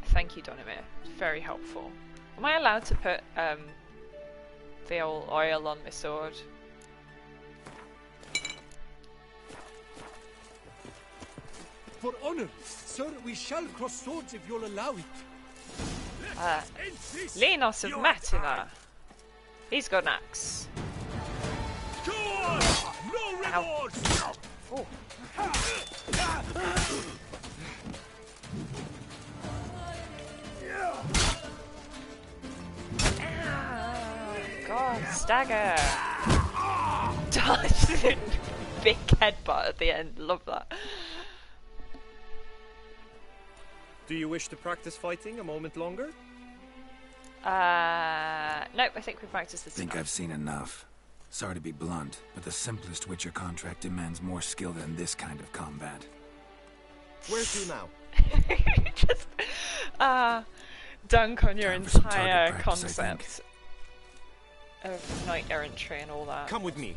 Thank you, Donimir. Very helpful. Am I allowed to put the old oil on my sword? For honor, sir, we shall cross swords if you'll allow it. Linos of Matina. He's got an axe. No remorse! Oh. God, stagger! Dodge! Big headbutt at the end, love that. Do you wish to practice fighting a moment longer? Nope, I think we practiced this enough. I've seen enough. Sorry to be blunt, but the simplest Witcher contract demands more skill than this kind of combat. Where to now? Just dunk on your entire concept of knight errantry and all that. Come with me.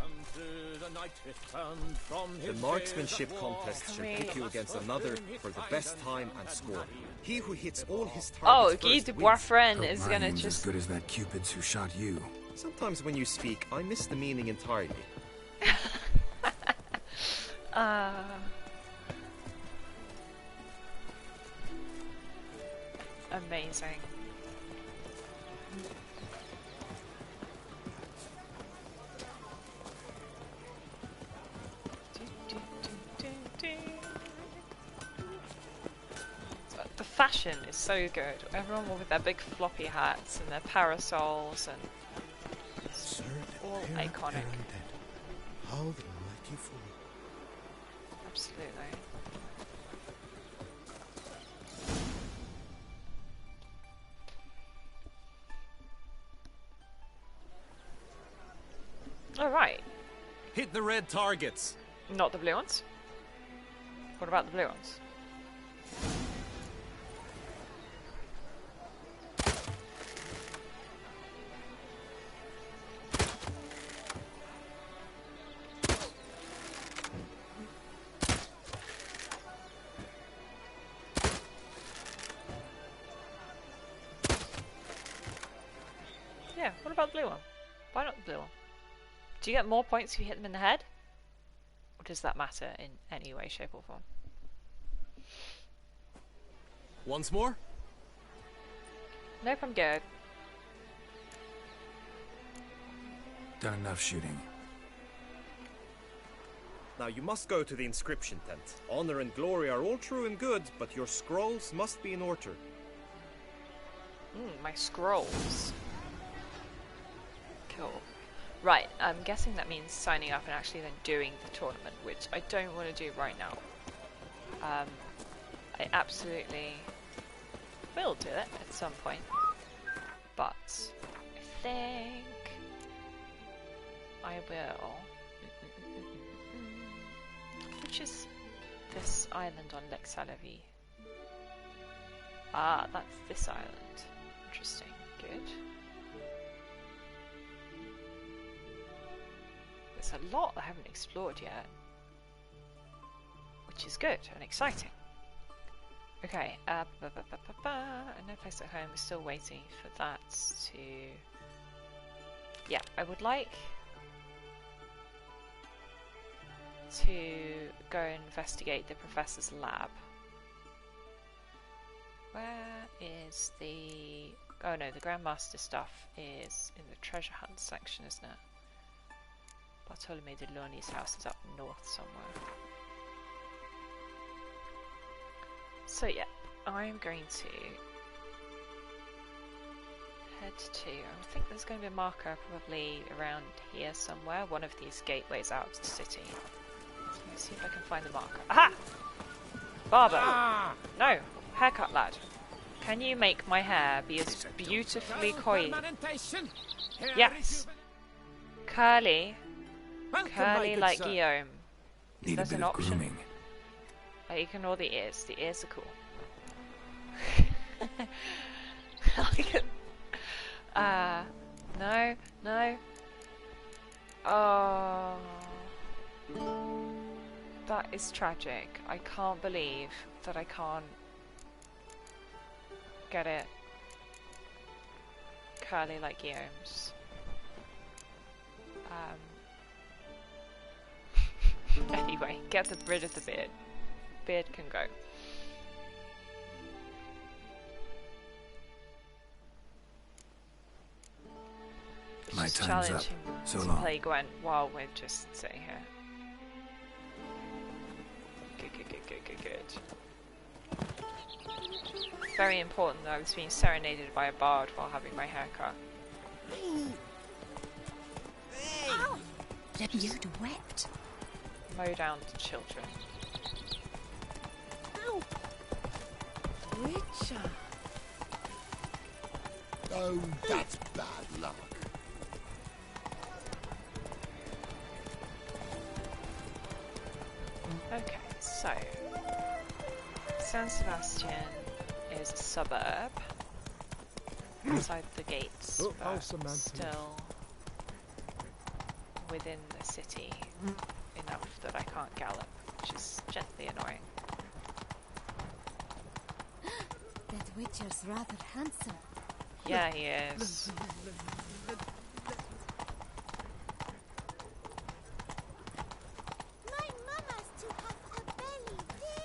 The marksmanship contest shall pit you against another for the best time and score. He who hits all his targets Guy first de wins. Boisfriend is gonna Aim's just... as good as that Cupid's who shot you. Sometimes when you speak, I miss the meaning entirely. Amazing. The fashion is so good. Everyone with their big floppy hats and their parasols and it's all iconic. How the mighty fool. Absolutely. Alright. Hit the red targets. Not the blue ones. What about the blue ones? Yeah, what about the blue one? Why not the blue one? Do you get more points if you hit them in the head? Or does that matter in any way, shape or form? Once more? Nope, I'm good. Done enough shooting. Now you must go to the inscription tent. Honor and glory are all true and good, but your scrolls must be in order. My scrolls. Cool. Right, I'm guessing that means signing up and actually then doing the tournament, which I don't want to do right now. I absolutely will do it at some point, but I think I will. Which is this island on Lake Salavi? Ah, that's this island. Interesting. Good. There's a lot I haven't explored yet, which is good and exciting. Okay, no place at home. We're still waiting for that to... Yeah, I would like to go investigate the professor's lab. Where is the... Oh no, the Grandmaster stuff is in the treasure hunt section, isn't it? Bartolome de Loni's house is up north somewhere. So yeah, I'm going to head to... I think there's going to be a marker probably around here somewhere, one of these gateways out of the city. So let's see if I can find the marker. Aha! Barber! Ah! No! Haircut lad. Can you make my hair be as beautifully coily? Yes! Curly. Curly like Guillaume. Need a bit of grooming. I ignore the ears. The ears are cool. No, no. Oh. That is tragic. I can't believe that I can't get it curly like Guillaume's. Anyway, get rid of the beard. Beard can go. My just time's up. challenging So to long. play Gwen while we're just sitting here. Good. Very important that I was being serenaded by a bard while having my hair cut. Ow! The beard wept. Mow down the children. Ow! Richard. Oh, that's bad luck. Okay, so San Sebastian is a suburb inside the gates, but still within the city enough that I can't gallop, which is gently annoying. That Witcher's rather handsome. Yeah, he is. My mama's to have a belly this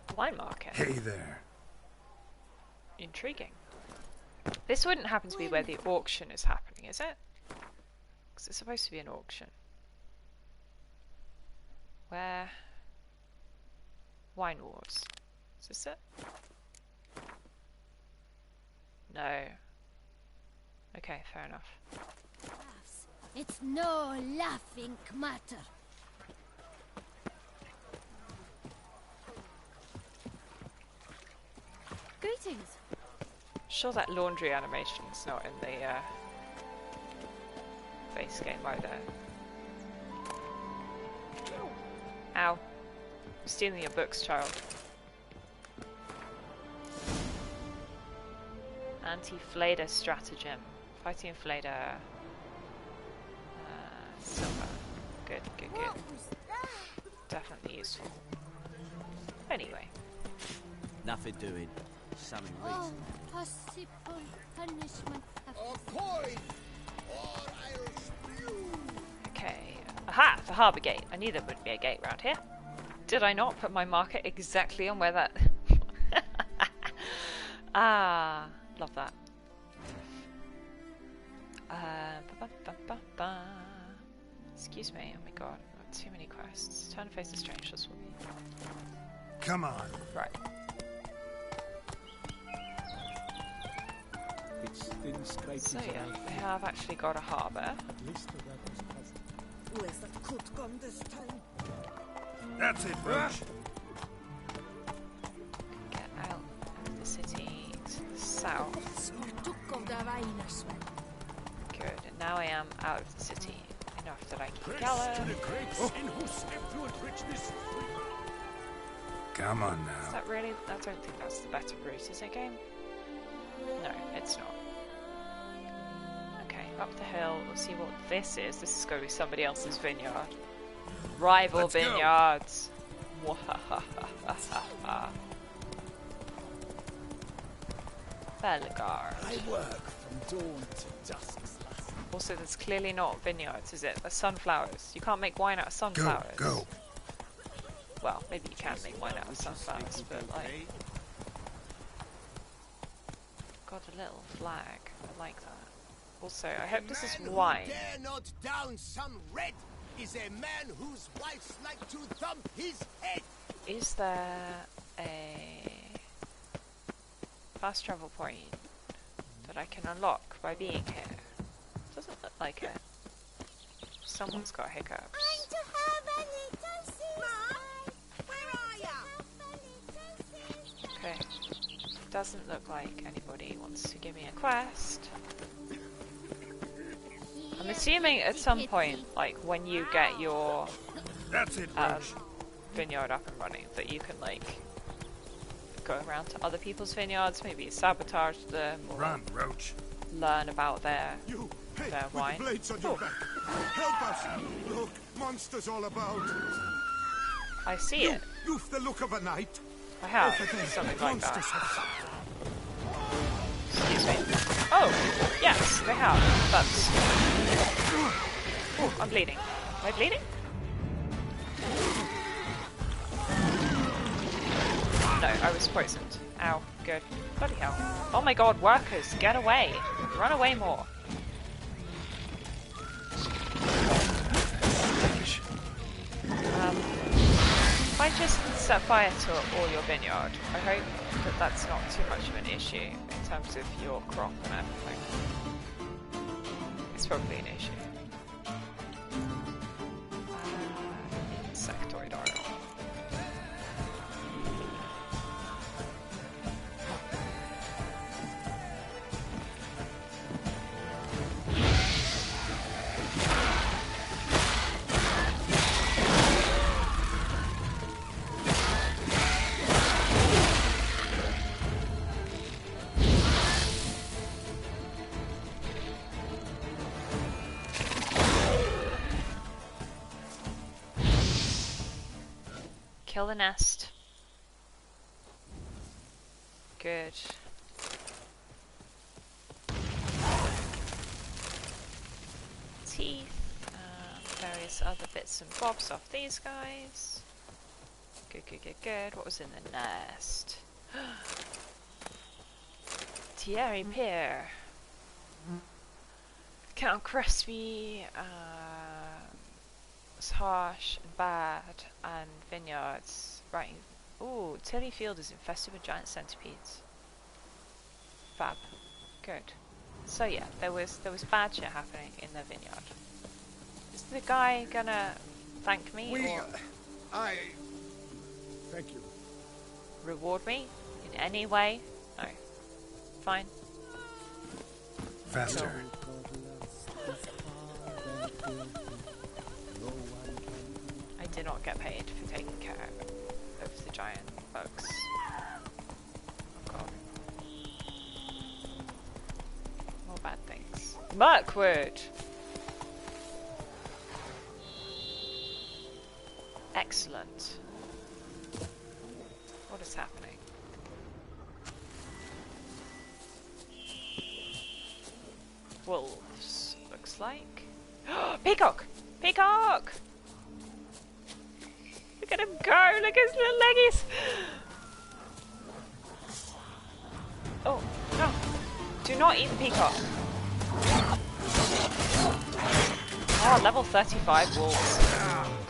big. Wine market. Hey there. Intriguing. This wouldn't happen to be where the auction is happening, is it? Because it's supposed to be an auction. Where? Wine Wars. Is this it? No. Okay, fair enough. It's no laughing matter. Greetings. Sure that laundry animation's not in the base game either. Ow. I'm stealing your books, child. Anti-Flader stratagem. Fighting Flader. Silver. Good, good, good. Definitely useful. Anyway. Nothing doing. Something reasonable. Possible punishment. Okay. Aha! The harbour gate. I knew there would be a gate round here. Did I not put my marker exactly on where that... Ah, love that. Excuse me, oh my god, I've got too many quests. Turn to face the strangers for me. Come on. Right. So yeah, we have actually got a harbour. At least the weather's pleasant. Where's that coat gone this time? That's it, Roach. Get out of the city to the south. Good, and now I am out of the city. Enough that I can gallop. Come on now. Is that really? I don't think that's the better route, is it, game? No, it's not. Okay, up the hill. We'll see what this is. This is going to be somebody else's vineyard. Rival vineyards. Belgar. I work from dawn to dusk. Also, that's clearly not vineyards, is it? They're sunflowers. You can't make wine out of sunflowers. Go. Well, maybe you can make wine out of sunflowers, but like... Got a little flag. I like that. Also, I hope this is wine. Dare not down some red is a man whose wives like to thump his head. Is there a fast travel point that I can unlock by being here? Doesn't look like it. Someone's got hiccups. I'm to have a little sister. Where are ya? Okay. Doesn't look like anybody wants to give me a quest. I'm assuming at some point, like when you get your vineyard up and running, that you can like go around to other people's vineyards, maybe sabotage them, or run, Roach. Learn about their wine. With the blades on your back. Help us! Look, monsters all about. I see it. You've the look of a knight. I have something like that. Excuse me. Oh, yes, they have. That's... Oh, I'm bleeding. Am I bleeding? No, I was poisoned. Ow, good. Bloody hell. Oh my god, workers, get away. Run away more. If I just set fire to all your vineyard, I hope that that's not too much of an issue in terms of your crop and everything. It's probably an issue. Insectoid oil. Kill the nest. Good. Teeth. Various other bits and bobs off these guys. Good, good, good, good. What was in the nest? Thierry Pierre. Count Crespi was harsh and bad, and vineyards. Right. Ooh, Tilly Field is infested with giant centipedes. Fab. Good. So yeah, there was bad shit happening in the vineyard. Is the guy gonna thank me or Thank you. reward me in any way? No. Fine. Faster. I did not get paid for taking care of the giant bugs. Oh god. More bad things. Mirkwood! Excellent. What is happening? Wolves, looks like. Peacock! Peacock! Look at him go! Look at his little leggies! Oh, no! Do not eat the peacock! Oh, level 35 wolves.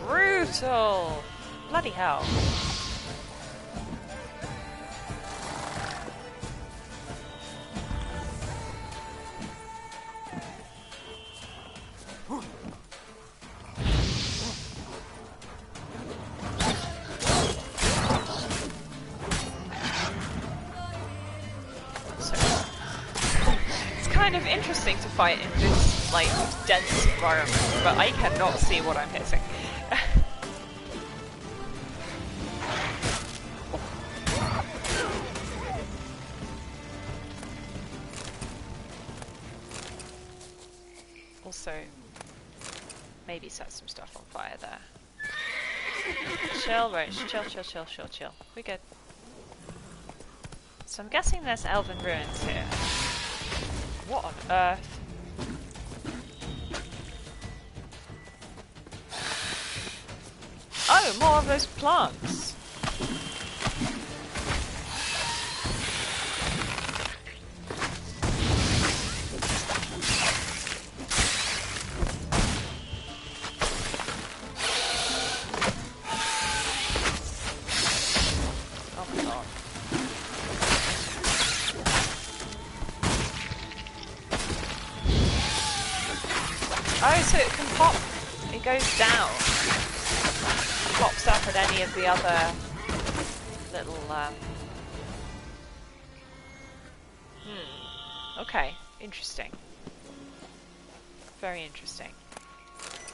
Brutal! Bloody hell. Kind of interesting to fight in this, like, dense environment, but I cannot see what I'm hitting. Also, maybe set some stuff on fire there. Chill, Roach. Chill, chill, chill, chill, chill. We're good. So I'm guessing there's elven ruins here. What on earth? Oh, more of those plants. Oh my god. Oh, so it can pop. It goes down. Pops up at any of the other little, okay, interesting. Very interesting.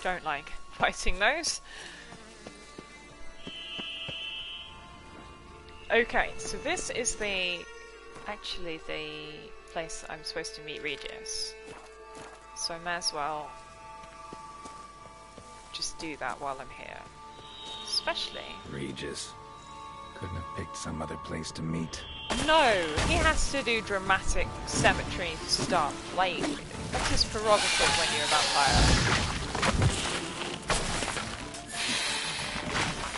Don't like fighting those. Okay, so this is actually the place that I'm supposed to meet Regis. So I may as well just do that while I'm here. Especially... Regis. Couldn't have picked some other place to meet. No! He has to do dramatic cemetery stuff. Like, that's his prerogative when you're a vampire.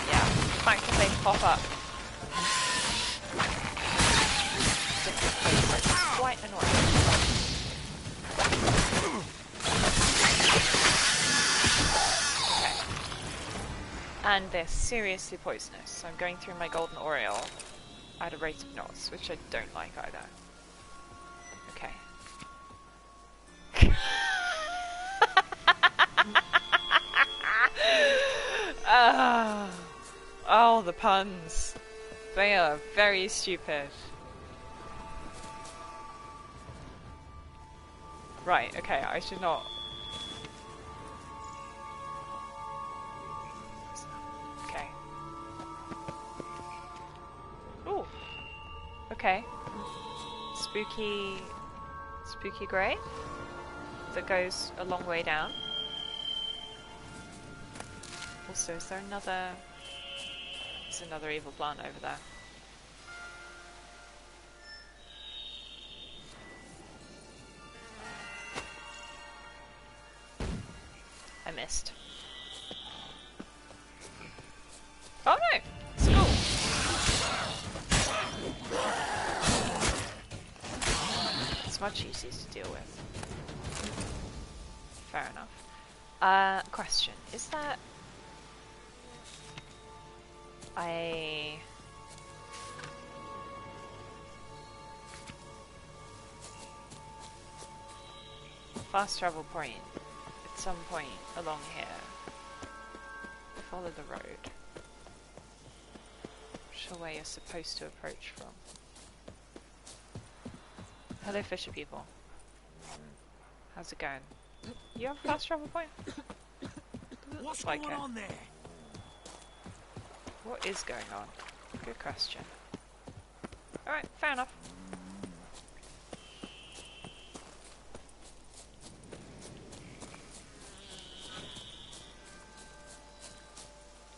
Yeah, the fact that they pop up different places is quite annoying. And they're seriously poisonous, so I'm going through my golden oriole at a rate of knots, which I don't like either. Okay. Oh, the puns. They are very stupid. Right, okay, I should not... Ooh. Okay. Spooky grey that goes a long way down. Also, is There's another evil plant over there. I missed. Oh no! It's cool! It's much easier to deal with. Fair enough. Question. Is that a fast travel point at some point along here? Follow the road. Not sure where you're supposed to approach from. Hello, fisher people. How's it going? You have a fast travel point? What's like going it. on there? What is going on? Good question. Alright, fair enough.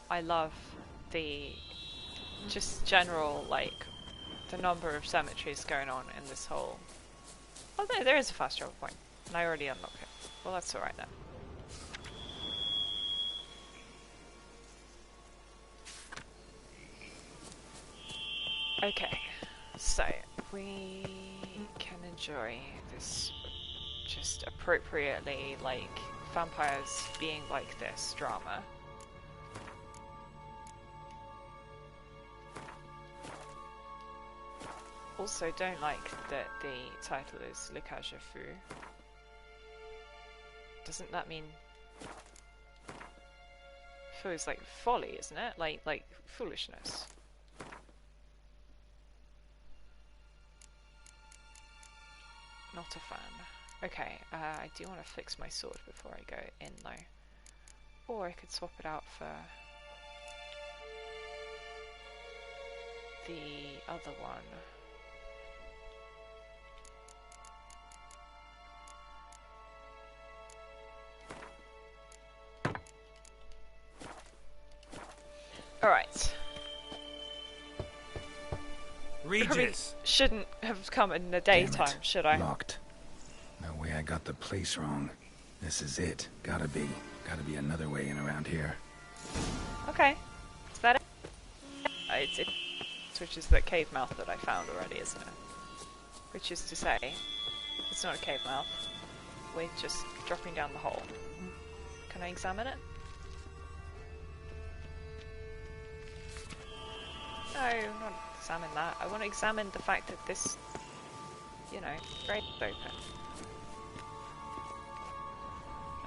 I love the just general, like, the number of cemeteries going on in this whole... Oh no, there is a fast travel point, and I already unlocked it. Well, that's alright then. Okay, so we can enjoy this just appropriately, like, vampires being like this drama. Also, don't like that the title is Le Cage à Feu. Doesn't that mean... Feu is like folly, isn't it? Like foolishness. Not a fan. Okay, I do want to fix my sword before I go in though. Or I could swap it out for the other one. Alright. Regis! Shouldn't have come in the daytime, should I? Locked. No way I got the place wrong. This is it. Gotta be another way in around here. Okay. Is that it? It's which is the cave mouth that I found already, isn't it? Which is to say, it's not a cave mouth. We're just dropping down the hole. Can I examine it? No, not examine that. I want to examine the fact that this, you know, grate's open.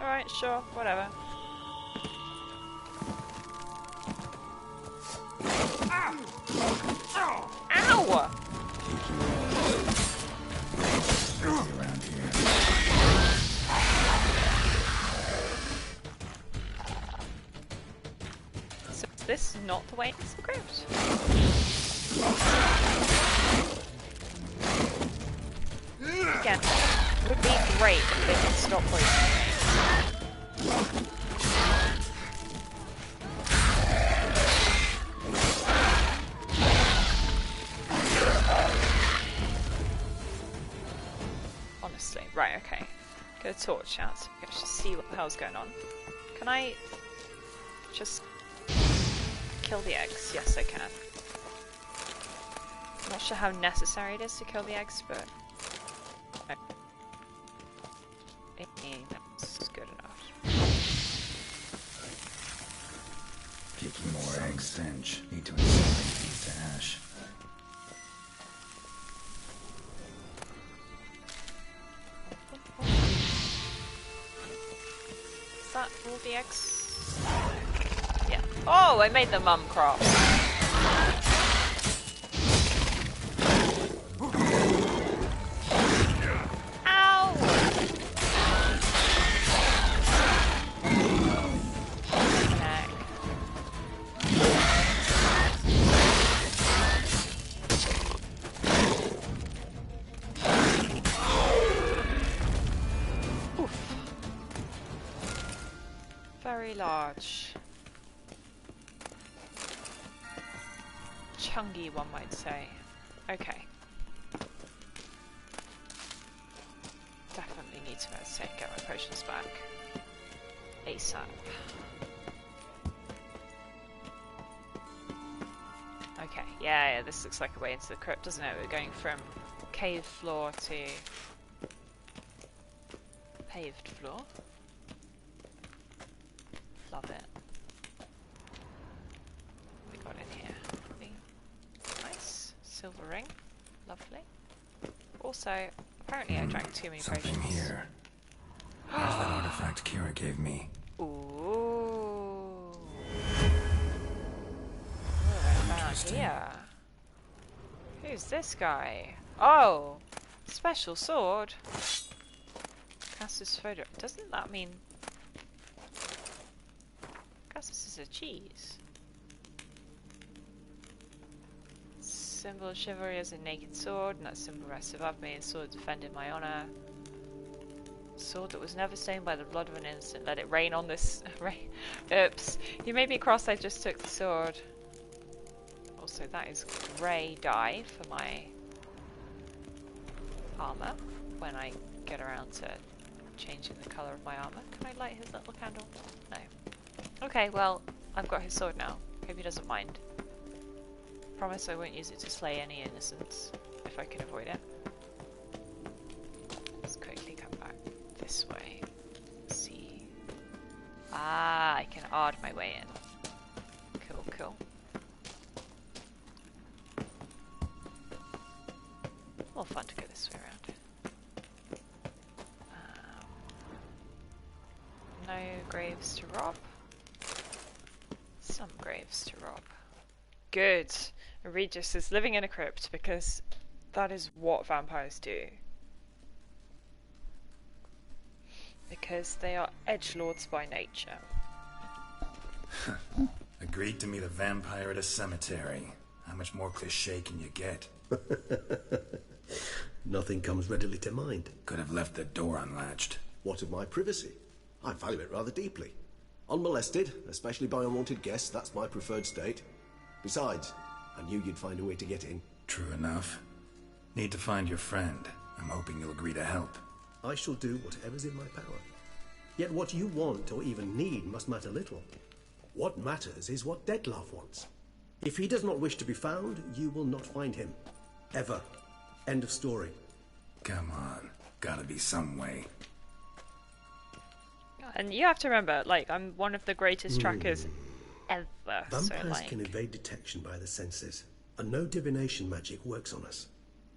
Alright, sure, whatever. Ow! Around here. So is this not the way it's script? Again, it would be great if they could stop poisoning me. Honestly, right, okay. Get a torch out so we can actually see what the hell's going on. Can I just kill the eggs? Yes, I can. I'm not sure how necessary it is to kill the eggs, but I think that's good enough. Picking more egg stench. Need to incinerate these to ash. Is that all the eggs? Yeah. Oh, I made the mum cross. Very large. tonguey, one might say. Okay. Definitely need to meditate and get my potions back. ASAP. Okay, yeah, this looks like a way into the crypt, doesn't it? We're going from cave floor to paved floor. Love it. What we got in here? Nice. Silver ring. Lovely. Also, apparently I drank too many potions. Something here. Where's that artifact Kira gave me? Ooh. Here. Who's this guy? Oh! Special sword. Cassis photo. Doesn't that mean Cassis is a cheese? Symbol of chivalry is a naked sword, and that symbol rests above me. A sword defended my honor. Sword that was never stained by the blood of an innocent. Let it rain on this. Oops. You may be cross, I just took the sword. Also, that is grey dye for my armor when I get around to changing the colour of my armor. Can I light his little candle? No. Okay, well, I've got his sword now. Hope he doesn't mind. Promise I won't use it to slay any innocents, if I can avoid it. Let's quickly come back this way. Let's see. Ah, I can odd my way in. Cool, cool. More fun to go this way around. No graves to rob. Some graves to rob. Good. Regis is living in a crypt because that is what vampires do. Because they are edgelords by nature. Agreed to meet a vampire at a cemetery. How much more cliché can you get? Nothing comes readily to mind. Could have left the door unlatched. What of my privacy? I value it rather deeply. Unmolested, especially by unwanted guests, that's my preferred state. Besides, I knew you'd find a way to get in. True enough. Need to find your friend. I'm hoping you'll agree to help. I shall do whatever's in my power. Yet what you want or even need must matter little. What matters is what Detlef wants. If he does not wish to be found, you will not find him. Ever. End of story. Come on. Gotta be some way. And you have to remember, like, I'm one of the greatest trackers ever. Vampires so, can evade detection by the senses, and no divination magic works on us.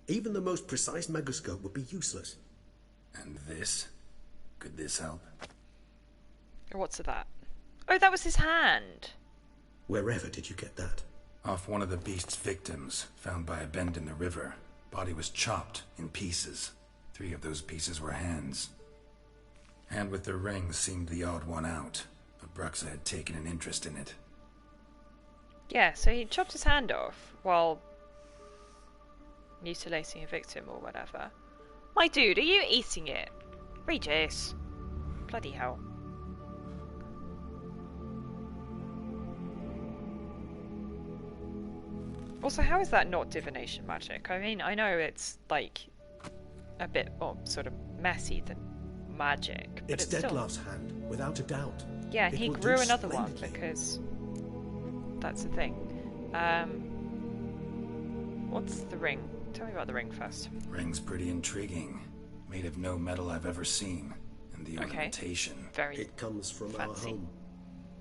Even the most precise megoscope would be useless. And this? Could this help? What's that? Oh, that was his hand. Wherever did you get that? Off one of the beast's victims, found by a bend in the river. Body was chopped in pieces. 3 of those pieces were hands. Hand with the ring seemed the odd one out, but Bruxa had taken an interest in it. Yeah, so he chopped his hand off while mutilating a victim or whatever. My dude, are you eating it? Regis. Bloody hell. Also, how is that not divination magic? I mean, I know it's like a bit more sort of messy than magic, but it's Detlef's hand, without a doubt. Yeah, he grew another one because that's the thing. What's the ring? Tell me about the ring first. Ring's pretty intriguing. Made of no metal I've ever seen. And the ornamentation. It comes from our home.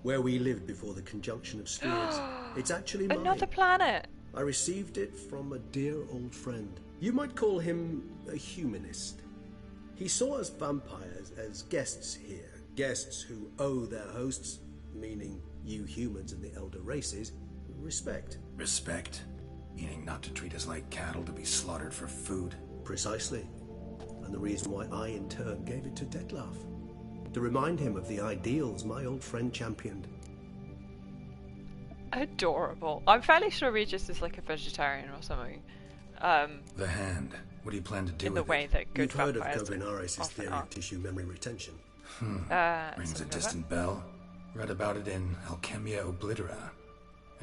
Where we lived before the conjunction of spheres. It's actually mine. Another planet! I received it from a dear old friend. You might call him a humanist. He saw us vampires as guests here. Guests who owe their hosts, meaning you humans and the elder races, respect. Respect? Meaning not to treat us like cattle to be slaughtered for food? Precisely. And the reason why I, in turn, gave it to Detlef. To remind him of the ideals my old friend championed. Adorable. I'm fairly sure Regis is like a vegetarian or something. The hand. What do you plan to do in with the way that good You've heard of vampires Govinaris' theory often of tissue memory retention. Rings a distant bell. Read about it in Alchemia Oblitera.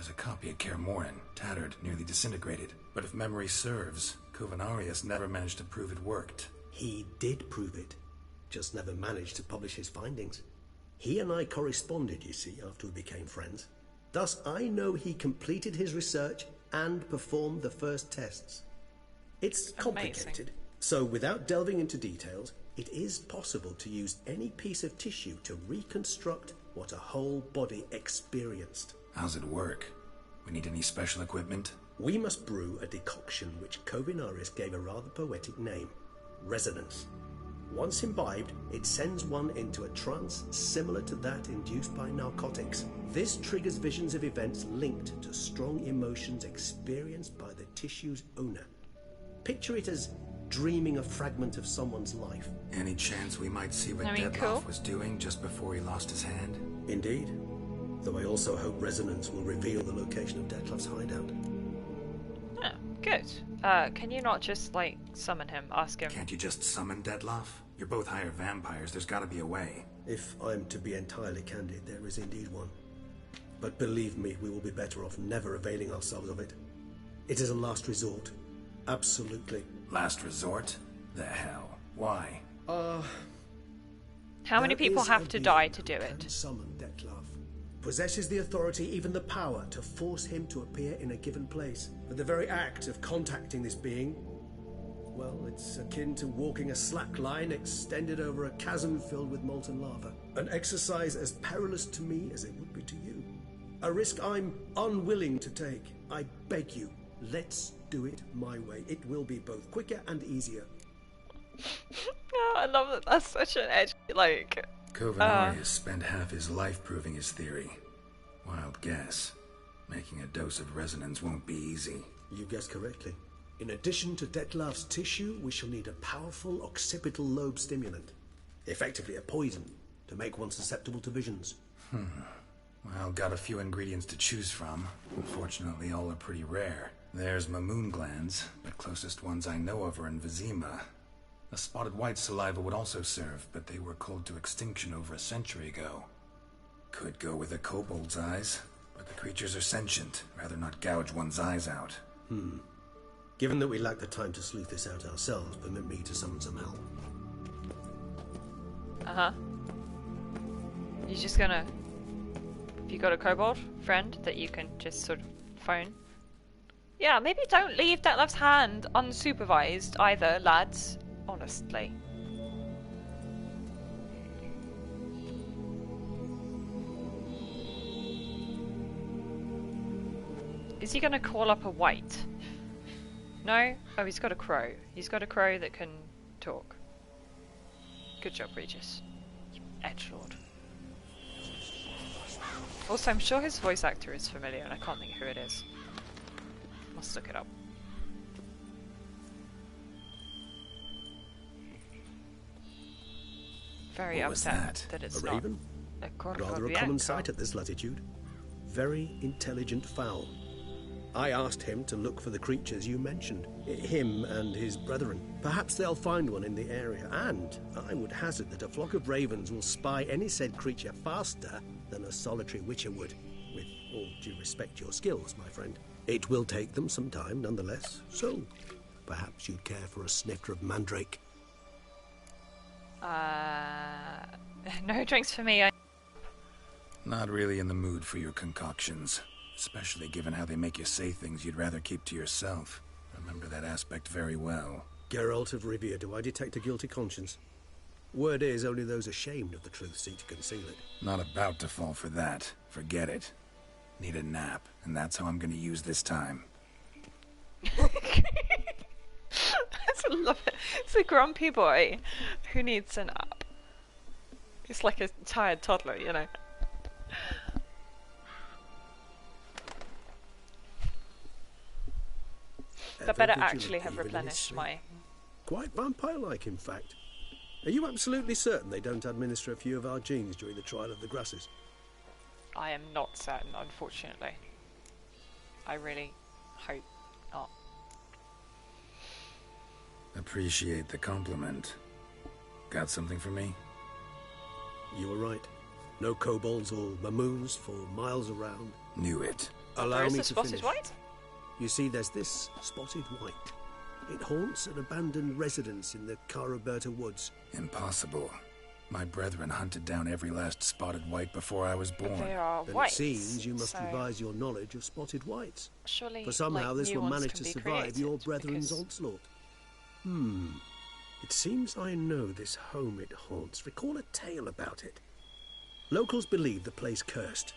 There's a copy of Kaer Morhen, tattered, nearly disintegrated. But if memory serves, Covenarius never managed to prove it worked. He did prove it, just never managed to publish his findings. He and I corresponded, you see, after we became friends. Thus, I know he completed his research and performed the first tests. It's complicated, so without delving into details, it is possible to use any piece of tissue to reconstruct what a whole body experienced. How's it work? We need any special equipment? We must brew a decoction which Covenarius gave a rather poetic name, resonance. Once imbibed, it sends one into a trance similar to that induced by narcotics. This triggers visions of events linked to strong emotions experienced by the tissue's owner. Picture it as dreaming a fragment of someone's life. Any chance we might see what Dettlaff was doing just before he lost his hand? Indeed. Though I also hope resonance will reveal the location of Dettlaff's hideout. Oh, good. Can you not just, like, summon him, ask him? Can't you just summon Dettlaff? You're both higher vampires, there's gotta be a way. If I'm to be entirely candid, there is indeed one. But believe me, we will be better off never availing ourselves of it. It is a last resort. Absolutely. Last resort? The hell? Why? How many people have to die to do it? Summon Dettlaff. Possesses the authority, even the power, to force him to appear in a given place. But the very act of contacting this being, well, it's akin to walking a slack line extended over a chasm filled with molten lava. An exercise as perilous to me as it would be to you. A risk I'm unwilling to take. I beg you, let's do it my way. It will be both quicker and easier. Oh, I love that. That's such an edgy, like... Covenarius spent half his life proving his theory. Wild guess. Making a dose of resonance won't be easy. You guessed correctly. In addition to Dettlaff's tissue, we shall need a powerful occipital lobe stimulant. Effectively a poison, to make one susceptible to visions. Well, got a few ingredients to choose from. Unfortunately, all are pretty rare. There's Mamoon glands, but closest ones I know of are in Vizima. A spotted white saliva would also serve, but they were cold to extinction over a century ago. Could go with a kobold's eyes, but the creatures are sentient. Rather not gouge one's eyes out. Given that we lack the time to sleuth this out ourselves, permit me to summon some help. You're just gonna... Have you got a kobold friend that you can just sort of phone? Yeah, maybe don't leave Dettlaff's hand unsupervised either, lads. Honestly. Is he gonna call up a white? No? Oh, he's got a crow. He's got a crow that can talk. Good job, Regis. You edgelord. Also, I'm sure his voice actor is familiar and I can't think who it is. Must look it up. Very upset that it's not raven? a Rather a common sight at this latitude. Very intelligent fowl. I asked him to look for the creatures you mentioned. Him and his brethren. Perhaps they'll find one in the area, and I would hazard that a flock of ravens will spy any said creature faster than a solitary witcher would. With all due respect to your skills, my friend. It will take them some time, nonetheless, so perhaps you'd care for a snifter of mandrake. No drinks for me. Not really in the mood for your concoctions. Especially given how they make you say things you'd rather keep to yourself. Remember that aspect very well. Geralt of Rivia, do I detect a guilty conscience? Word is, only those ashamed of the truth seek to conceal it. Not about to fall for that. Forget it. Need a nap, and that's how I'm gonna use this time. I just love it. It's a grumpy boy who needs a nap. It's like a tired toddler, you know. I better actually have replenished my... Quite vampire-like, in fact. Are you absolutely certain they don't administer a few of our genes during the trial of the grasses? I am not certain, unfortunately. I really hope not. Appreciate the compliment. Got something for me? You were right. No kobolds or mamoons for miles around. Knew it. Allow me to spotted finish. white? You see, there's this spotted white. It haunts an abandoned residence in the Caraberta woods. Impossible. My brethren hunted down every last spotted white before I was born. They are Then whites, it seems you must so revise your knowledge of spotted whites. surely, For somehow like, this new will ones manage can to be survive created, your brethren's because onslaught. It seems I know this home it haunts. Recall a tale about it. Locals believe the place cursed.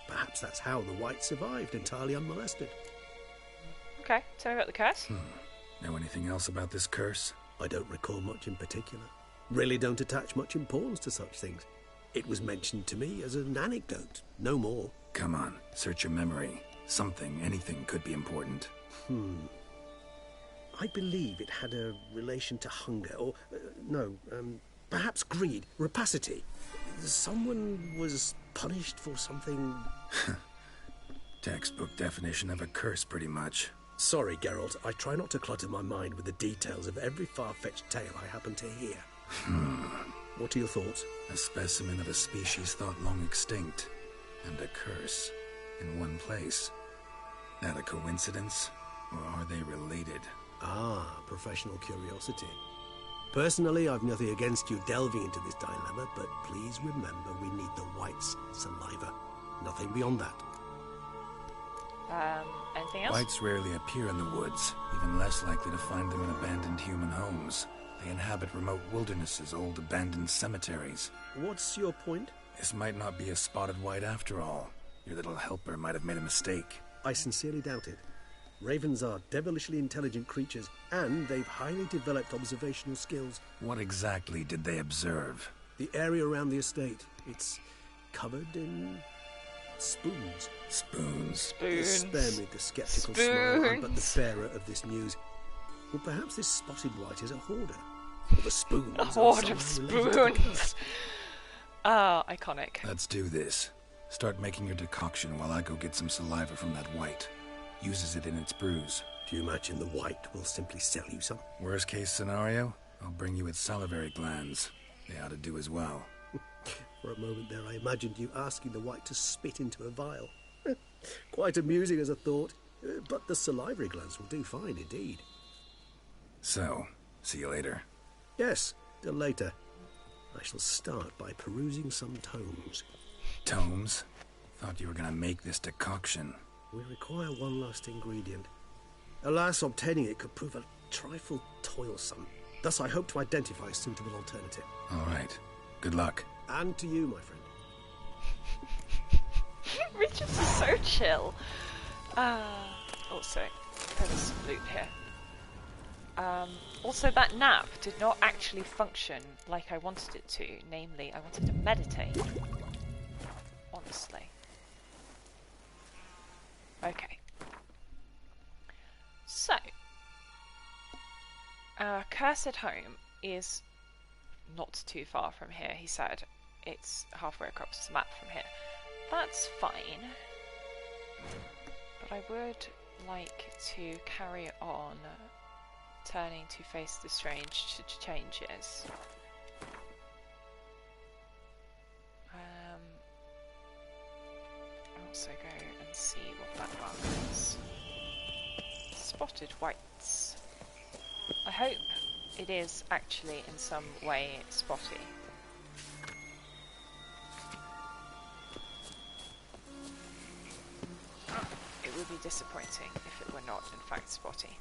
Perhaps that's how the whites survived entirely unmolested. Okay, tell me about the curse. Know anything else about this curse? I don't recall much in particular. Really don't attach much importance to such things. It was mentioned to me as an anecdote, no more. Come on, search your memory. Something, anything could be important. I believe it had a relation to hunger, or, perhaps greed, rapacity. Someone was punished for something... Textbook definition of a curse, pretty much. Sorry, Geralt, I try not to clutter my mind with the details of every far-fetched tale I happen to hear. What are your thoughts? A specimen of a species thought long extinct, and a curse in one place. That a coincidence, or are they related? Ah, professional curiosity. Personally, I've nothing against you delving into this dilemma, but please remember we need the whites' saliva. Nothing beyond that. Anything else? Whites rarely appear in the woods, even less likely to find them in abandoned human homes. They inhabit remote wildernesses, old abandoned cemeteries. What's your point? This might not be a spotted white after all. Your little helper might have made a mistake. I sincerely doubt it. Ravens are devilishly intelligent creatures, and they've highly developed observational skills. What exactly did they observe? The area around the estate. It's covered in... spoons. Spoons? Spare me the skeptical smile. I'm but the bearer of this news. Well, perhaps this spotted white is a hoarder. Or the spoons A hoard of spoons! Ah, iconic. Let's do this. Start making your decoction while I go get some saliva from that white. Uses it in its brews. Do you imagine the white will simply sell you some? Worst case scenario, I'll bring you its salivary glands. They ought to do as well. For a moment there, I imagined you asking the white to spit into a vial. Quite amusing as a thought, but the salivary glands will do fine indeed. So, see you later. Yes, till later. I shall start by perusing some tomes. Tomes? Thought you were gonna make this decoction. We require one last ingredient. Alas, obtaining it could prove a trifle toilsome. Thus, I hope to identify a suitable alternative. All right. Good luck. And to you, my friend. Richard is so chill. Also, there's loot here. Also, that nap did not actually function like I wanted it to. Namely, I wanted to meditate. Honestly. Okay. So, our cursed home is not too far from here, he said. It's halfway across the map from here. That's fine. But I would like to carry on turning to face the strange changes. I'll also go and see what that mark is. Spotted whites. I hope it is actually in some way spotty. It would be disappointing if it were not in fact spotty.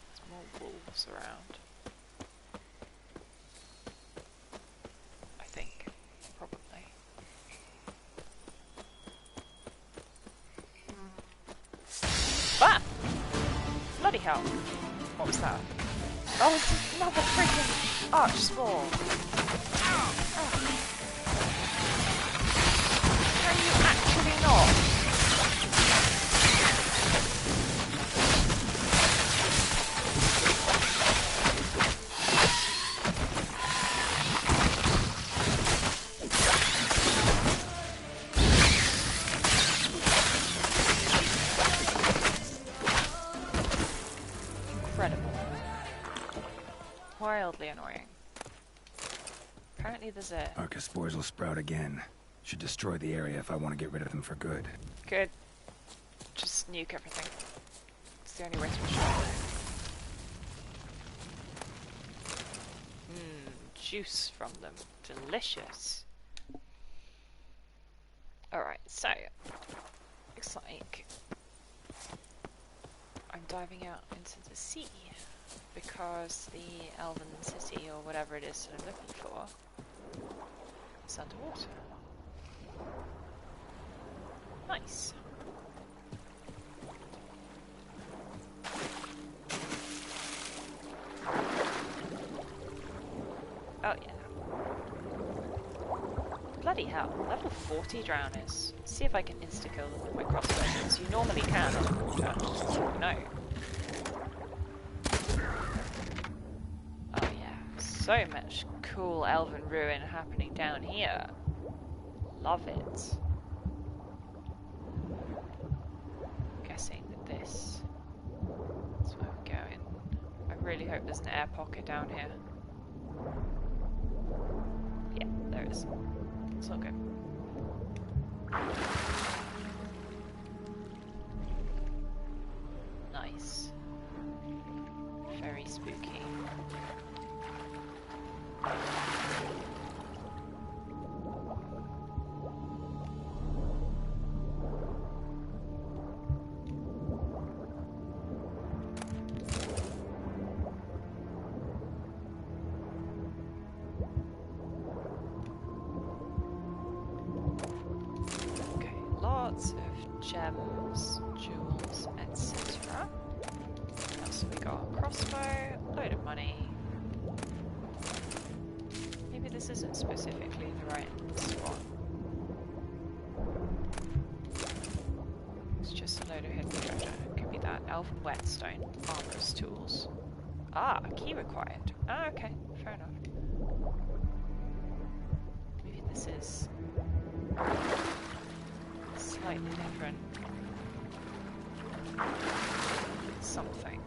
There's more wolves around. I think, probably. Ah! Bloody hell. What was that? Oh, it's another freaking arch spore. Oh. Can you actually not? Incredible. Wildly annoying. apparently there's a... Arca spores will sprout again. Should destroy the area if I want to get rid of them for good. Good. Just nuke everything. It's the only way to ensure. Juice from them. Delicious. Alright, so... looks like... I'm diving out into the sea. Because the Elven City, or whatever it is that I'm looking for, is underwater. Nice. Oh yeah. Bloody hell, level 40 drowners. Let's see if I can insta-kill them with my crossbow, as you normally can underwater. No. Oh yeah, so much cool elven ruin happening down here. Love it. Guessing that this is where we're going. I really hope there's an air pocket down here. Yeah, there is. It's all good. Nice. Very spooky. Lots of gems, jewels, etc. What else have we got? Crossbow, load of money. Maybe this isn't specifically the right spot. It's just a load of hidden treasure. It could be that. Elven whetstone, armorer's tools. Ah, key required. Ah, okay, fair enough. Maybe this is slightly different. Something.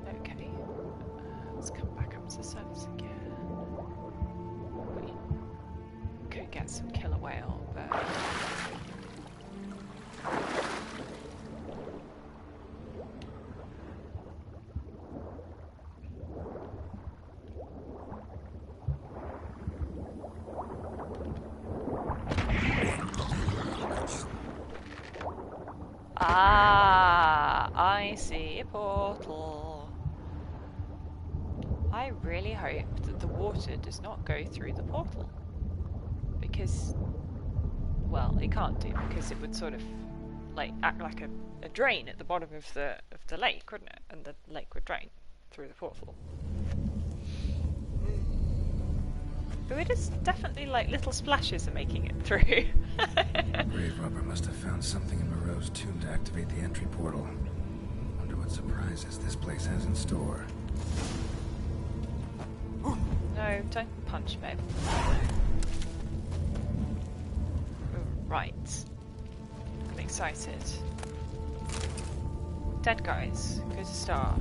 Okay. Let's come back up to the surface again. We could get some killer whale, but... Ah, I see a portal. I really hope that the water does not go through the portal. Because, well, it can't do, because it would sort of like act like a drain at the bottom of the lake, wouldn't it? And the lake would drain through the portal. But it is definitely like little splashes are making it through. Grave robber must have found something in Moreau's tomb to activate the entry portal. Wonder what surprises this place has in store. No, don't punch, babe. Right. I'm excited. Dead guys. Go to star.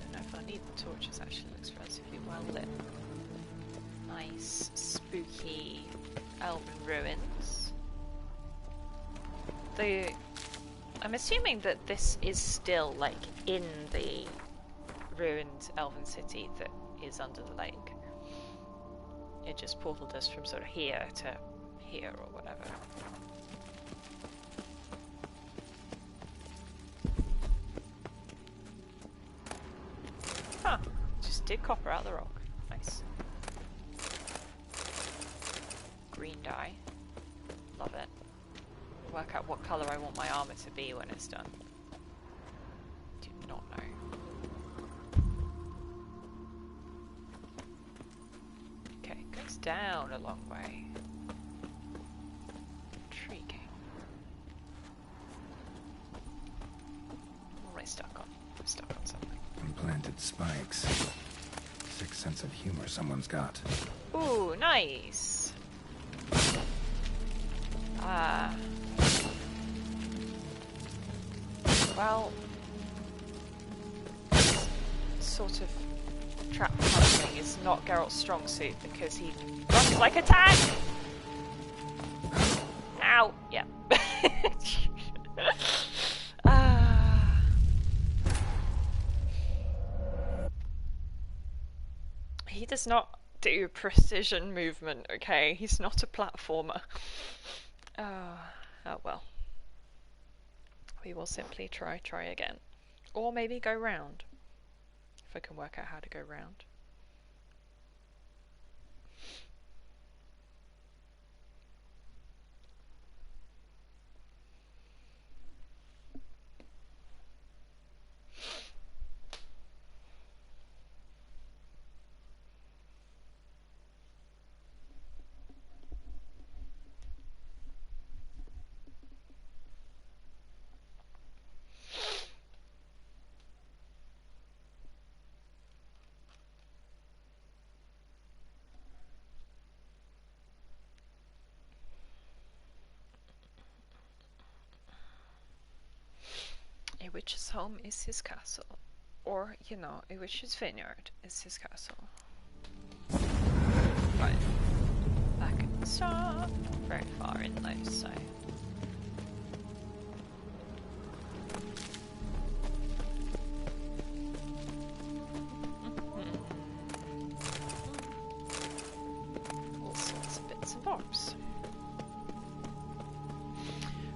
Don't know if I need the torches, actually. Looks relatively well lit. Nice, spooky elven ruins. I'm assuming that this is still like in the ruined elven city that is under the lake. It just portaled us from sort of here to here or whatever. Huh, just did copper out the rock. Nice. Green dye. Love it. Work out what colour I want my armour to be when it's done. Do not know. Okay, it goes down a long way. Intriguing. What am I stuck on? I'm stuck on something. Implanted spikes. sick sense of humor someone's got. Ooh, nice. Well, sort of trap hunting is not Geralt's strong suit because he runs like a tank. Ow! Yeah. He does not do precision movement, okay? He's not a platformer. Oh well. We will simply try again. Or maybe go round. If I can work out how to go round. A witch's home is his castle. Or, you know, a witch's vineyard is his castle. Right. Back at the start. Very far in though, so. All sorts of bits and bobs.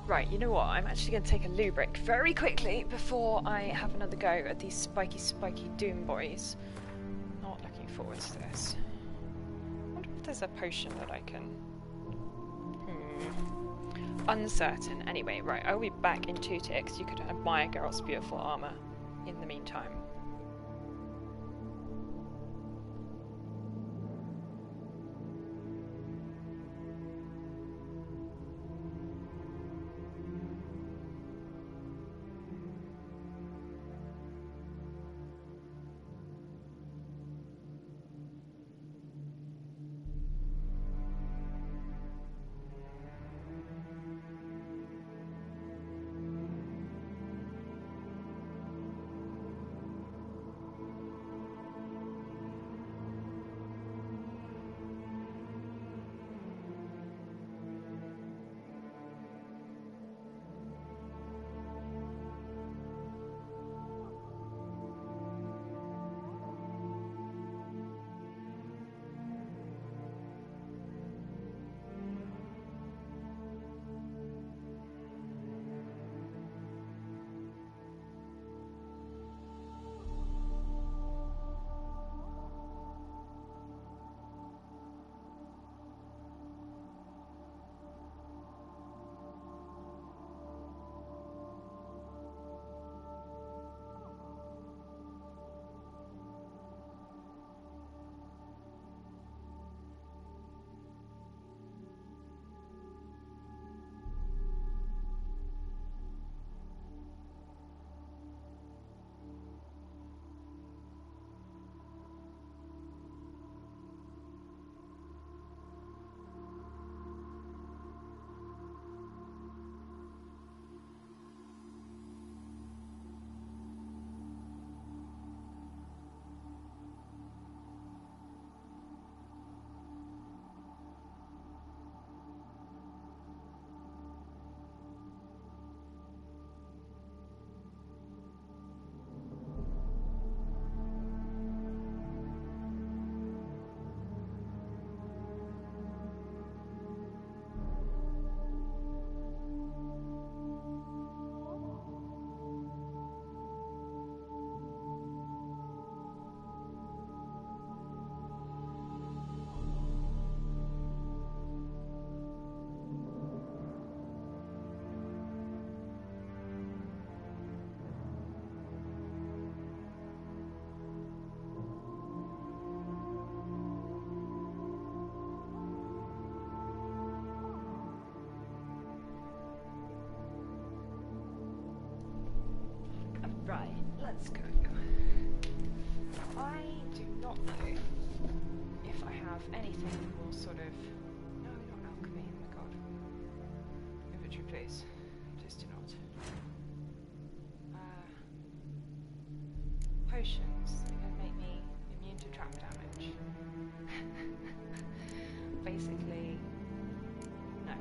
Right, you know what? I'm actually going to take a loo break very quickly before I have another go at these spiky Doom boys. Not looking forward to this. I wonder if there's a potion that I can... Uncertain. Anyway, right, I'll be back in 2 ticks. You could admire Geralt's beautiful armour in the meantime. Right, let's go. I do not know if I have anything that will sort of... No, not alchemy, oh my god. Inventory, please. Please do not. Potions. They're going to make me immune to trap damage. Basically, no.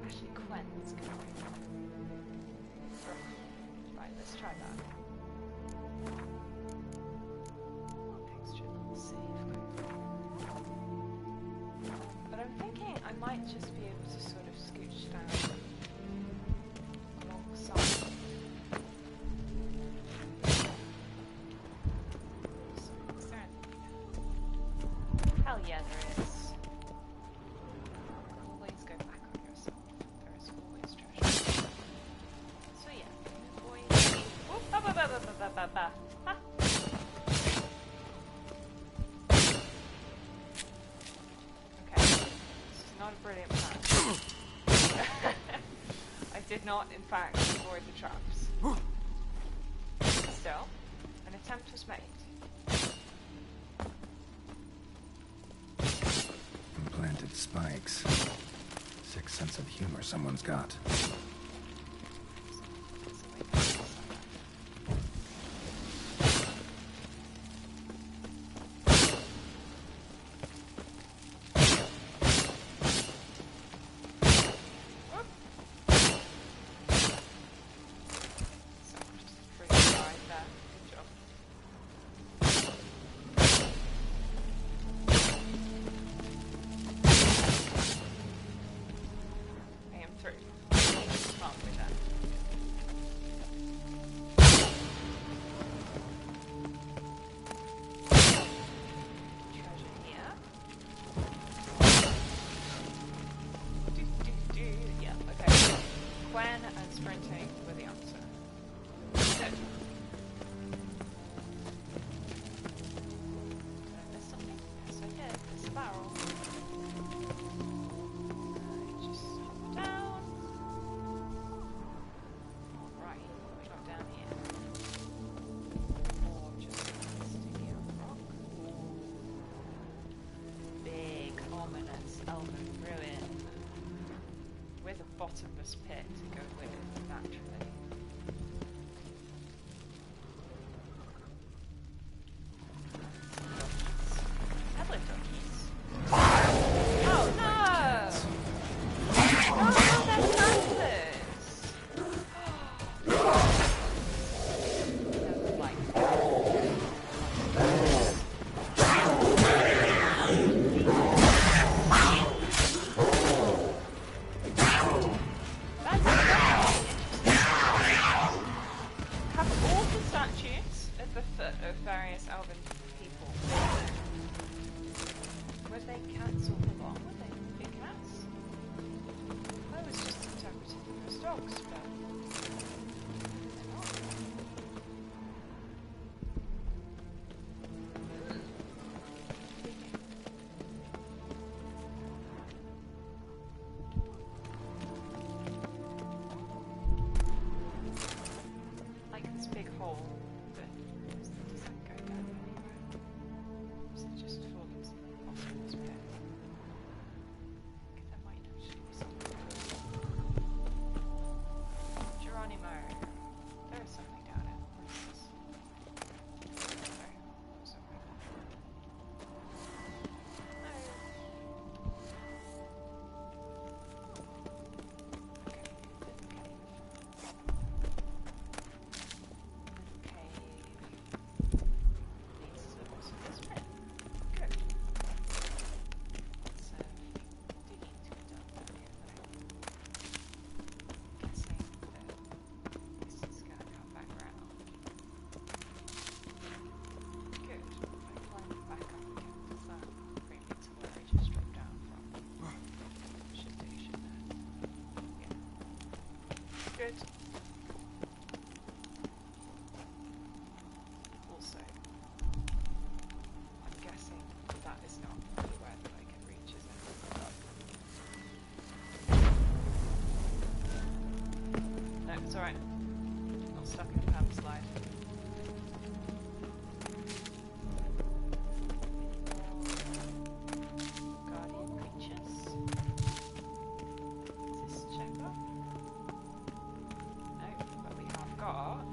Actually, Quen's going to bring them. Right, let's try that. Texture, not save. But I'm thinking I might just be able to sort of scooch down alongside. Is there anything? Hell yeah, there is. Always go back on yourself. There is always treasure. So yeah, boys. Whoop, ba ba ba ba ba ba ba. Ha. Okay, this is not a brilliant plan. I did not, in fact, avoid the traps. Still, an attempt was made. Implanted spikes. Sick sense of humor someone's got. Sprinting with the answer. Good. Did I miss something? Yes, I did. It's a barrel. Just hop down. Alright, what we got down here? Or just sticky on the rock. Big, ominous elven ruin. With a bottomless pit to go with it, naturally. Hello, donkeys. Oh no! Oh, they're thankless! Like of various elven people. Were they cats all along? Were they big cats? I was just interpreting them as dogs, but they're not. Like this big hole. Good. Also, I'm guessing that is not anywhere that I can reach, is it? stuck in a pub slide. Guardian creatures. Is this chamber? No, but we have got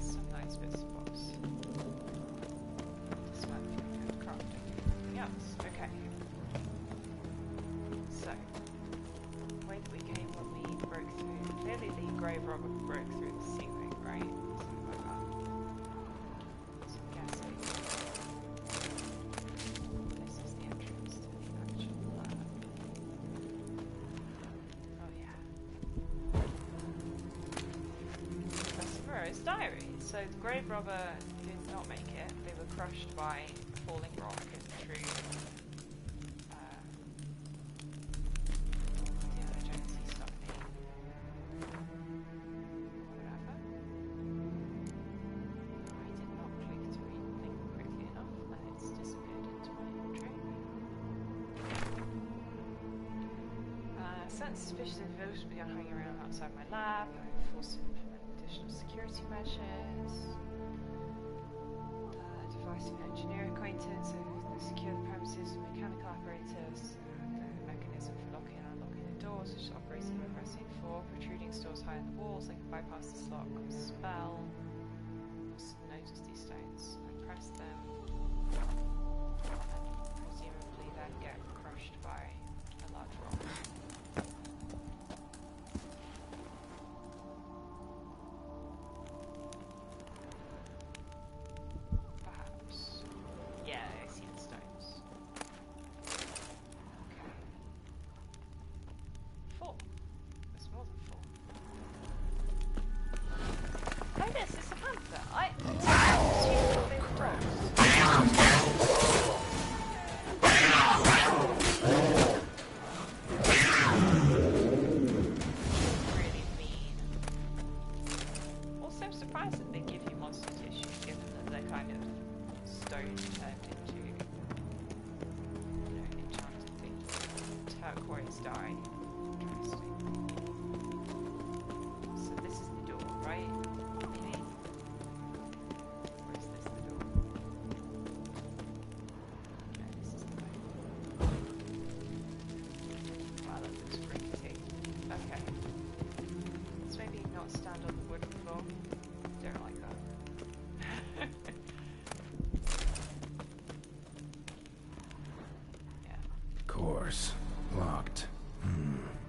some nice bits and bobs. Dismantling and crafting. Anything else? Okay. So, the way that we came when we broke through, clearly the grave robber broke through the ceiling, right? Something like that. So I'm guessing this is the entrance to the actual lab. Oh yeah. Professor Burrow's diary. So the grave robber did not make it. They were crushed by a falling rock in the tree. Suspicious individuals began hanging around outside my lab. I forced to implement additional security measures. Device of engineering acquaintance, so they secure the premises with mechanical apparatus, the mechanism for locking and unlocking the doors, which is operated by pressing 4. Protruding stores high in the walls, they can bypass this lock with a spell. Notice these stones. I press them, and presumably then get crushed by a large rock. Locked.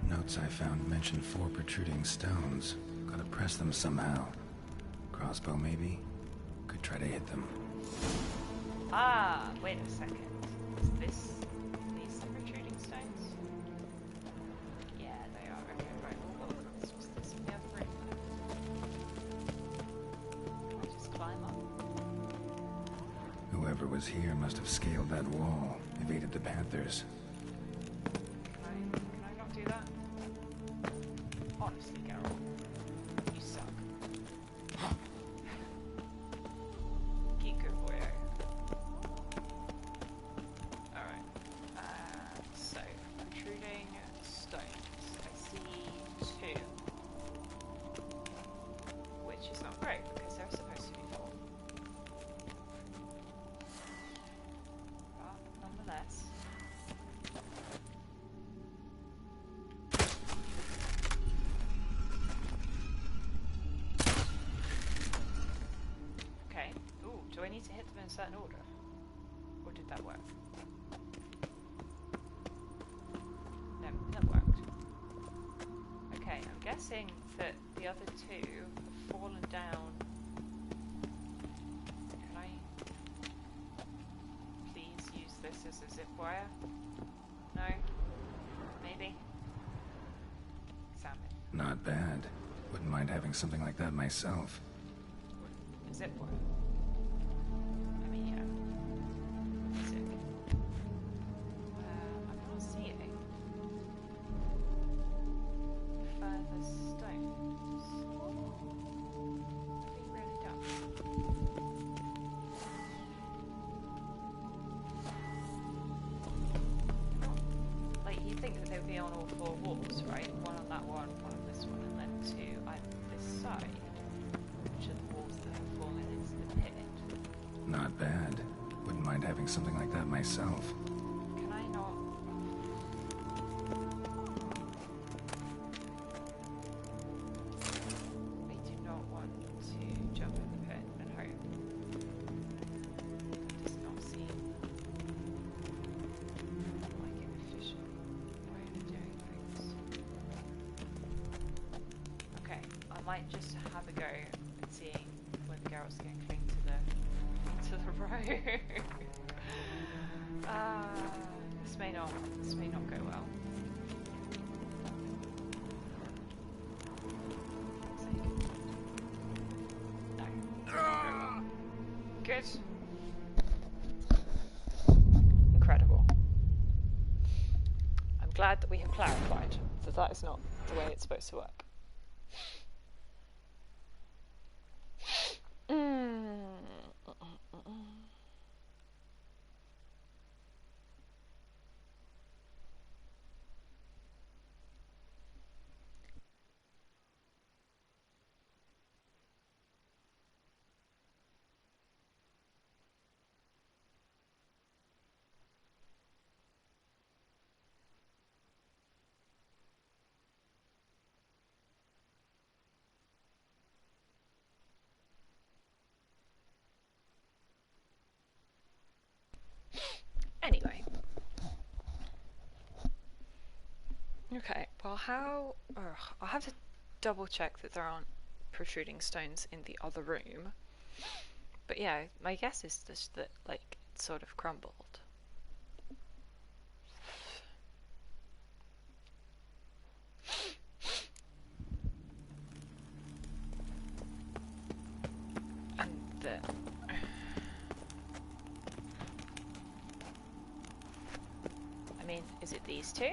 Notes I found mentioned 4 protruding stones. Gotta press them somehow. Crossbow, maybe? Could try to hit them. Ah, wait a second. Is these the protruding stones? Yeah, they are. Okay, right. Well, what's this in the other room? Can I just climb up? Whoever was here must have scaled that wall, evaded the Panthers. Honestly, Carol, you suck. Keep good boy. Alright. So, protruding stones. I see 2. Which is not great, because they're supposed to be 4. But, nonetheless. Do I need to hit them in a certain order? Or did that work? No, that worked. Okay, I'm guessing that the other 2 have fallen down. Can I please use this as a zip wire? No? Maybe? Examine. Not bad. Wouldn't mind having something like that myself. A zip wire? Be on all 4 walls, right? One on that one on this one, and then to either this side, which are the walls that have fallen into the pit. Not bad. Wouldn't mind having something like that myself. Can I not? I do not want to jump in the pit and hope. It does not seem like an efficient way of doing things. Okay, I might just have a go at seeing whether Geralt's going to cling to the road. This may not go well. No. Good. Incredible. I'm glad that we have clarified that that is not the way it's supposed to work. Anyway. Okay, well how... I'll have to double check that there aren't protruding stones in the other room. But yeah, my guess is just that, like, it sort of crumbled. And that... I mean, is it these two?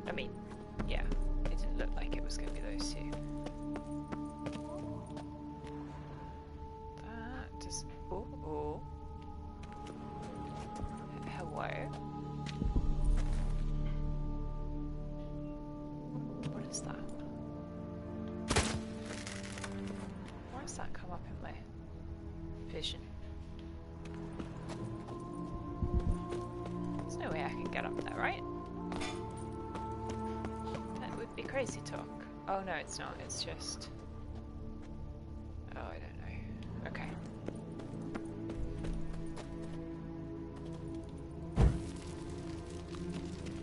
I mean, yeah, it didn't look like it was going to be those two. That just... Oh. Hello? What is that? Why does that come up in my vision? There's no way I can get up there, right? That would be crazy talk. Oh no, it's not. It's just... Oh, I don't know. Okay.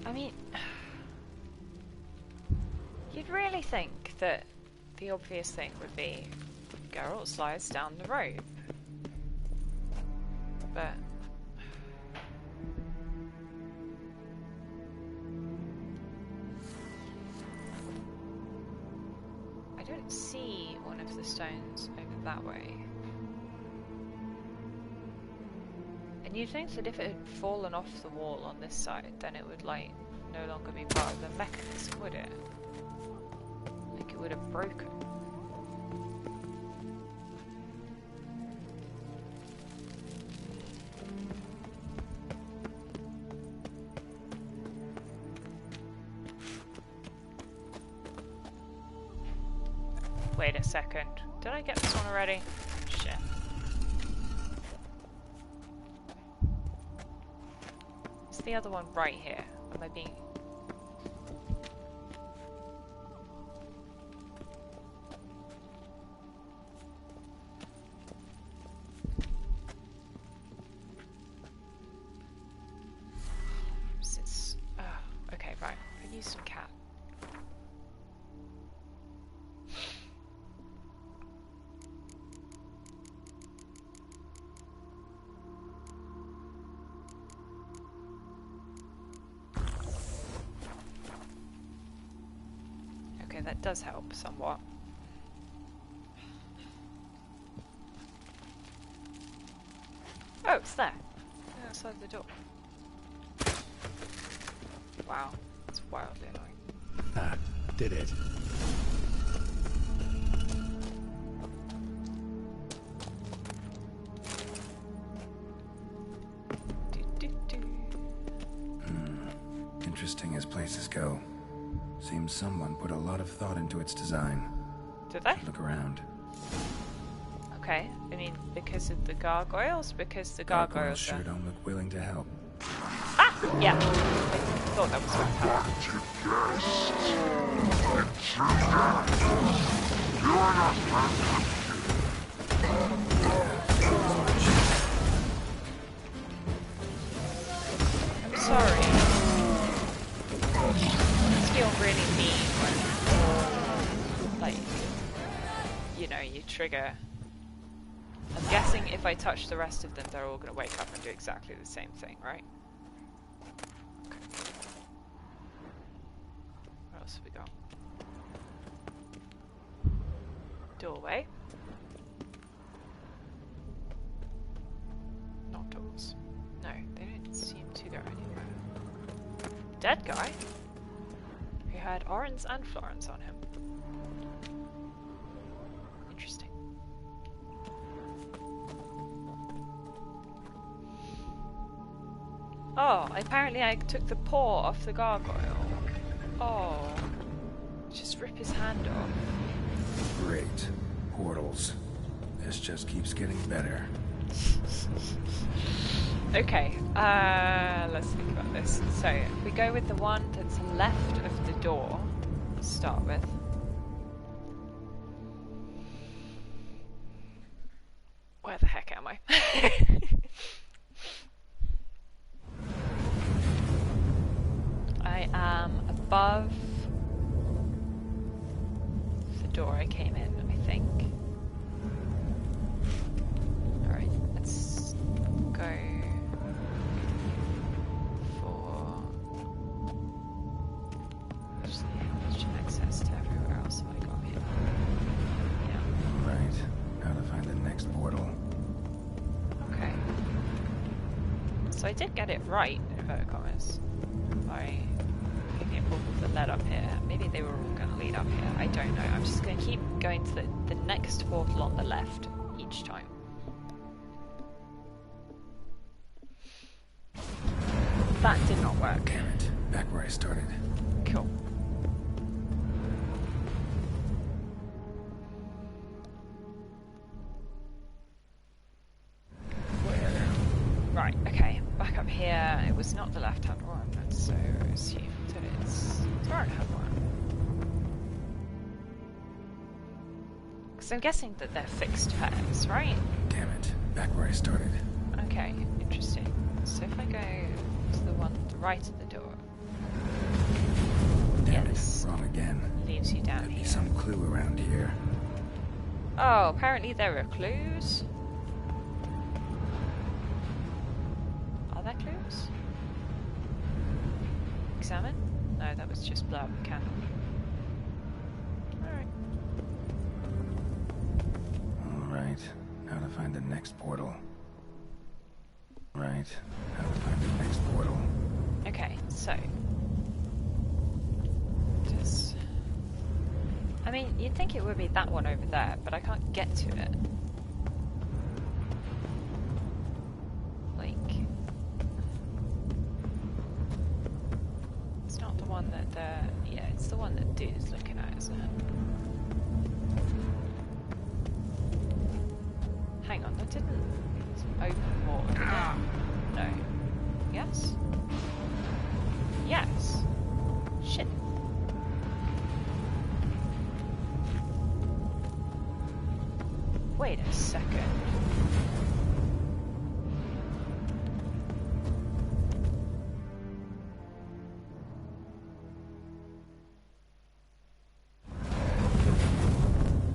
I mean... You'd really think that the obvious thing would be Geralt slides down the rope. But... I don't see one of the stones over that way. And you'd think that if it had fallen off the wall on this side, then it would, like, no longer be part of the mechanism, would it? Like, it would have broken. Wait a second. Did I get this one already? Shit. Is the other one right here? Am I being... Since... Oh, okay, right. I use some cat. Okay, that does help somewhat. Oh, it's there. Outside the door. Wow, it's wildly annoying. Ah, did it. interesting as places go. Seems someone put a lot of thought into its design. Did they? Look around. Okay, I mean, because of the gargoyles? Because the gargoyles sure don't look willing to help. Ah! Yeah. I thought that was going to happen. I'm sorry. It's feel really mean when, like, you know, you trigger. I'm guessing if I touch the rest of them, they're all going to wake up and do exactly the same thing, right? Okay. Where else have we got? Doorway. Not doors. No, they don't seem to go anywhere. Dead guy? Who had Orange and Florence on him. Interesting. Oh, apparently I took the paw off the gargoyle. Oh. Just rip his hand off. Great. Portals. This just keeps getting better. Okay, let's think about this. So, we go with the one that's left of the door to start with. Where the heck am I? I am above the door I came in, I think. Alright, let's go for just access to everywhere else have I got here. Yeah. Right. Now to find the next portal. Okay. So I did get it right, in inverted commas, by picking up all of the lead up here. Maybe they were all going to lead up here. I don't know. I'm just going to keep going to the next portal on the left each time. That did not work. Damn it. Back where I started. Cool. Right, okay, back up here. It was not the left-hand one, so I assumed that it's the right-hand one. Because I'm guessing that they're fixed pairs, right? Damn it, back where I started. Okay, interesting. So if I go to the one to the right of the door... Damn it, wrong again. Leaves you down Could here. be some clue around here. Oh, apparently there are clues. Are there clues? Examine? No, that was just blow up a candle. Alright. Alright, now to find the next portal. Right, now to find the next portal. Okay, so... just... I mean, you'd think it would be that one over there, but I can't get to it. Like... It's not the one that they're... Yeah, it's the one that dude's looking at, isn't it? Hang on, that didn't open more, did it? No. Yes? Yes. Shit. Wait a second.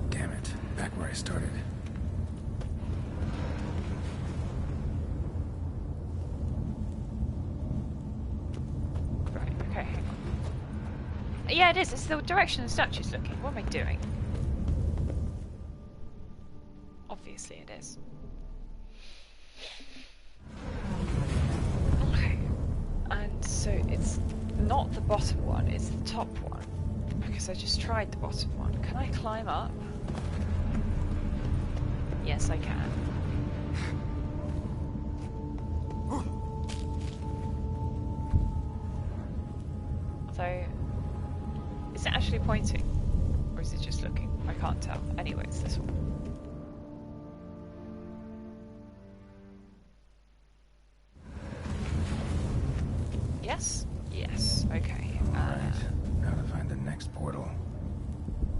Damn it, back where I started. Right, okay, hang on. Yeah, it is. It's the direction the statue's looking. What am I doing? Obviously it is. Okay. And so it's not the bottom one, it's the top one. Because I just tried the bottom one. Can I climb up? Yes, I can. Although, is it actually pointing? Or is it just looking? I can't tell. Anyway, it's this one. Yes? Yes. Okay. Alright. Now to find the next portal.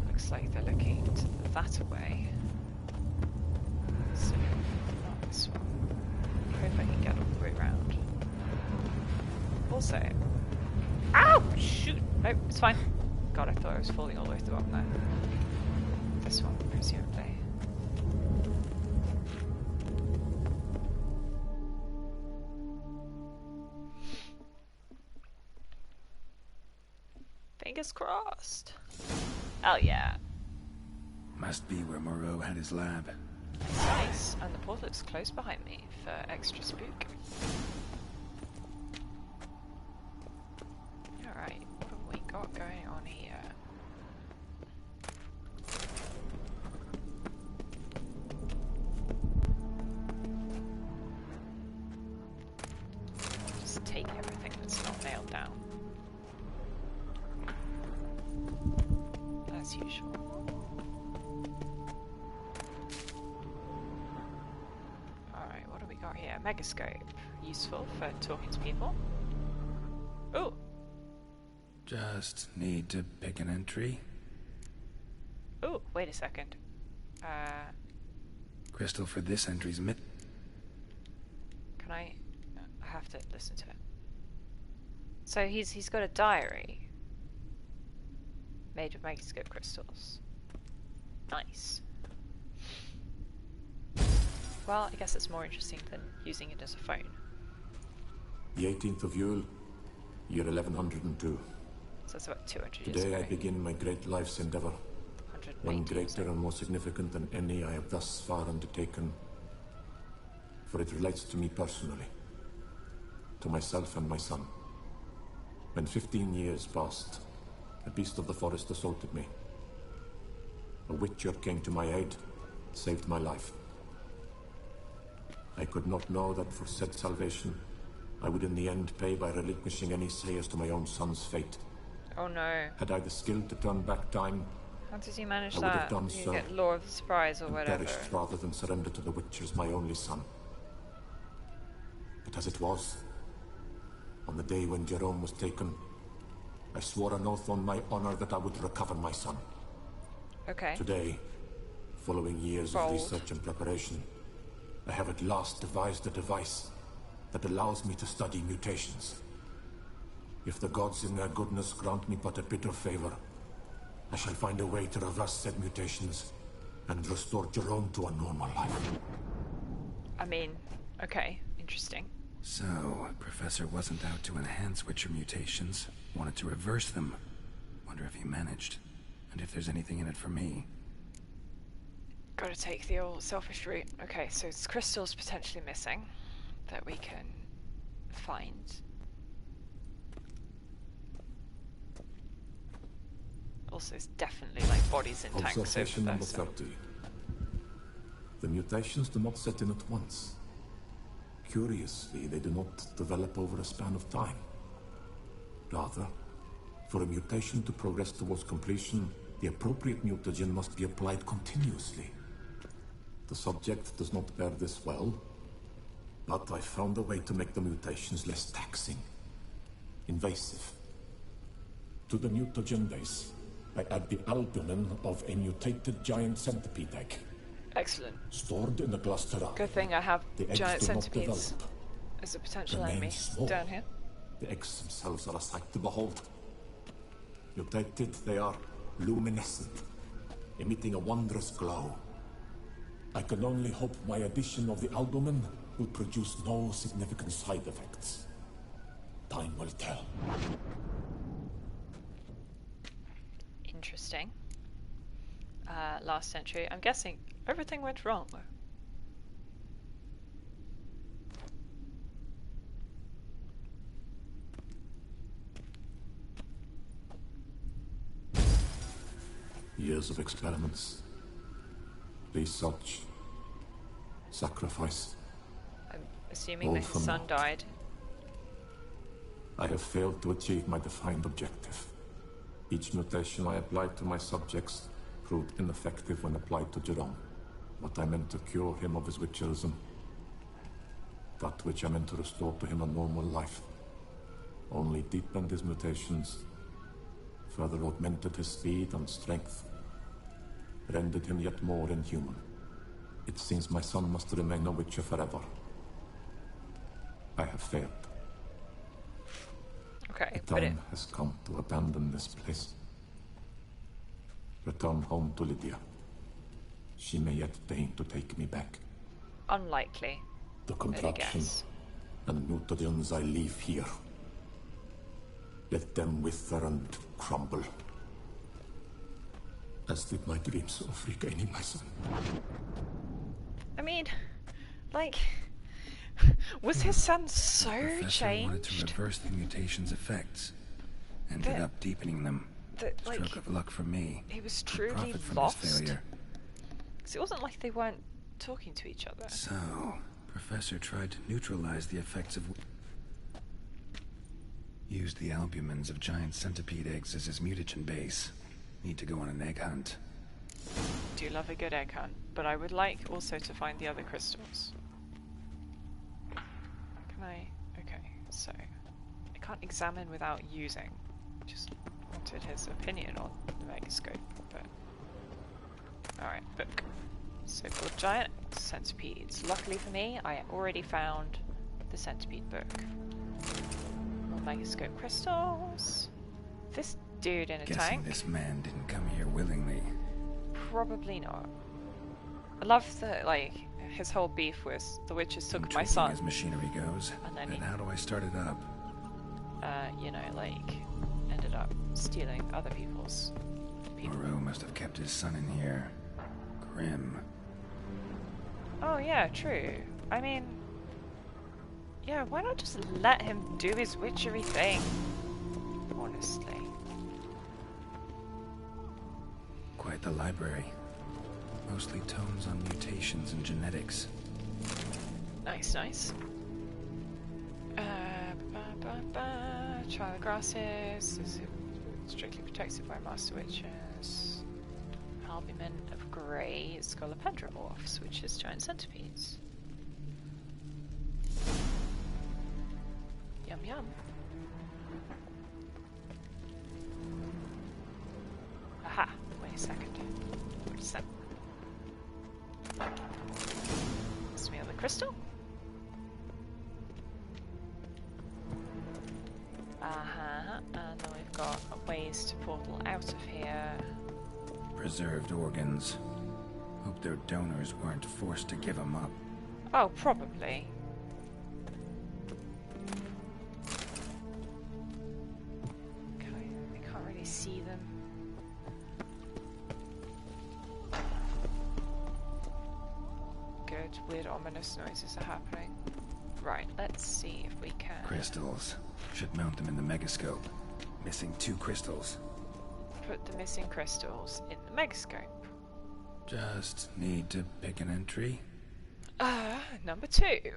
Looks like they're looking that away. So, not this one. I hope I can get all the way around. Also... Ow! Shoot! Nope, it's fine. God, I thought I was falling all the way to the bottom there. This one, presumably. Fingers crossed. Oh yeah. Must be where Moreau had his lab. Nice. And the portal is close behind me for extra spook. Alright, what have we got going on here? Just take everything that's not nailed down. As usual. Alright, what do we got here? Megascope. Useful for talking to people. Oh! Just need to pick an entry. Oh, wait a second. Crystal for this entry's mid. Can I have to listen to it. So he's got a diary made of megascope crystals. Nice. Well, I guess it's more interesting than using it as a phone. The 18th of Yule, year 1102. So it's about 200 years Today ago. I begin my great life's endeavor. One greater and more significant than any I have thus far undertaken. For it relates to me personally. To myself and my son. When 15 years passed, a beast of the forest assaulted me. A witcher came to my aid, saved my life. I could not know that for said salvation, I would in the end pay by relinquishing any say as to my own son's fate. Oh no. Had I the skill to turn back time, How does he manage I would have that? done You so, get Law of the Surprise or and whatever. perished rather than surrender to the Witchers, my only son. But as it was, on the day when Jerome was taken, I swore an oath on my honor that I would recover my son. Okay. Today, following years of research and preparation, I have at last devised a device that allows me to study mutations. If the gods in their goodness grant me but a bit of favor, I shall find a way to reverse said mutations and restore Jerome to a normal life. I mean, okay, interesting. So, Professor wasn't out to enhance Witcher mutations, wanted to reverse them. Wonder if he managed, and if there's anything in it for me. Gotta take the old selfish route. Okay, so it's crystals potentially missing that we can find. Also, it's definitely like bodies in tanks over Observation there. number So. 30. The mutations do not set in at once. Curiously, they do not develop over a span of time. Rather, for a mutation to progress towards completion, the appropriate mutagen must be applied continuously. The subject does not bear this well, but I found a way to make the mutations less taxing, invasive. To the mutagen base, I add the albumin of a mutated giant centipede egg. Excellent. Stored in a cluster. Good thing I have The eggs giant do not centipedes develop, as a potential remain enemy small. down here. The eggs themselves are a sight to behold. Mutated, they are luminescent, emitting a wondrous glow. I can only hope my addition of the albumin will produce no significant side effects. Time will tell. Interesting. Last century. I'm guessing everything went wrong. Years of experiments, research, sacrifice. I'm assuming All that for his son naught. died. I have failed to achieve my defined objective. Each mutation I applied to my subjects proved ineffective when applied to Jerome. What I meant to cure him of his witcherism, that which I meant to restore to him a normal life, only deepened his mutations, further augmented his speed and strength, rendered him yet more inhuman. It seems my son must remain a witcher forever. I have failed. Okay, the time has come to abandon this place. Return home to Lydia. She may yet deign to take me back. Unlikely. The contraction and mutagens I leave here. Let them wither and crumble. As did my dreams of regaining my son. I mean, like, was his son so the professor changed? wanted to reverse the mutation's effects. Ended up deepening them. Stroke of luck for me. He was truly profit from lost. his failure. Because it wasn't like they weren't talking to each other. So, Professor tried to neutralize the effects of... Used the albumins of giant centipede eggs as his mutagen base. Need to go on an egg hunt. Do love a good egg hunt, but I would like also to find the other crystals. Can I? Okay, so I can't examine without using. Just wanted his opinion on the megascope, but alright, book. So-called giant centipedes. Luckily for me, I already found the centipede book. More megascope crystals. This dude in a Guessing tank. this man didn't come here willingly. Probably not. I love that, like, his whole beef was the witches took my son. As machinery goes, and then how do I start it up? You know, like, ended up stealing other people's people. Moreau must have kept his son in here. Grim. Oh yeah, true. I mean, yeah, why not just let him do his witchery thing? Honestly. Quite the library. Mostly tomes on mutations and genetics. Nice, nice. Try the grasses. This is strictly protected by master witches. Albumin of grey is scolopendromorphs, which is giant centipedes. Yum yum. Aha! Wait a second. What is that? Is me on the crystal? And then we've got ways to portal out of here. Preserved organs. Hope their donors weren't forced to give them up. Oh, probably. Okay, I can't really see them. Good, weird ominous noises are happening. Right, let's see if we can... Crystals. Should mount them in the megascope. Missing 2 crystals. Put the missing crystals in the megascope. Just need to pick an entry. Number 2.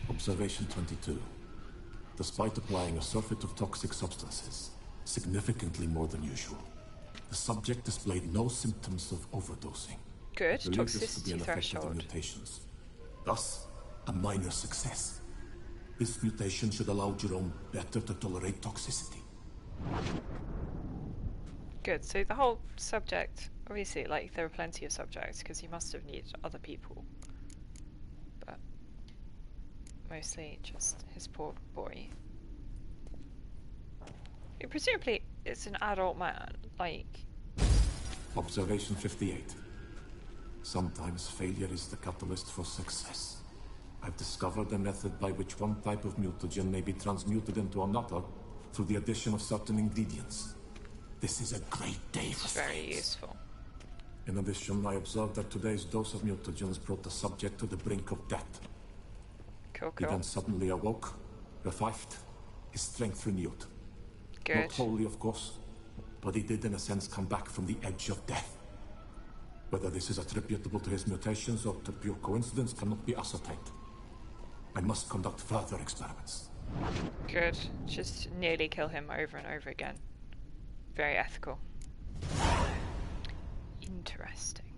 Observation 22. Despite applying a surfeit of toxic substances, significantly more than usual, the subject displayed no symptoms of overdosing. Good, I believe this to be toxicity an effect of the threshold. mutations. Thus, a minor success. This mutation should allow Jerome better to tolerate toxicity. Good, so the whole subject, obviously, like, there are plenty of subjects, because he must have needed other people. But mostly just his poor boy. Presumably, it's an adult man, like... Observation 58. Sometimes failure is the catalyst for success. I've discovered a method by which one type of mutagen may be transmuted into another through the addition of certain ingredients. This is a great day for It's very useful. In addition, I observed that today's dose of mutagens brought the subject to the brink of death. Cool, He cool. then suddenly awoke, revived, his strength renewed. Good. Not wholly, of course, but he did in a sense come back from the edge of death. Whether this is attributable to his mutations or to pure coincidence cannot be ascertained. I must conduct further experiments. Good. Just nearly kill him over and over again. Very ethical. Interesting.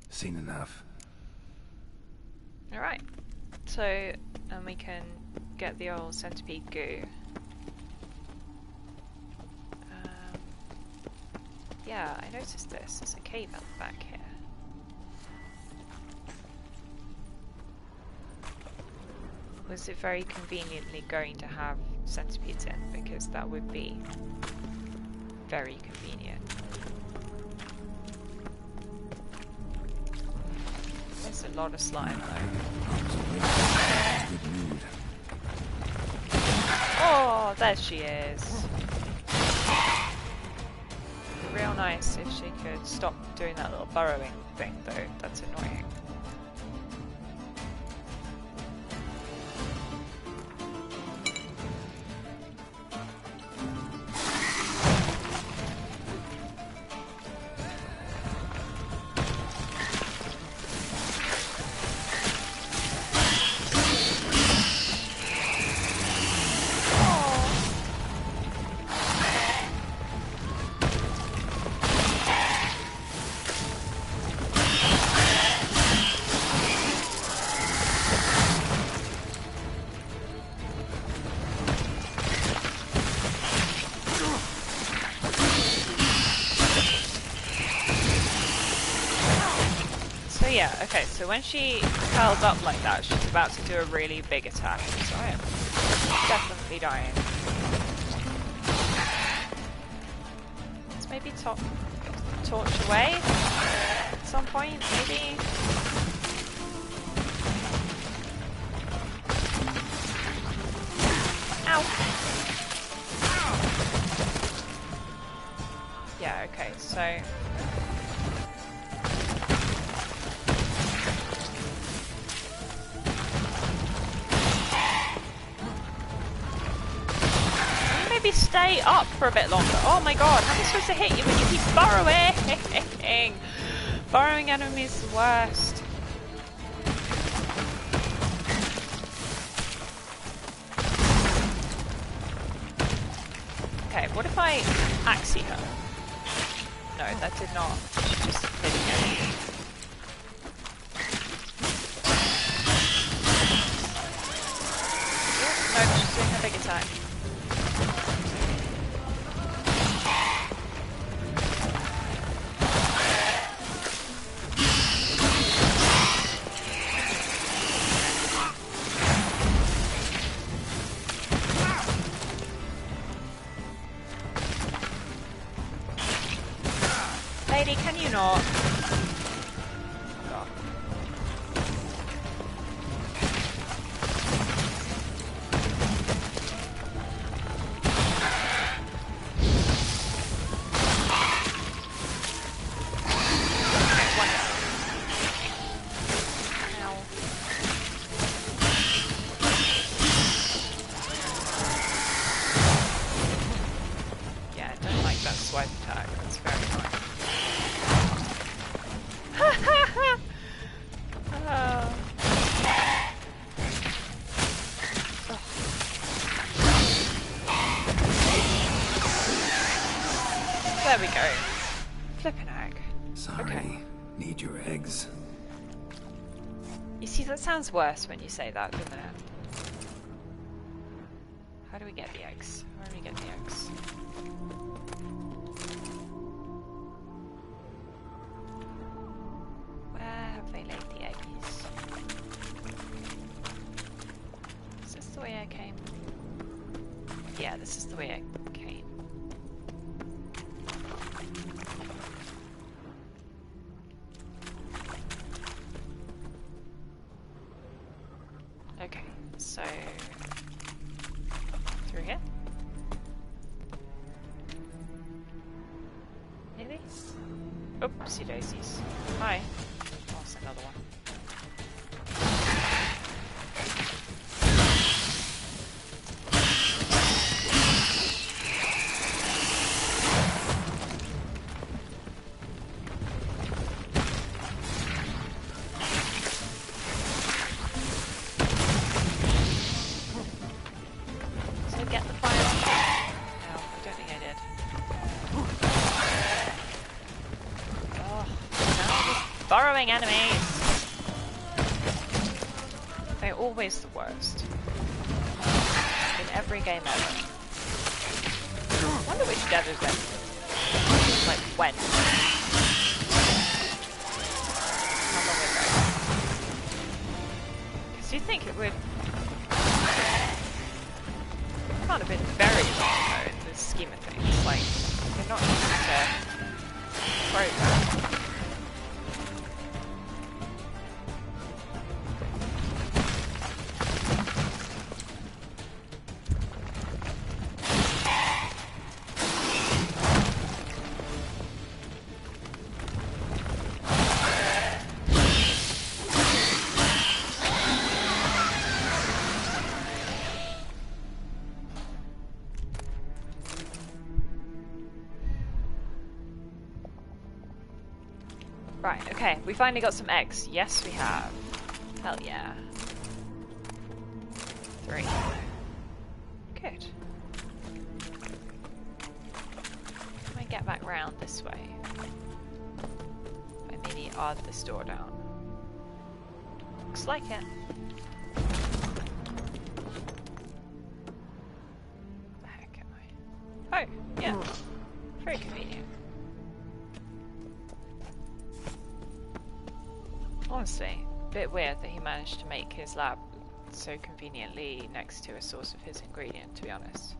Seen enough. Alright. So, and we can get the old centipede goo. Yeah, I noticed this. There's a cave at the back here. Was it very conveniently going to have centipedes in? Because that would be very convenient. There's a lot of slime though. Oh, there she is. Real nice if she could stop doing that little burrowing thing though. That's annoying. Yeah, okay, so when she curls up like that, she's about to do a really big attack, so I am definitely dying. Let's maybe torch away at some point, maybe? Ow! Yeah, okay, so... maybe stay up for a bit longer. Oh my god, how am I supposed to hit you when you keep burrowing? Burrowing enemies is the worst. Okay, what if I axe her? No, that did not. She just hit again. No, she's doing her big attack. Lady, can you not? God. Yeah, I don't like that swipe attack. That's very annoying. There we go. Flippin' egg. Sorry. Okay. Need your eggs. You see, that sounds worse when you say that, doesn't it? How do we get the eggs? Where do we get the eggs? Where have they laid the eggies? Is this the way I came? Yeah, this is the way I came. Okay, so through here? Maybe? Oopsie daisies. Hi. Lost another one. Burrowing enemies! They're always the worst. In every game ever. I wonder which dev is it. Like, when? How long ago? Because you'd think it would... Can't have been very long though, in the scheme of things. Like, you're not used to program. Right, okay, we finally got some eggs. Yes, we have. Hell yeah. 3. Good. Can I get back round this way? I maybe odd this door down. Looks like it. Where the heck am I? Oh, yeah. Very convenient. Honestly, a bit weird that he managed to make his lab so conveniently next to a source of his ingredient, to be honest.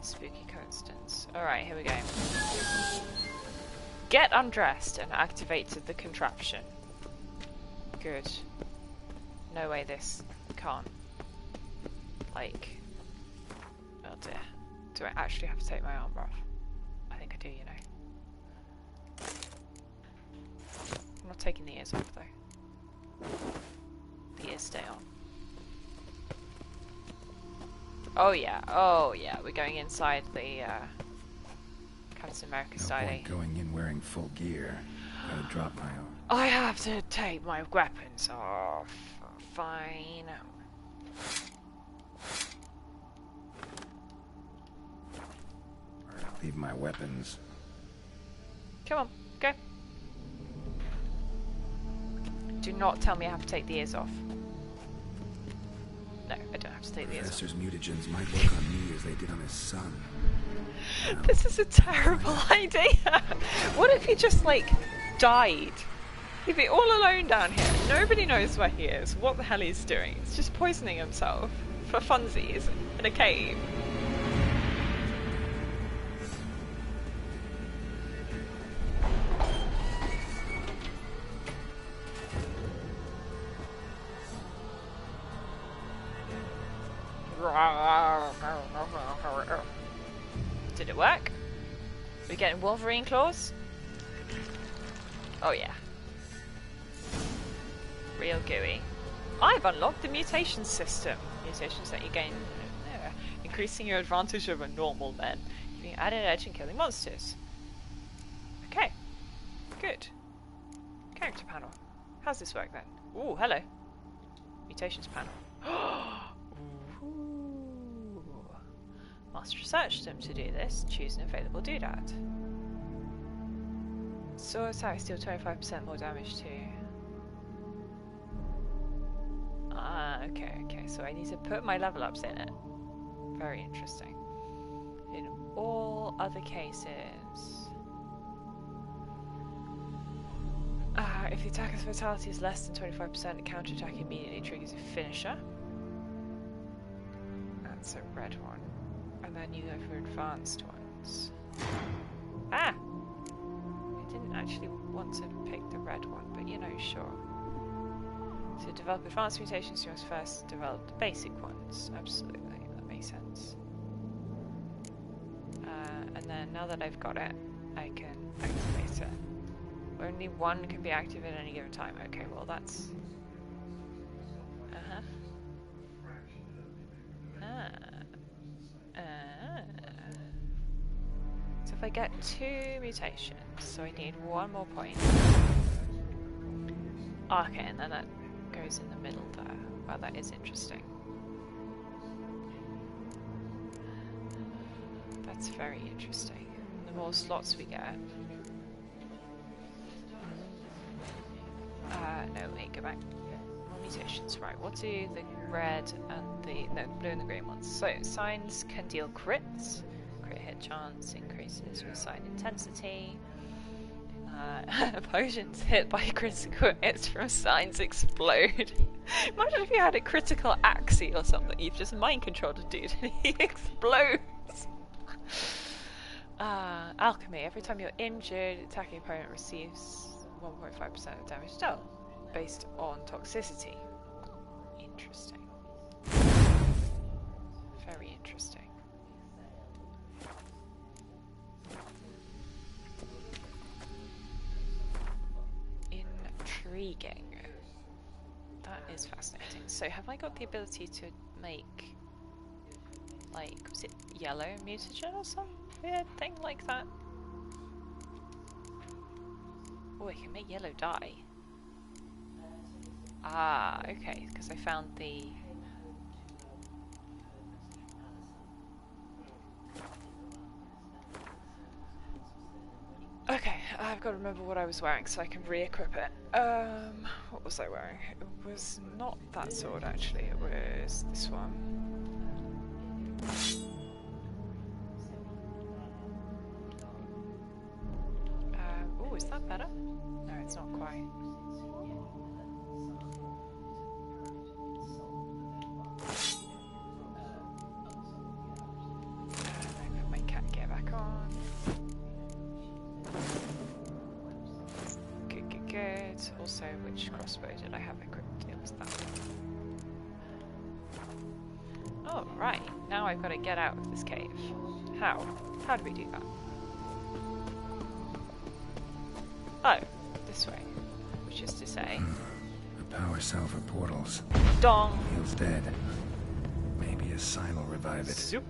Spooky coincidence. Alright, here we go. Get undressed and activated the contraption. Good. No way this can't. Like... Oh dear. Do I actually have to take my armor off? I think I do, you know. I'm not taking the ears off though. The ears stay on. Oh yeah, we're going inside the Captain America style. Going in wearing full gear. Gotta drop my own. I have to take my weapons off. Fine. Leave my weapons. Come on, go. Do not tell me I have to take the ears off. No, I don't have to take the ears off. Professor's mutagens might work on me as they did on his son. This is a terrible idea. What if he just, like, died? He'd be all alone down here. Nobody knows where he is, what the hell he's doing. He's just poisoning himself for funsies in a cave. Did it work? Are we getting Wolverine claws? Oh yeah. Real gooey. I've unlocked the mutation system. Mutations that you gain, increasing your advantage over normal men, giving you added edge in killing monsters. Okay, good. Character panel. How's this work then? Ooh, hello. Mutations panel. Ooh. Must research them to do this. Choose an available doodad. Sword attacks deal 25% more damage too. Okay, so I need to put my level ups in it. Very interesting. In all other cases... if the attacker's vitality is less than 25%, a counterattack immediately triggers a finisher. That's a red one. And then you go for advanced ones. Ah! I didn't actually want to pick the red one, but you know, sure. To develop advanced mutations, you must first develop the basic ones. Absolutely, that makes sense. And then now that I've got it, I can activate it. Only one can be active at any given time. Okay, well that's... So if I get 2 mutations, so I need 1 more point. Okay, and then that goes in the middle there. Wow, that is interesting. That's very interesting. The more slots we get... back. More mutations, right. What do the red and the blue and the green ones? So, signs can deal crits. Crit hit chance increases with sign intensity. Potions hit by critical hits from signs explode. Imagine if you had a critical axie or something. You've just mind controlled a dude and he explodes. Alchemy. Every time you're injured, attacking opponent receives 1.5% of damage dealt, based on toxicity. Interesting. Very interesting. Intriguing. That is fascinating. So, have I got the ability to make, like, was it yellow mutagen or some weird thing like that? Oh, I can make yellow dye. Ah, okay, because I found the... Okay, I've got to remember what I was wearing so I can re-equip it. What was I wearing? It was not that sword, actually. It was this one. Oh, is that better? No, it's not quite. I put my cat gear back on. Good, good, good. Also, which crossbow did I have equipped? It was that one. Oh, right. Now I've got to get out of this cave. How? How do we do that? Oh, this way. Which is to say... A power cell for portals. Dong! Heal's dead. Maybe a sign will revive it. Zoop!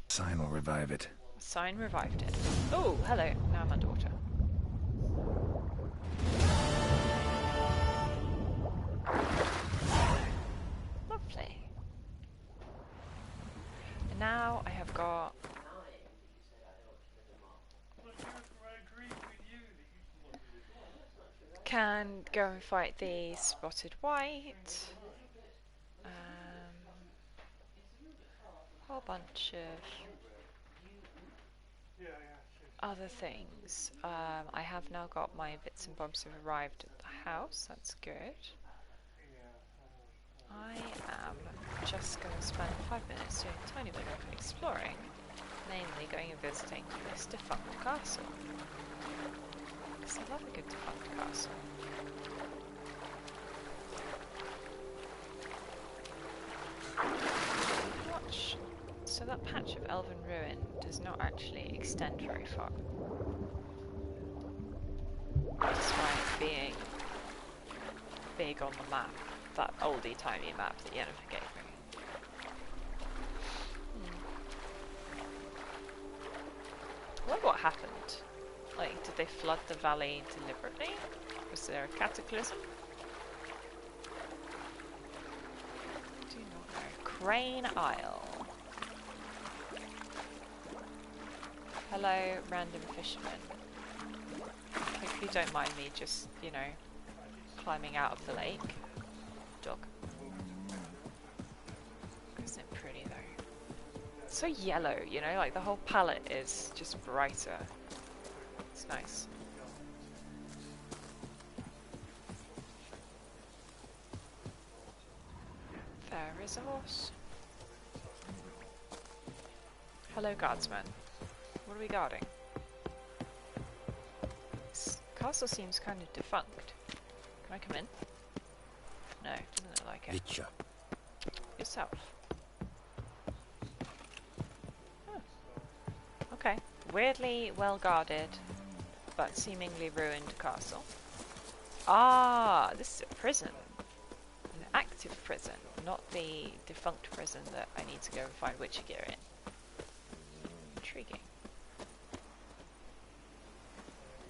Sign will revive it. Sign revived it. Oh, hello. Now my daughter. Lovely. And now I have got... Can go and fight the spotted white. Whole bunch of other things. I have now got my bits and bobs have arrived at the house. That's good. I am just going to spend 5 minutes doing a tiny bit of exploring, namely going and visiting this defunct castle. Because I love a good defunct castle. Watch. So that patch of elven ruin does not actually extend very far. Despite being big on the map. That oldie-timey map that Yennefer gave me. I wonder what happened. Like, did they flood the valley deliberately? Was there a cataclysm? Do not know. Crane Isle. Hello, random fisherman. Hope you don't mind me just, you know, climbing out of the lake. Dog. Isn't it pretty though? It's so yellow, you know, like the whole palette is just brighter. It's nice. There is a horse. Hello, guardsman. What are we guarding? This castle seems kind of defunct. Can I come in? No, doesn't look like it. Witcher. Yourself. Huh. Okay. Weirdly well guarded, but seemingly ruined castle. Ah, this is a prison. An active prison, not the defunct prison that I need to go and find Witcher gear in. Intriguing.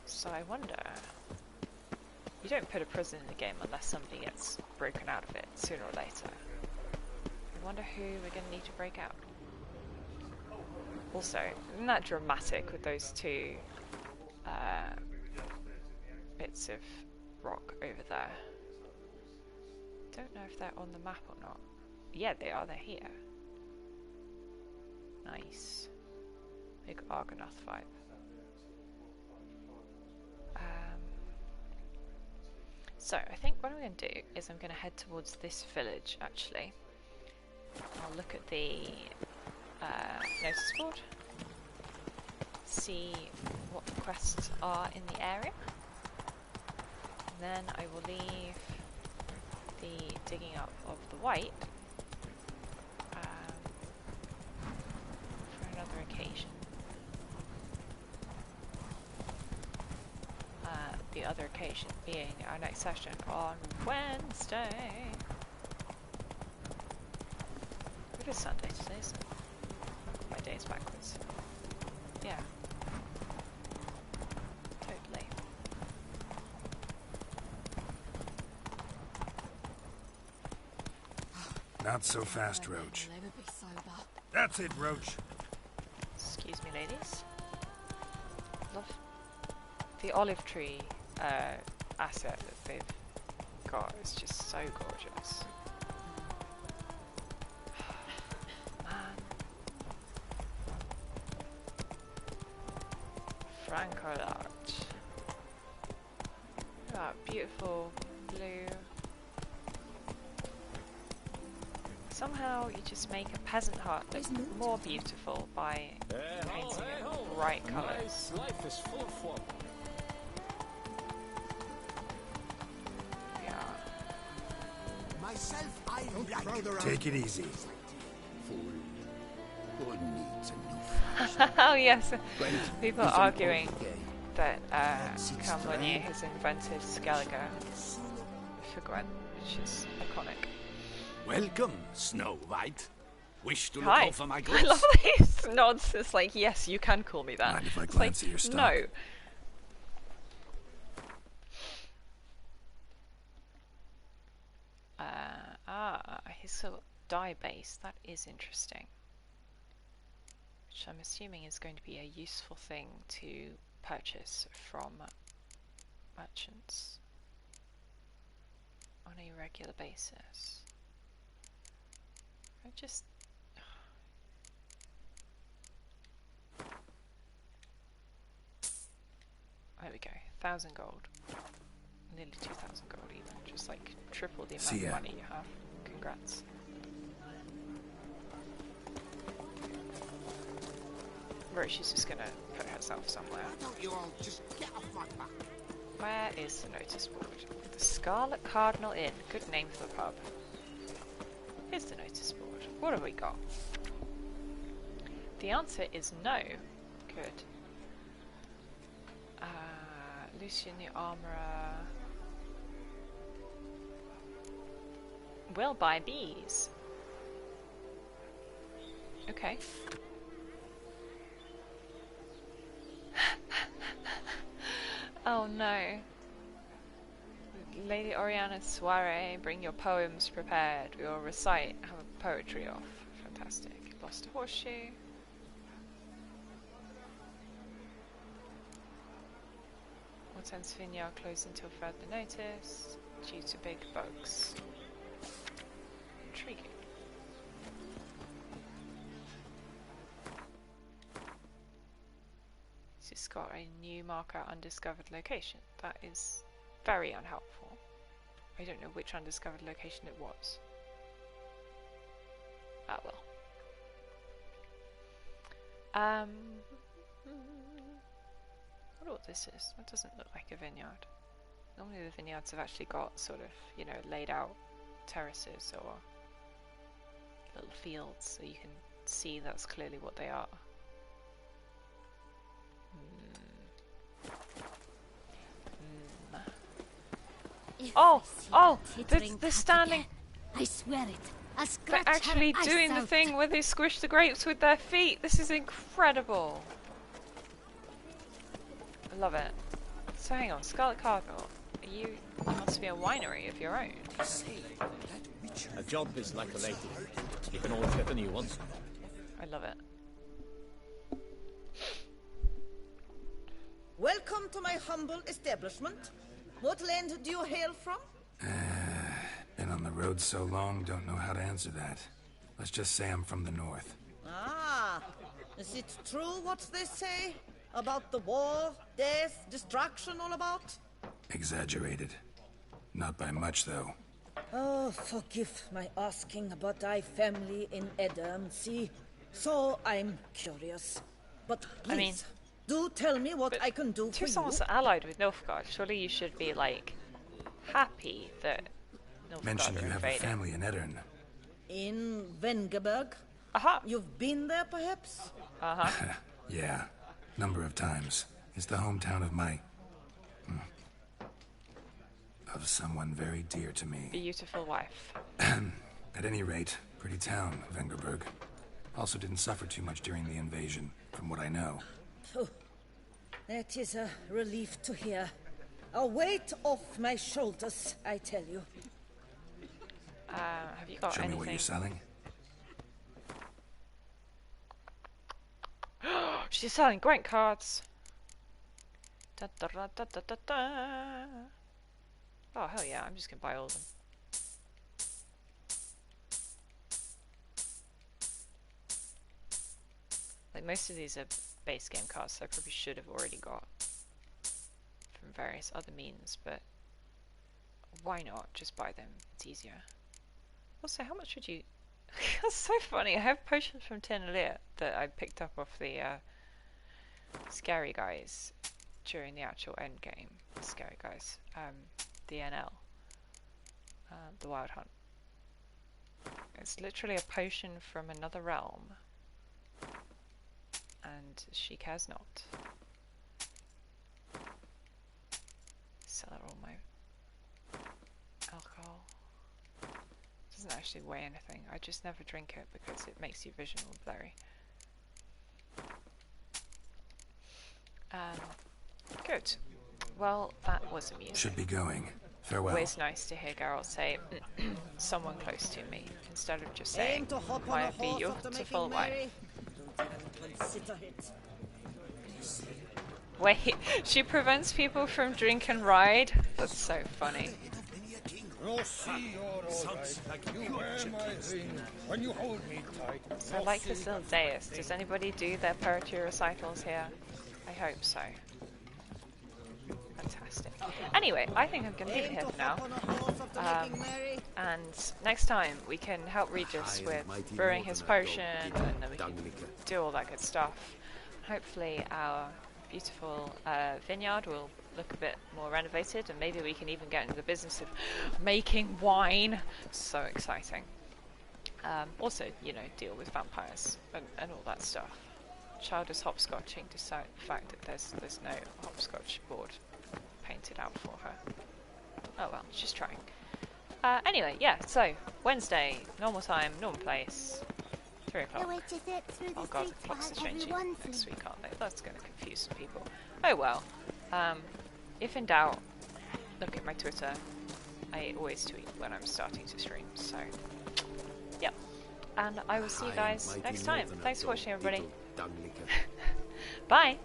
So I wonder... You don't put a prison in the game unless somebody gets broken out of it sooner or later. I wonder who we're going to need to break out. Also, isn't that dramatic with those two bits of rock over there. Don't know if they're on the map or not. Yeah, they are. They're here. Nice. Big Argonath vibe. So, I think what I'm going to do is I'm going to head towards this village, actually. I'll look at the notice board, see what the quests are in the area, and then I will leave the digging up of the white for another occasion. The other occasion being our next session on Wednesday. It is Sunday today, so my day's backwards. Yeah. Totally. Not so fast, Roach. That's it, Roach. Excuse me, ladies. Love the olive tree asset that they've got is just so gorgeous. Man. Francolart. That beautiful blue. Somehow you just make a peasant heart look more beautiful by painting it bright colours. Life is full of fun. Myself, I Take it easy. Oh yes, people are arguing that Camlonier has invented Skellige for Gwent, which is iconic. Welcome, Snow White. Wish to look Hi. over my I goods? love these nods. It's like, yes, you can call me that. Mind if I It's glance like, at your stuff? no. His dye base. That is interesting. Which I'm assuming is going to be a useful thing to purchase from merchants on a regular basis. I just... There we go. 1,000 gold. Nearly 2,000 gold even. Just like triple the amount of money you have. Congrats. Roche is just gonna put herself somewhere. Don't you all just get off my back? Where is the notice board? The Scarlet Cardinal Inn. Good name for the pub. Here's the notice board. What have we got? The answer is no. Good. Lucian the Armourer will buy bees. Okay. Oh no. Lady Oriana's soiree, bring your poems prepared. We will recite, have a poetry off. Fantastic. Lost a horseshoe. Hortense Vineyard closed until further notice due to big bugs. Intriguing. It's just got a new marker, undiscovered location. That is very unhelpful. I don't know which undiscovered location it was. Ah well. I wonder what this is. That doesn't look like a vineyard. Normally the vineyards have actually got sort of, you know, laid out terraces or little fields so you can see that's clearly what they are. They're standing. I swear it. They're actually doing the thing where they squish the grapes with their feet. This is incredible. I love it. So hang on, Scarlet Cardinal, you must be a winery of your own. A job is like a lady. You can always get a new one. I love it. Welcome Welcome to my humble establishment. What land do you hail from? Been on the road so long, don't know how to answer that. Let's just say I'm from the north. Ah, is it true what they say? About the war, death, destruction all about? Exaggerated. Not by much, though. Oh, forgive my asking, but I family in Edam, see? So I'm curious. But please, do tell me what I can do for you. Tucson's allied with Nilfgaard. Surely you should be, like, happy that Nilfgaard Mentioned you have a invaded. family in Edirn. In Vengerberg? Aha! You've been there, perhaps? Uh-huh. Yeah, number of times. It's the hometown of my... of someone very dear to me. Beautiful wife. At any rate, pretty town, Vengerberg. Also didn't suffer too much during the invasion, from what I know. Oh, that is a relief to hear. A weight off my shoulders, I tell you. Have you got Show anything? me what you're selling. She's selling Gwent cards. Da, da, da, da, da, da, da. Oh, hell yeah, I'm just gonna buy all of them. Like, most of these are base game cards, so I probably should have already got from various other means, but why not just buy them? It's easier. Also, how much would you... That's so funny, I have potions from Tenalia that I picked up off the scary guys during the actual end game. Scary guys. The NL. The Wild Hunt. It's literally a potion from another realm. And she cares not. Sell her all my alcohol. Doesn't actually weigh anything. I just never drink it because it makes your vision all blurry. Good. Well, that was amusing. Should be going. Farewell. Always nice to hear Geralt say someone close to me instead of just saying my beautiful wife. Wait, she prevents people from drink and ride? That's so funny. So I like this little dais. Does anybody do their poetry recitals here? I hope so. Fantastic. Anyway, I think I'm going to leave it here for now. And next time we can help Regis with brewing his potion, and then we can do all that good stuff. Hopefully our beautiful vineyard will look a bit more renovated, and maybe we can even get into the business of making wine. So exciting. Also, you know, deal with vampires and all that stuff. Child is hopscotching despite the fact that there's no hopscotch board painted out for her. Oh well, she's trying. Anyway, yeah, so Wednesday, normal time, normal place, 3 o'clock. Oh god, the clocks are changing next week, aren't they? That's going to confuse some people. Oh well. If in doubt, look at my Twitter. I always tweet when I'm starting to stream, so yep. And I will see you guys next time. Thanks for watching, everybody. Bye!